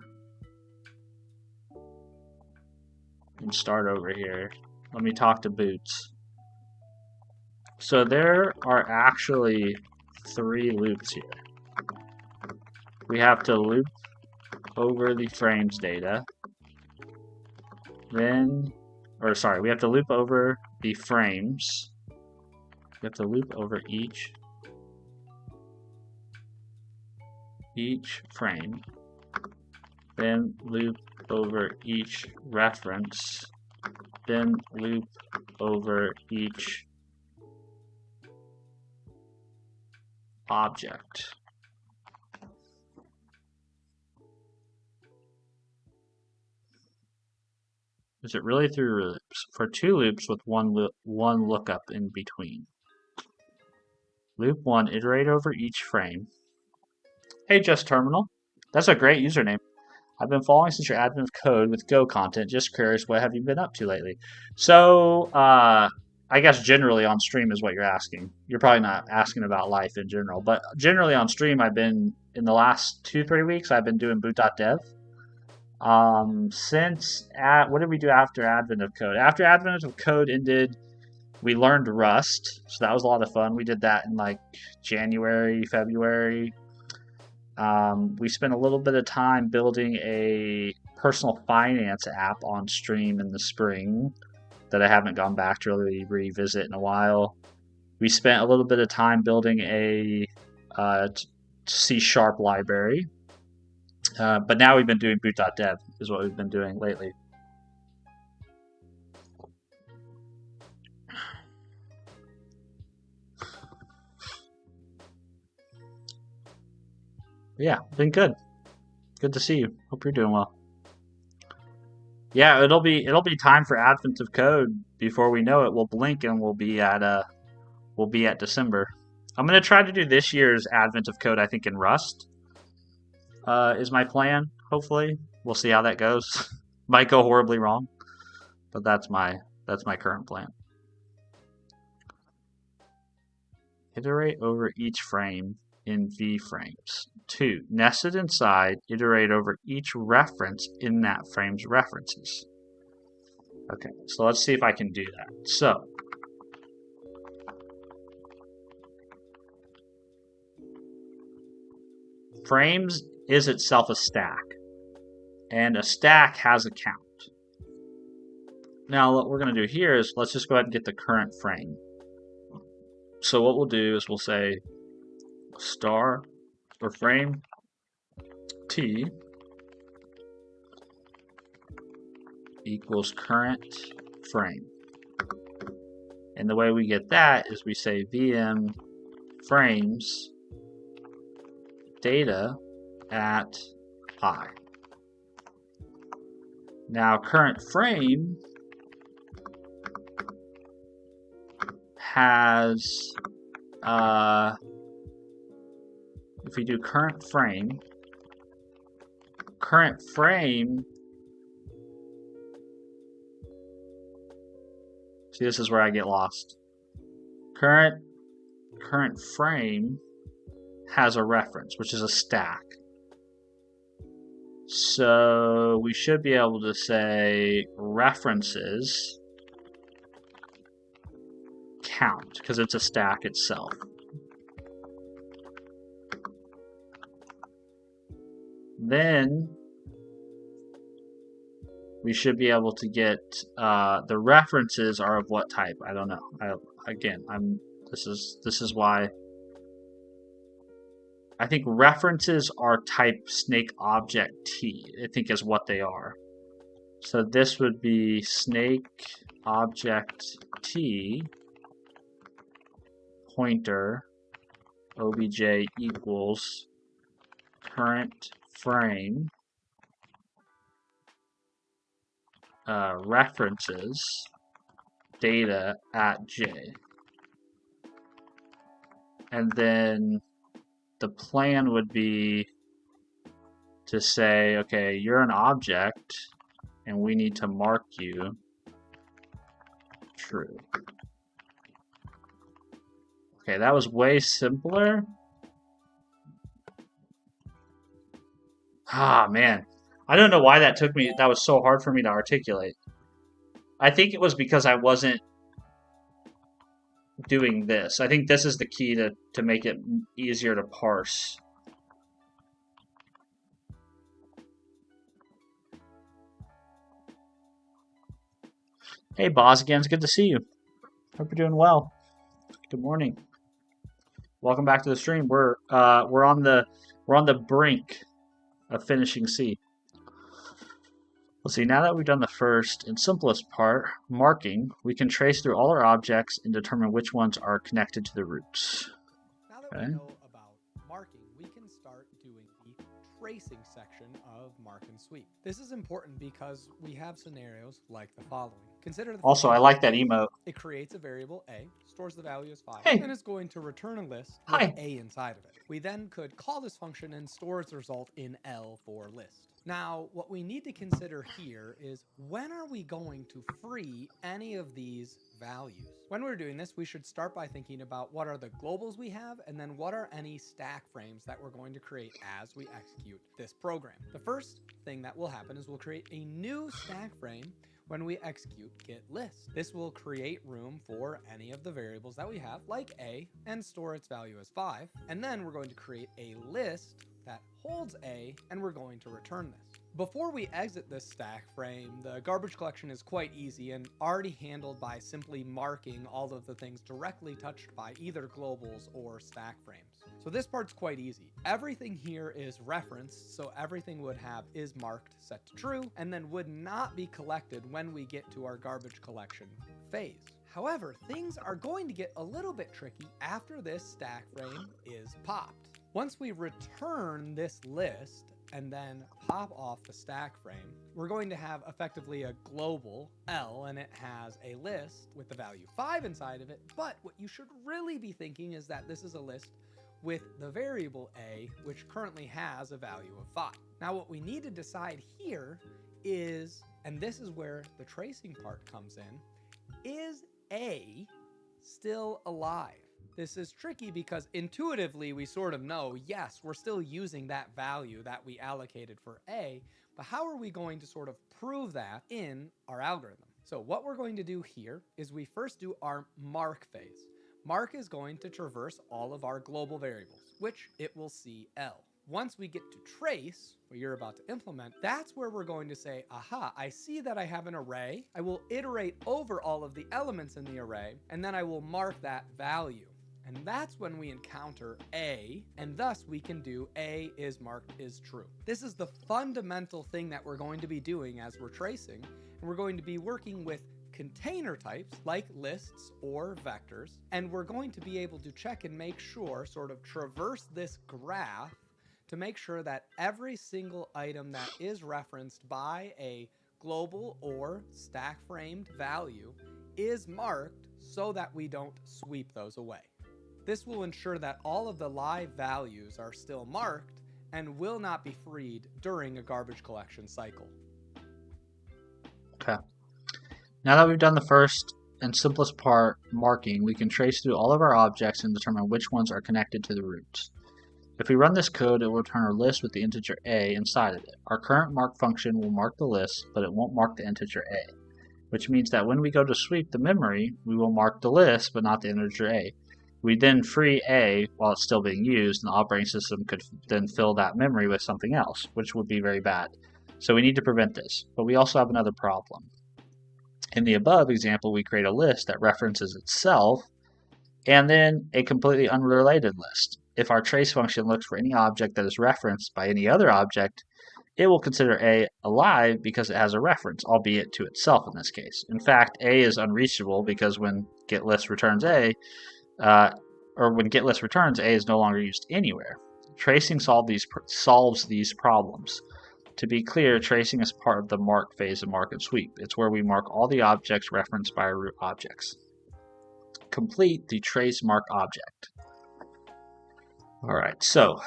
and start over here. Let me talk to Boots. So there are actually 3 loops here. We have to loop over the frames data. Then, or sorry, we have to loop over the frames. We have to loop over each frame. Then loop over each reference. Then loop over each object. Is it really 3 loops? For 2 loops with one lookup in between. Loop 1, iterate over each frame. Hey, Just Terminal. That's a great username. I've been following since your advent of code with Go content. Just curious, what have you been up to lately? So, I guess generally on stream is what you're asking. You're probably not asking about life in general, but generally on stream, I've been, in the last 2-3 weeks, I've been doing boot.dev. What did we do after Advent of Code? After Advent of Code ended, we learned Rust, so that was a lot of fun. We did that in like January, February. We spent a little bit of time building a personal finance app on stream in the spring that I haven't gone back to really revisit in a while. We spent a little bit of time building a C# library. But now we've been doing boot.dev is what we've been doing lately. Yeah, been good. Good to see you. Hope you're doing well. Yeah, it'll be time for Advent of Code. Before we know it, we'll blink and we'll be at December. I'm gonna try to do this year's Advent of Code, I think, in Rust. Is my plan. Hopefully, we'll see how that goes. Might go horribly wrong, but that's my current plan. Iterate over each frame in VFrames. 2. Nested inside, iterate over each reference in that frame's references. Okay, so let's see if I can do that. So, frames is itself a stack, and a stack has a count. Now, what we're going to do here is let's just go ahead and get the current frame. So what we'll do is we'll say star or frame t equals current frame. And the way we get that is we say VM frames data at I. Now current frame has if we do current frame see, this is where I get lost. Current frame has a reference, which is a stack. So we should be able to say references count, because it's a stack itself. Then we should be able to get the references are of what type? I don't know. This is why I think references are type snake object T. I think is what they are. So this would be snake object t pointer obj equals current frame references data at j. And then the plan would be to say, okay, you're an object and we need to mark you true. Okay, that was way simpler. Ah, man. I don't know why that was so hard for me to articulate. I think it was because I wasn't doing this. I think this is the key to make it easier to parse. Hey, Boz, again, it's good to see you. Hope you're doing well. Good morning. Welcome back to the stream. We're on the brink of finishing C. Let's see, now that we've done the first and simplest part, marking, we can trace through all our objects and determine which ones are connected to the roots.
Now that we know about marking, we can start doing the tracing section of mark and sweep. This is important because we have scenarios like the following. Consider
also, I like that emote.
It creates a variable A, stores the value as 5,
hey.
and is going to return a list with A inside of it. We then could call this function and store its result in L for list. Now, what we need to consider here is when are we going to free any of these values? When we're doing this, we should start by thinking about what are the globals we have, and then what are any stack frames that we're going to create as we execute this program. The first thing that will happen is we'll create a new stack frame when we execute get list. This will create room for any of the variables that we have, like A, and store its value as 5. And then we're going to create a list that holds A, and we're going to return this. Before we exit this stack frame, the garbage collection is quite easy and already handled by simply marking all of the things directly touched by either globals or stack frames. So this part's quite easy. Everything here is referenced, so everything would have is marked set to true, and then would not be collected when we get to our garbage collection phase. However, things are going to get a little bit tricky after this stack frame is popped. Once we return this list and then pop off the stack frame, we're going to have effectively a global L, and it has a list with the value 5 inside of it. But what you should really be thinking is that this is a list with the variable A, which currently has a value of 5. Now, what we need to decide here is, and this is where the tracing part comes in, is A still alive? This is tricky because intuitively we sort of know, yes, we're still using that value that we allocated for A, but how are we going to sort of prove that in our algorithm? So what we're going to do here is we first do our mark phase. Mark is going to traverse all of our global variables, which it will see L. Once we get to trace, what you're about to implement, that's where we're going to say, aha, I see that I have an array. I will iterate over all of the elements in the array, and then I will mark that value. And that's when we encounter A, and thus we can do A is marked is true. This is the fundamental thing that we're going to be doing as we're tracing, and we're going to be working with container types like lists or vectors, and we're going to be able to check and make sure, sort of traverse this graph to make sure that every single item that is referenced by a global or stack framed value is marked so that we don't sweep those away. This will ensure that all of the live values are still marked and will not be freed during a garbage collection cycle.
Okay. Now that we've done the first and simplest part, marking, we can trace through all of our objects and determine which ones are connected to the roots. If we run this code, it will return a list with the integer A inside of it. Our current mark function will mark the list, but it won't mark the integer A, which means that when we go to sweep the memory, we will mark the list, but not the integer A. We then free A while it's still being used, and the operating system could then fill that memory with something else, which would be very bad. So we need to prevent this, but we also have another problem. In the above example, we create a list that references itself, and then a completely unrelated list. If our trace function looks for any object that is referenced by any other object, it will consider A alive because it has a reference, albeit to itself in this case. In fact, A is unreachable because when getlist returns A, or when getlist returns, A is no longer used anywhere. Tracing solves these problems. To be clear, tracing is part of the mark phase of mark and sweep. It's where we mark all the objects referenced by our root objects. Complete the trace mark object. Alright, so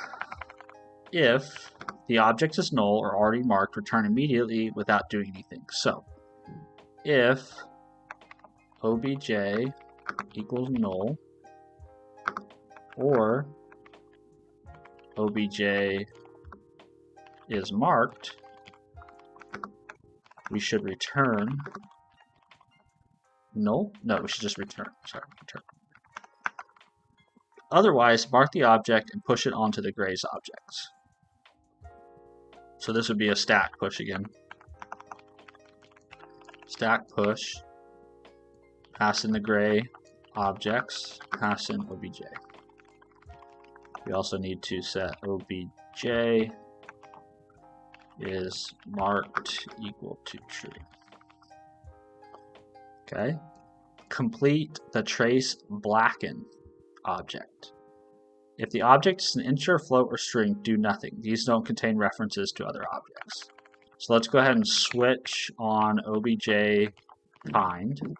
if the object is null or already marked, return immediately without doing anything. So if obj equals null or obj is marked, we should return null. No, we should just return. Sorry, return. Otherwise, mark the object and push it onto the gray's objects. So this would be a stack push again. Stack push, pass in the gray objects, pass in obj. We also need to set obj is marked equal to true. Okay. Complete the trace blacken object. If the object is an integer, float, or string, do nothing. These don't contain references to other objects. So let's go ahead and switch on obj kind.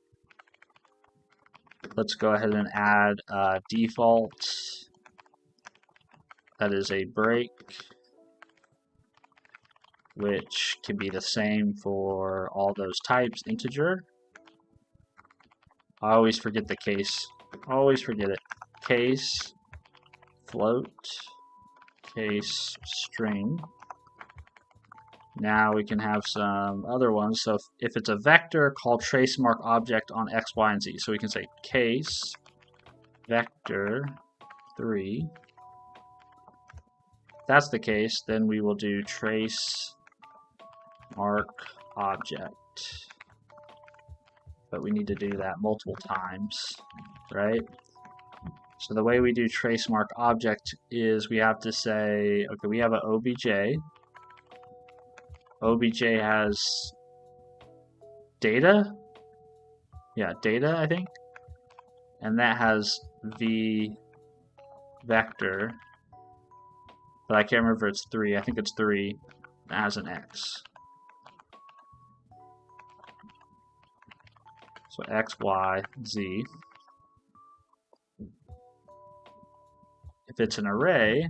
Let's go ahead and add a default that is a break, which can be the same for all those types. Integer. I always forget the case. Always forget it. Case float, case string. Now we can have some other ones. So if it's a vector, call trace mark object on x, y, and z. So we can say case vector 3. If that's the case, then we will do trace mark object. But we need to do that multiple times, right? So the way we do trace mark object is we have to say, okay, we have an obj. Obj has data. Yeah, data, I think. And that has the vector. But I can't remember if it's 3. I think it's 3. That has an x. So x, y, z. If it's an array,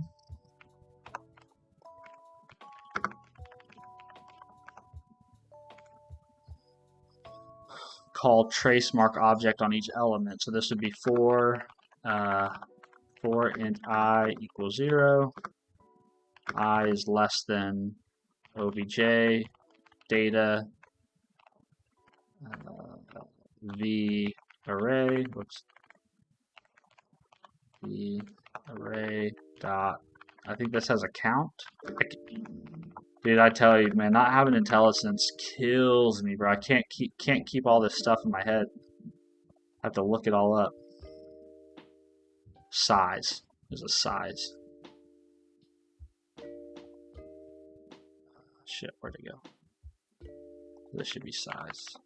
call trace mark object on each element. So this would be for int I equals 0. I is less than obj data the array. Whoops. The array dot. I think this has a count. Dude, I tell you, man, not having IntelliSense kills me, bro. I can't keep all this stuff in my head. I have to look it all up. Size. There's a size. Shit, where'd it go? This should be size.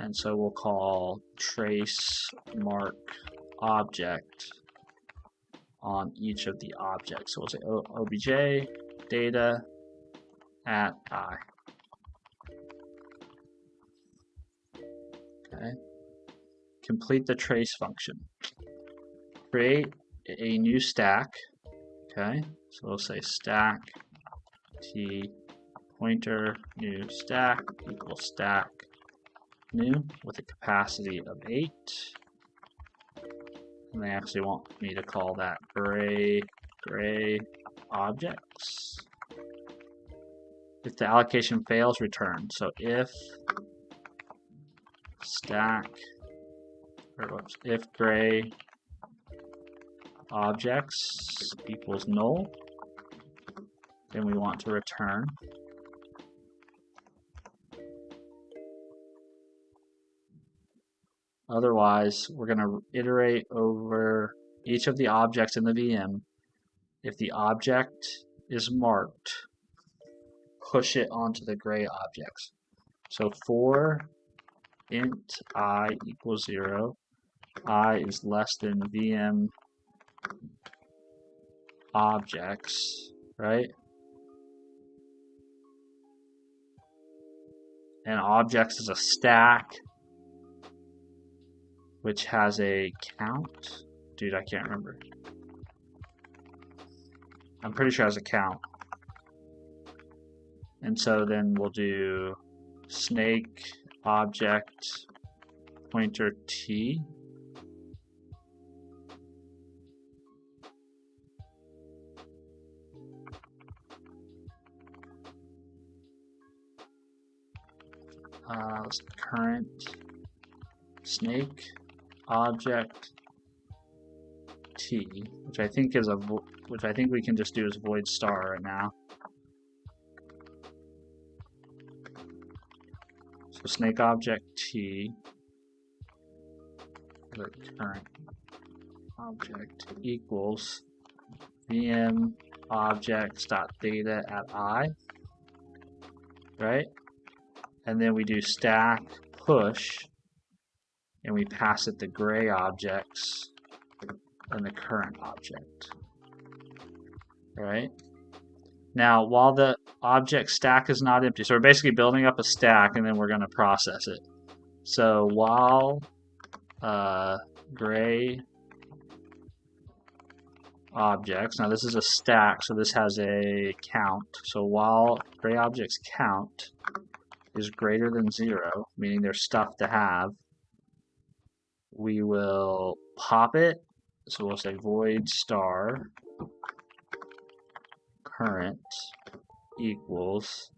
And so we'll call trace mark object on each of the objects. So we'll say obj data at I. Okay. Complete the trace function. Create a new stack. Okay. So we'll say stack t pointer new stack equals stack new with a capacity of 8. And they actually want me to call that gray objects. If the allocation fails, return. So if stack, or whoops, if gray objects equals null, then we want to return. Otherwise, we're going to iterate over each of the objects in the VM if the object is marked, push it onto the gray objects. So for int I equals 0, I is less than VM objects, right? And objects is a stack which has a count. Dude, I can't remember. I'm pretty sure it has a count. And so then we'll do snake object pointer t. Current snake object t, which I think is which I think we can just do as void star right now. So snake object t, the current object equals VM objects.data at I, right? And then we do stack push, and we pass it the gray objects and the current object, right? Now, while the object stack is not empty, so we're basically building up a stack, and then we're going to process it. So while gray objects, now this is a stack, so this has a count. So while gray objects count is greater than 0, meaning there's stuff to have, we will pop it. So we'll say void star current equals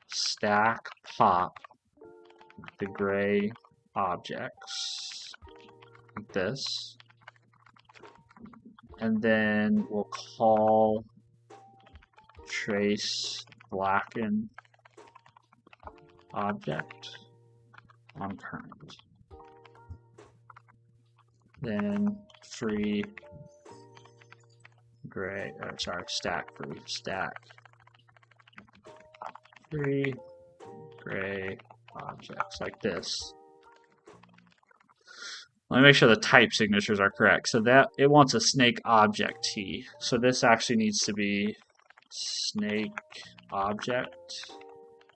stack pop the gray objects, like this. And then we'll call trace blacken object on current. Then free gray, or sorry, stack free gray objects, like this. Let me make sure the type signatures are correct. So that it wants a snake object t. So this actually needs to be snake object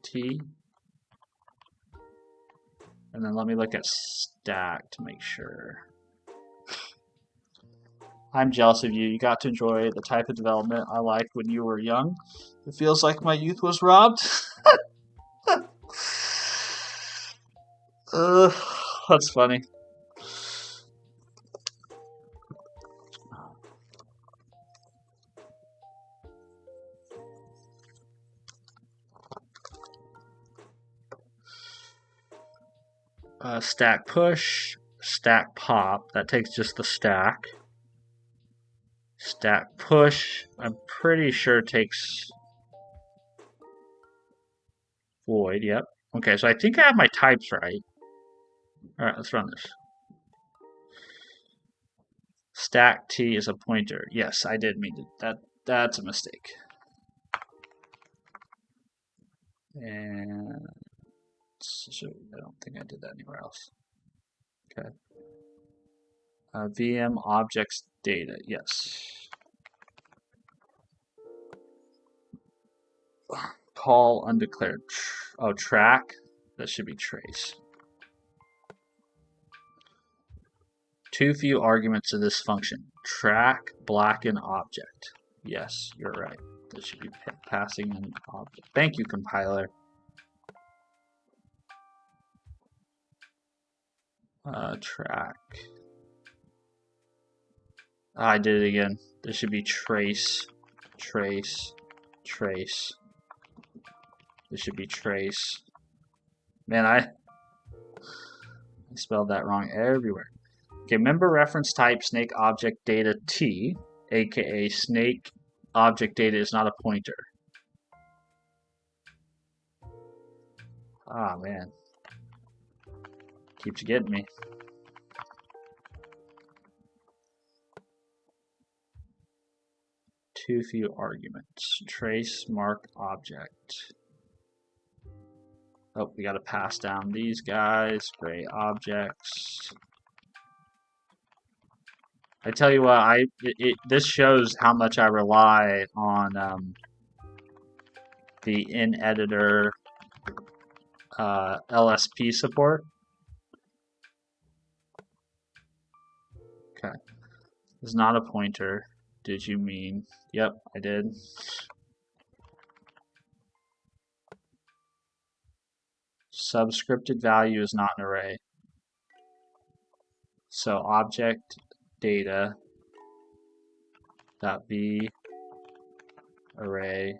t. And then let me look at stack to make sure. I'm jealous of you. You got to enjoy the type of development I liked when you were young. It feels like my youth was robbed. That's funny. Stack push, stack pop. That takes just the stack. Stack push, I'm pretty sure takes void, yep. Okay, so I think I have my types right. Alright, let's run this. Stack T is a pointer. Yes, I did mean to. That's a mistake. And so I don't think I did that anywhere else. Okay. VM objects data, yes. Call undeclared. Oh, track. That should be trace. Too few arguments of this function. Track blacken object. Yes, you're right. That should be passing an object. Thank you, compiler. Track. I did it again. This should be trace, trace, trace. This should be trace. Man, I spelled that wrong everywhere. Okay, member reference type snake object data T, aka snake object data is not a pointer. Ah, man. Keeps getting me. Too few arguments. Trace mark object. Oh, we got to pass down these guys. Gray objects. I tell you what, this shows how much I rely on the in-editor LSP support. Okay. It's not a pointer. Did you mean? Yep, I did. Subscripted value is not an array. So object data dot v array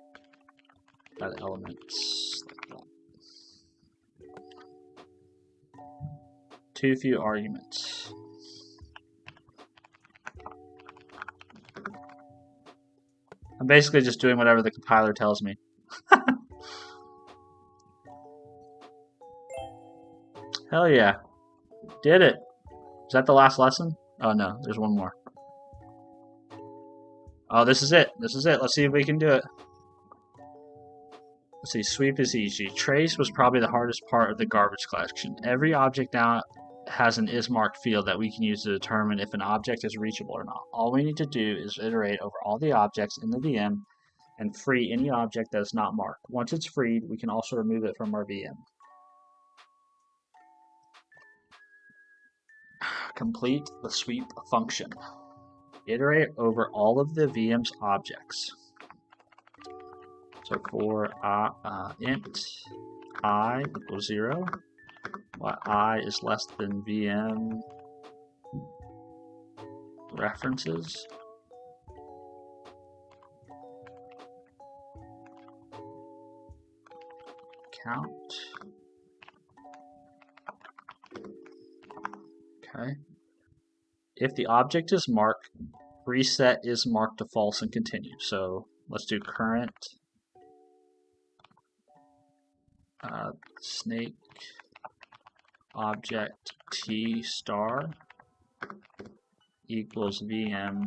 dot elements. Too few arguments. I'm basically just doing whatever the compiler tells me. Hell yeah. Did it. Is that the last lesson? Oh no, there's one more. Oh, this is it. This is it. Let's see if we can do it. Let's see, sweep is easy. Trace was probably the hardest part of the garbage collection. Every object now has an isMark field that we can use to determine if an object is reachable or not. All we need to do is iterate over all the objects in the VM and free any object that is not marked. Once it's freed, we can also remove it from our VM. Complete the sweep function. Iterate over all of the VM's objects. So for int I equals 0, while I is less than VM references, count. Okay. If the object is marked, reset is marked to false and continue. So let's do current snake object t star equals VM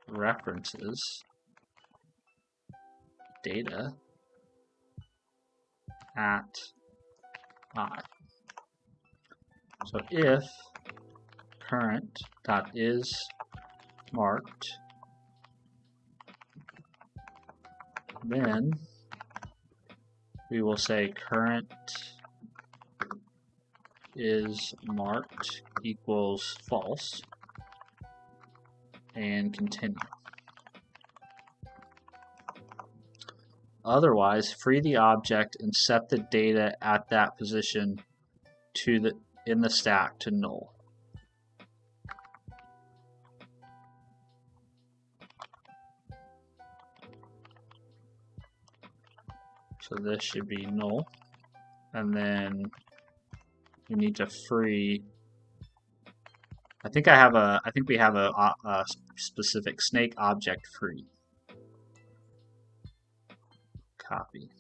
references data at I. So if current dot is marked, then we will say current is marked equals false and continue. Otherwise, free the object and set the data at that position to in the stack to null. So this should be null, and then we need to free. I think we have a specific snake object free. Copy.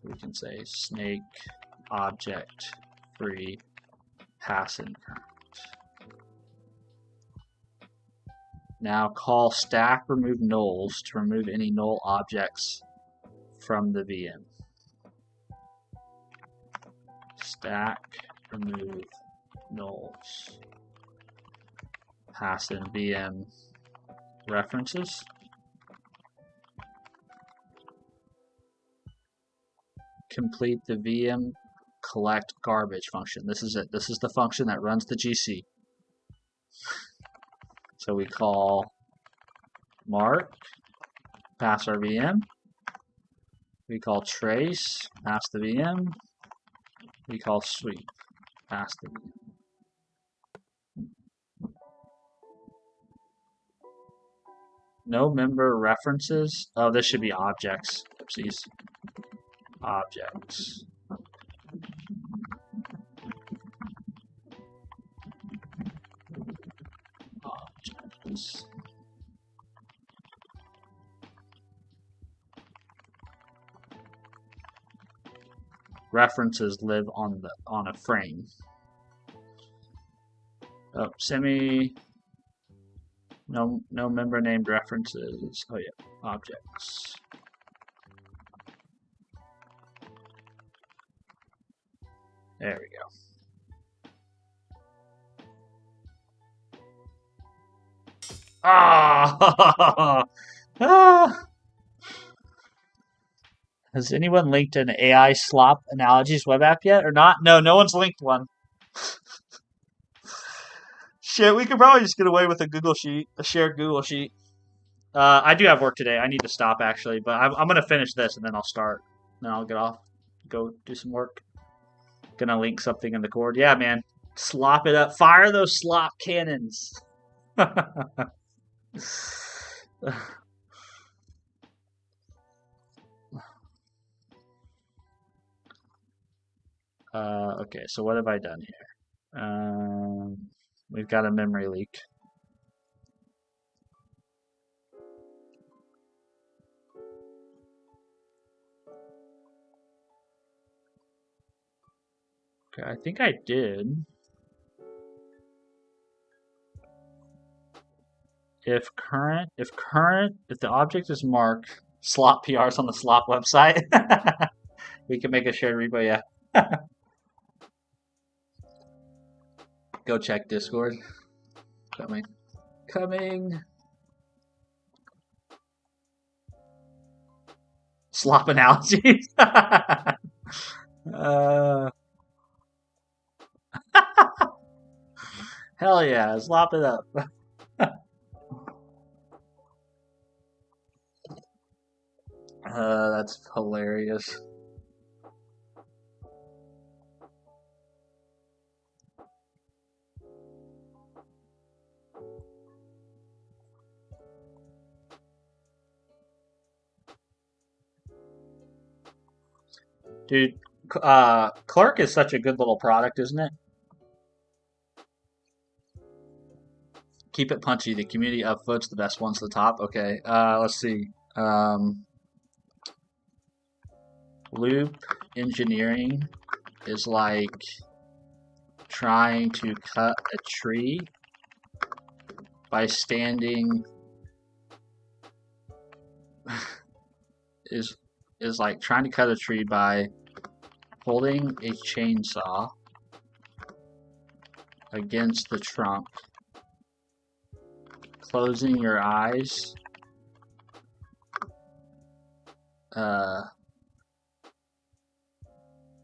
We can say snake object free pass in current. Now call stack remove nulls to remove any null objects from the VM. Stack remove nulls. Pass in VM references. Complete the VM collect garbage function. This is it. This is the function that runs the GC. So we call mark, pass our VM. We call trace, pass the VM. We call sweep, pass the VM. No member references. Oh, this should be objects. Oopsies. Objects. Objects. References live on a frame. Oh, semi. No member named references. Oh yeah, objects. There we go. Ah! Ah! Has anyone linked an AI slop analogies web app yet or not? No, no one's linked one. Shit, we could probably just get away with a Google Sheet, a shared Google Sheet. I do have work today. I need to stop actually, but I'm gonna finish this and then I'll start. Then I'll get off, go do some work. Gonna link something in the cord. Yeah, man, slop it up. Fire those slop cannons. Okay, so what have I done here? We've got a memory leak. Okay, I think I did. If the object is marked slop PRs on the slop website, we can make a shared repo. Yeah. Go check Discord. Coming. Slop analogies. Hell yeah, slop it up. That's hilarious. Dude, Clerk is such a good little product, isn't it? Keep it punchy. The community upvotes the best ones to the top. Okay, let's see. Loop engineering is like trying to cut a tree by standing is like trying to cut a tree by holding a chainsaw against the trunk, closing your eyes,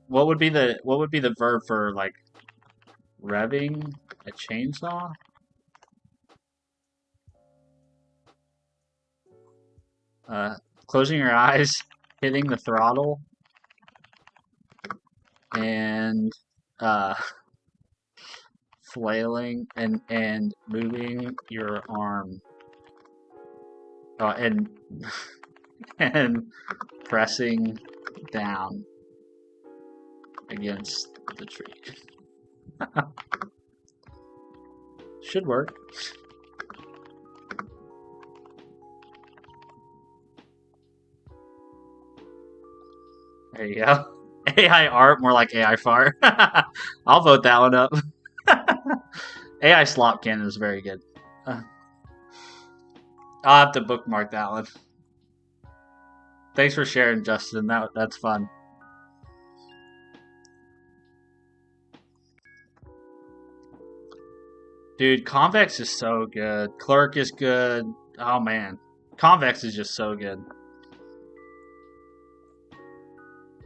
what would be the verb for like revving a chainsaw? Closing your eyes, hitting the throttle, and flailing and moving your arm, and and pressing down against the tree. Should work. There you go. AI art, more like AI fart. I'll vote that one up. AI slop cannon is very good. I'll have to bookmark that one. Thanks for sharing, Justin. That's fun. Dude, Convex is so good. Clerk is good. Oh man, Convex is just so good.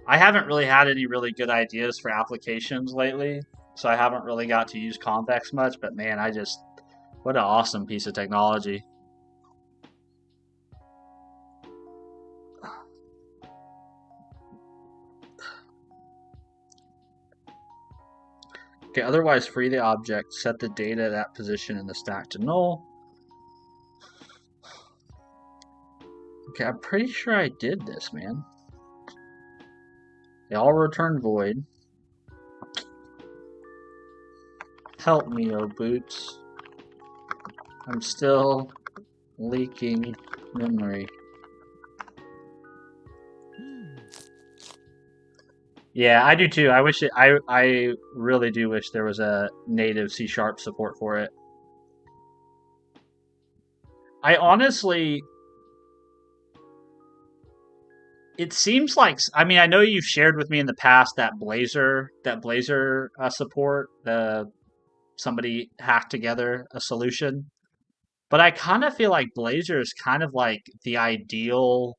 I haven't really had any really good ideas for applications lately, so I haven't really got to use Convex much, but man, what an awesome piece of technology. Okay, otherwise free the object, set the data at that position in the stack to null. Okay, I'm pretty sure I did this, man. They all return void. Help me, oh boots. I'm still leaking memory. Yeah, I do too. I wish it. I really do wish there was a native C sharp support for it. I honestly, it seems like I mean I know you've shared with me in the past that Blazor support the somebody hacked together a solution, but I kind of feel like Blazor is kind of like the ideal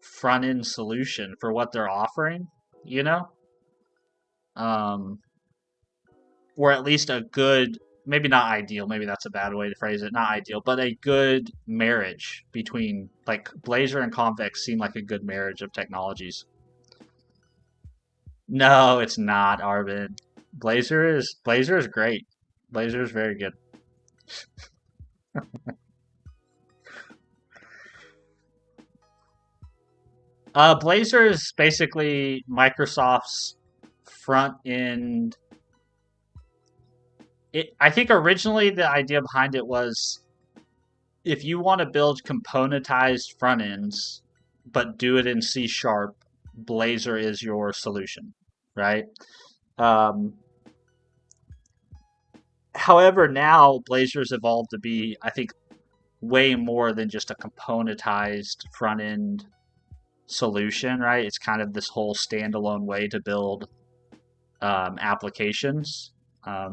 front end solution for what they're offering, you know, um, or at least a good maybe not ideal maybe that's a bad way to phrase it not ideal but a good marriage between like Blazor and Convex seem like a good marriage of technologies. No, it's not, Arvin. Blazor is great. Blazor is very good. Blazor is basically Microsoft's front end. I think originally the idea behind it was if you want to build componentized front ends, but do it in C sharp, Blazor is your solution, right? Um, However, now Blazor's evolved to be, I think, way more than just a componentized front end solution, right? It's kind of this whole standalone way to build applications.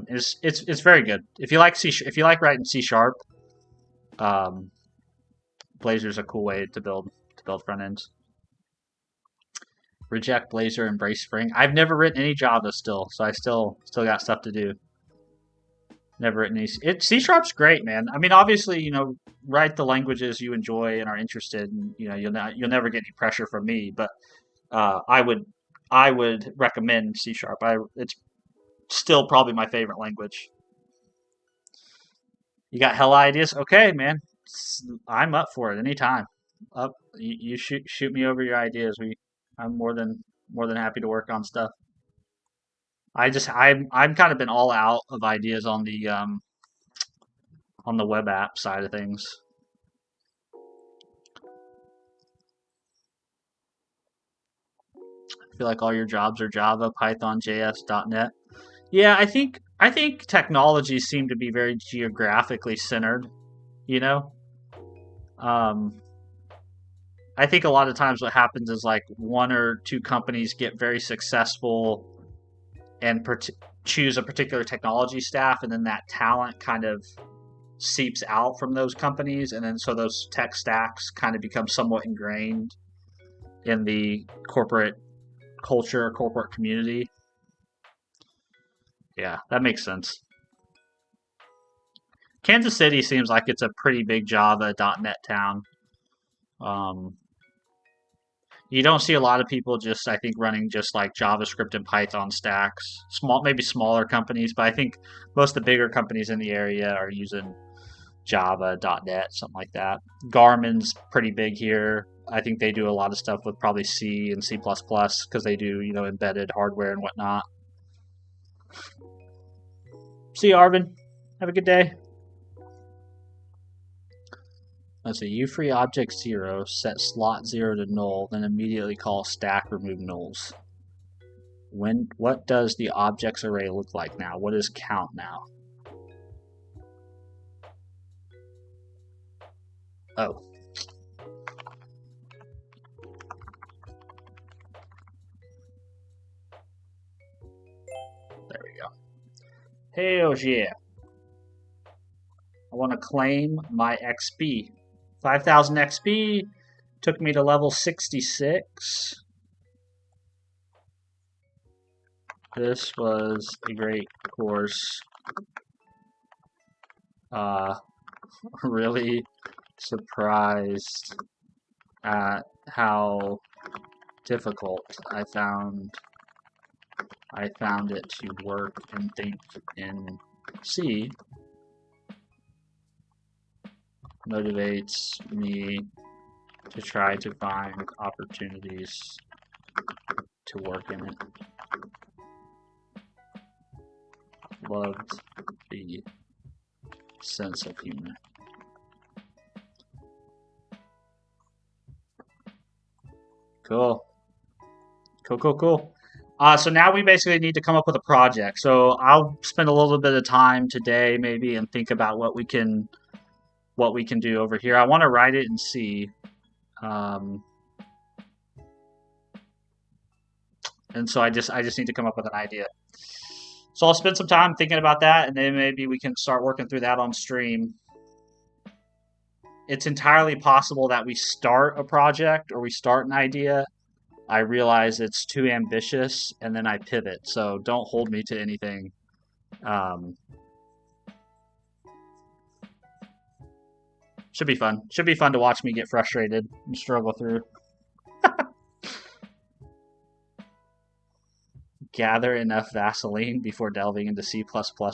It's very good. If you like writing C sharp, um, Blazor's a cool way to build front ends. Reject Blazor, embrace Spring. I've never written any Java still, so I still got stuff to do. Never written any. C sharp's great, man. I mean, obviously, write the languages you enjoy and are interested in. You'll never get any pressure from me, but I would recommend C sharp. It's still probably my favorite language. You got hella ideas? Okay, man. I'm up for it anytime. Up, you shoot me over your ideas. I'm more than happy to work on stuff. I'm kind of been all out of ideas on the web app side of things. I feel like all your jobs are Java, Python, JS, .NET. Yeah, I think technologies seem to be very geographically centered. You know, um, I think a lot of times what happens is like one or two companies get very successful and choose a particular technology staff, and then that talent kind of seeps out from those companies, and then so those tech stacks kind of become somewhat ingrained in the corporate culture, corporate community. Yeah, that makes sense. Kansas City seems like it's a pretty big Java .NET town. Um, you don't see a lot of people just, I think, running just like JavaScript and Python stacks. Maybe smaller companies, but I think most of the bigger companies in the area are using Java, .NET, something like that. Garmin's pretty big here. I think they do a lot of stuff with probably C and C++ because they do, embedded hardware and whatnot. See you, Arvin. Have a good day. Let's see. UFree object 0, set slot 0 to null, then immediately call stack remove nulls. What does the objects array look like now? What is count now? Oh. There we go. Hell yeah. I want to claim my XP. 5,000 XP took me to level 66. This was a great course. Really surprised at how difficult I found it to work and think in C. Motivates me to try to find opportunities to work in it. Loved the sense of humor. Cool. Cool. So now we basically need to come up with a project. So I'll spend a little bit of time today, maybe, and think about what we can do over here. I want to write it in C. And so I just need to come up with an idea. So I'll spend some time thinking about that, and then maybe we can start working through that on stream. It's entirely possible that we start a project or we start an idea. I realize it's too ambitious, and then I pivot. So don't hold me to anything. Should be fun. Should be fun to watch me get frustrated and struggle through. Gather enough Vaseline before delving into C++,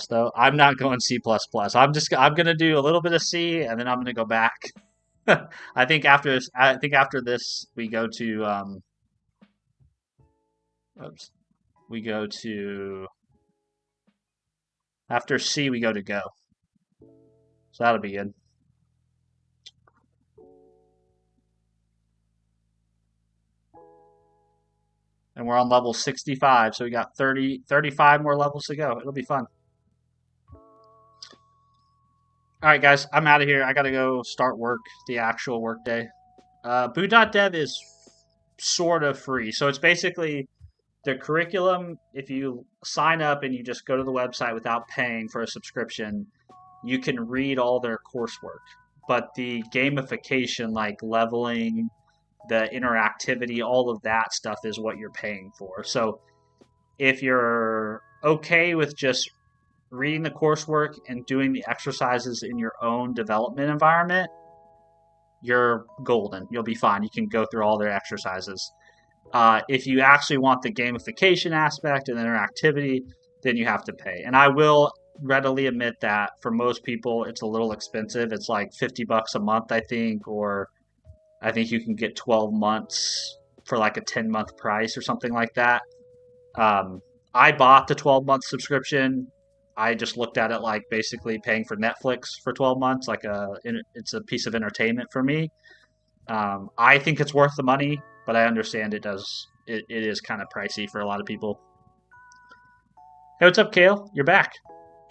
though. I'm not going C++. I'm going to do a little bit of C, and then I'm going to go back. I think after this we go to after C we go to Go. So that'll be good. And we're on level 65, so we got 35 more levels to go. It'll be fun. All right, guys, I'm out of here. I got to go start work, the actual work day. Boo.dev is sort of free. So it's basically the curriculum. If you sign up and you just go to the website without paying for a subscription, you can read all their coursework. But the gamification, like leveling, the interactivity, all of that stuff is what you're paying for. So if you're okay with just reading the coursework and doing the exercises in your own development environment, you're golden. You'll be fine. You can go through all their exercises. If you actually want the gamification aspect and interactivity, then you have to pay. And I will readily admit that for most people, it's a little expensive. It's like $50 a month, I think, or I think you can get 12 months for like a 10-month price or something like that. I bought the 12-month subscription. I just looked at it like basically paying for Netflix for 12 months. It's a piece of entertainment for me. I think it's worth the money, but I understand it is kind of pricey for a lot of people. Hey, what's up, Kale? You're back.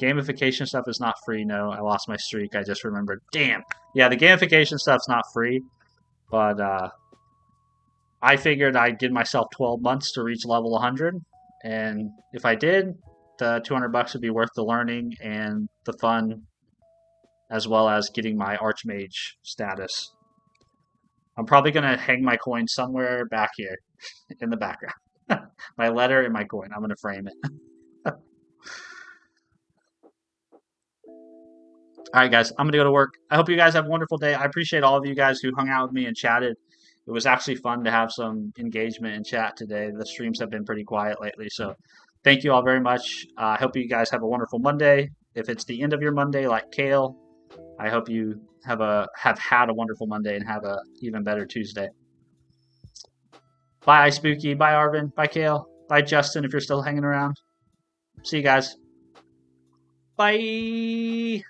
Gamification stuff is not free. No, I lost my streak. I just remembered. Damn. Yeah, the gamification stuff's not free, but I figured I'd give myself 12 months to reach level 100, and if I did, the $200 would be worth the learning and the fun, as well as getting my Archmage status. I'm probably going to hang my coin somewhere back here in the background. My letter and my coin. I'm going to frame it. All right, guys, I'm going to go to work. I hope you guys have a wonderful day. I appreciate all of you guys who hung out with me and chatted. It was actually fun to have some engagement in chat today. The streams have been pretty quiet lately, so thank you all very much. I hope you guys have a wonderful Monday. If it's the end of your Monday like Kale, I hope you have had a wonderful Monday and have a even better Tuesday. Bye, Spooky. Bye, Arvin. Bye, Kale. Bye, Justin, if you're still hanging around. See you guys. Bye.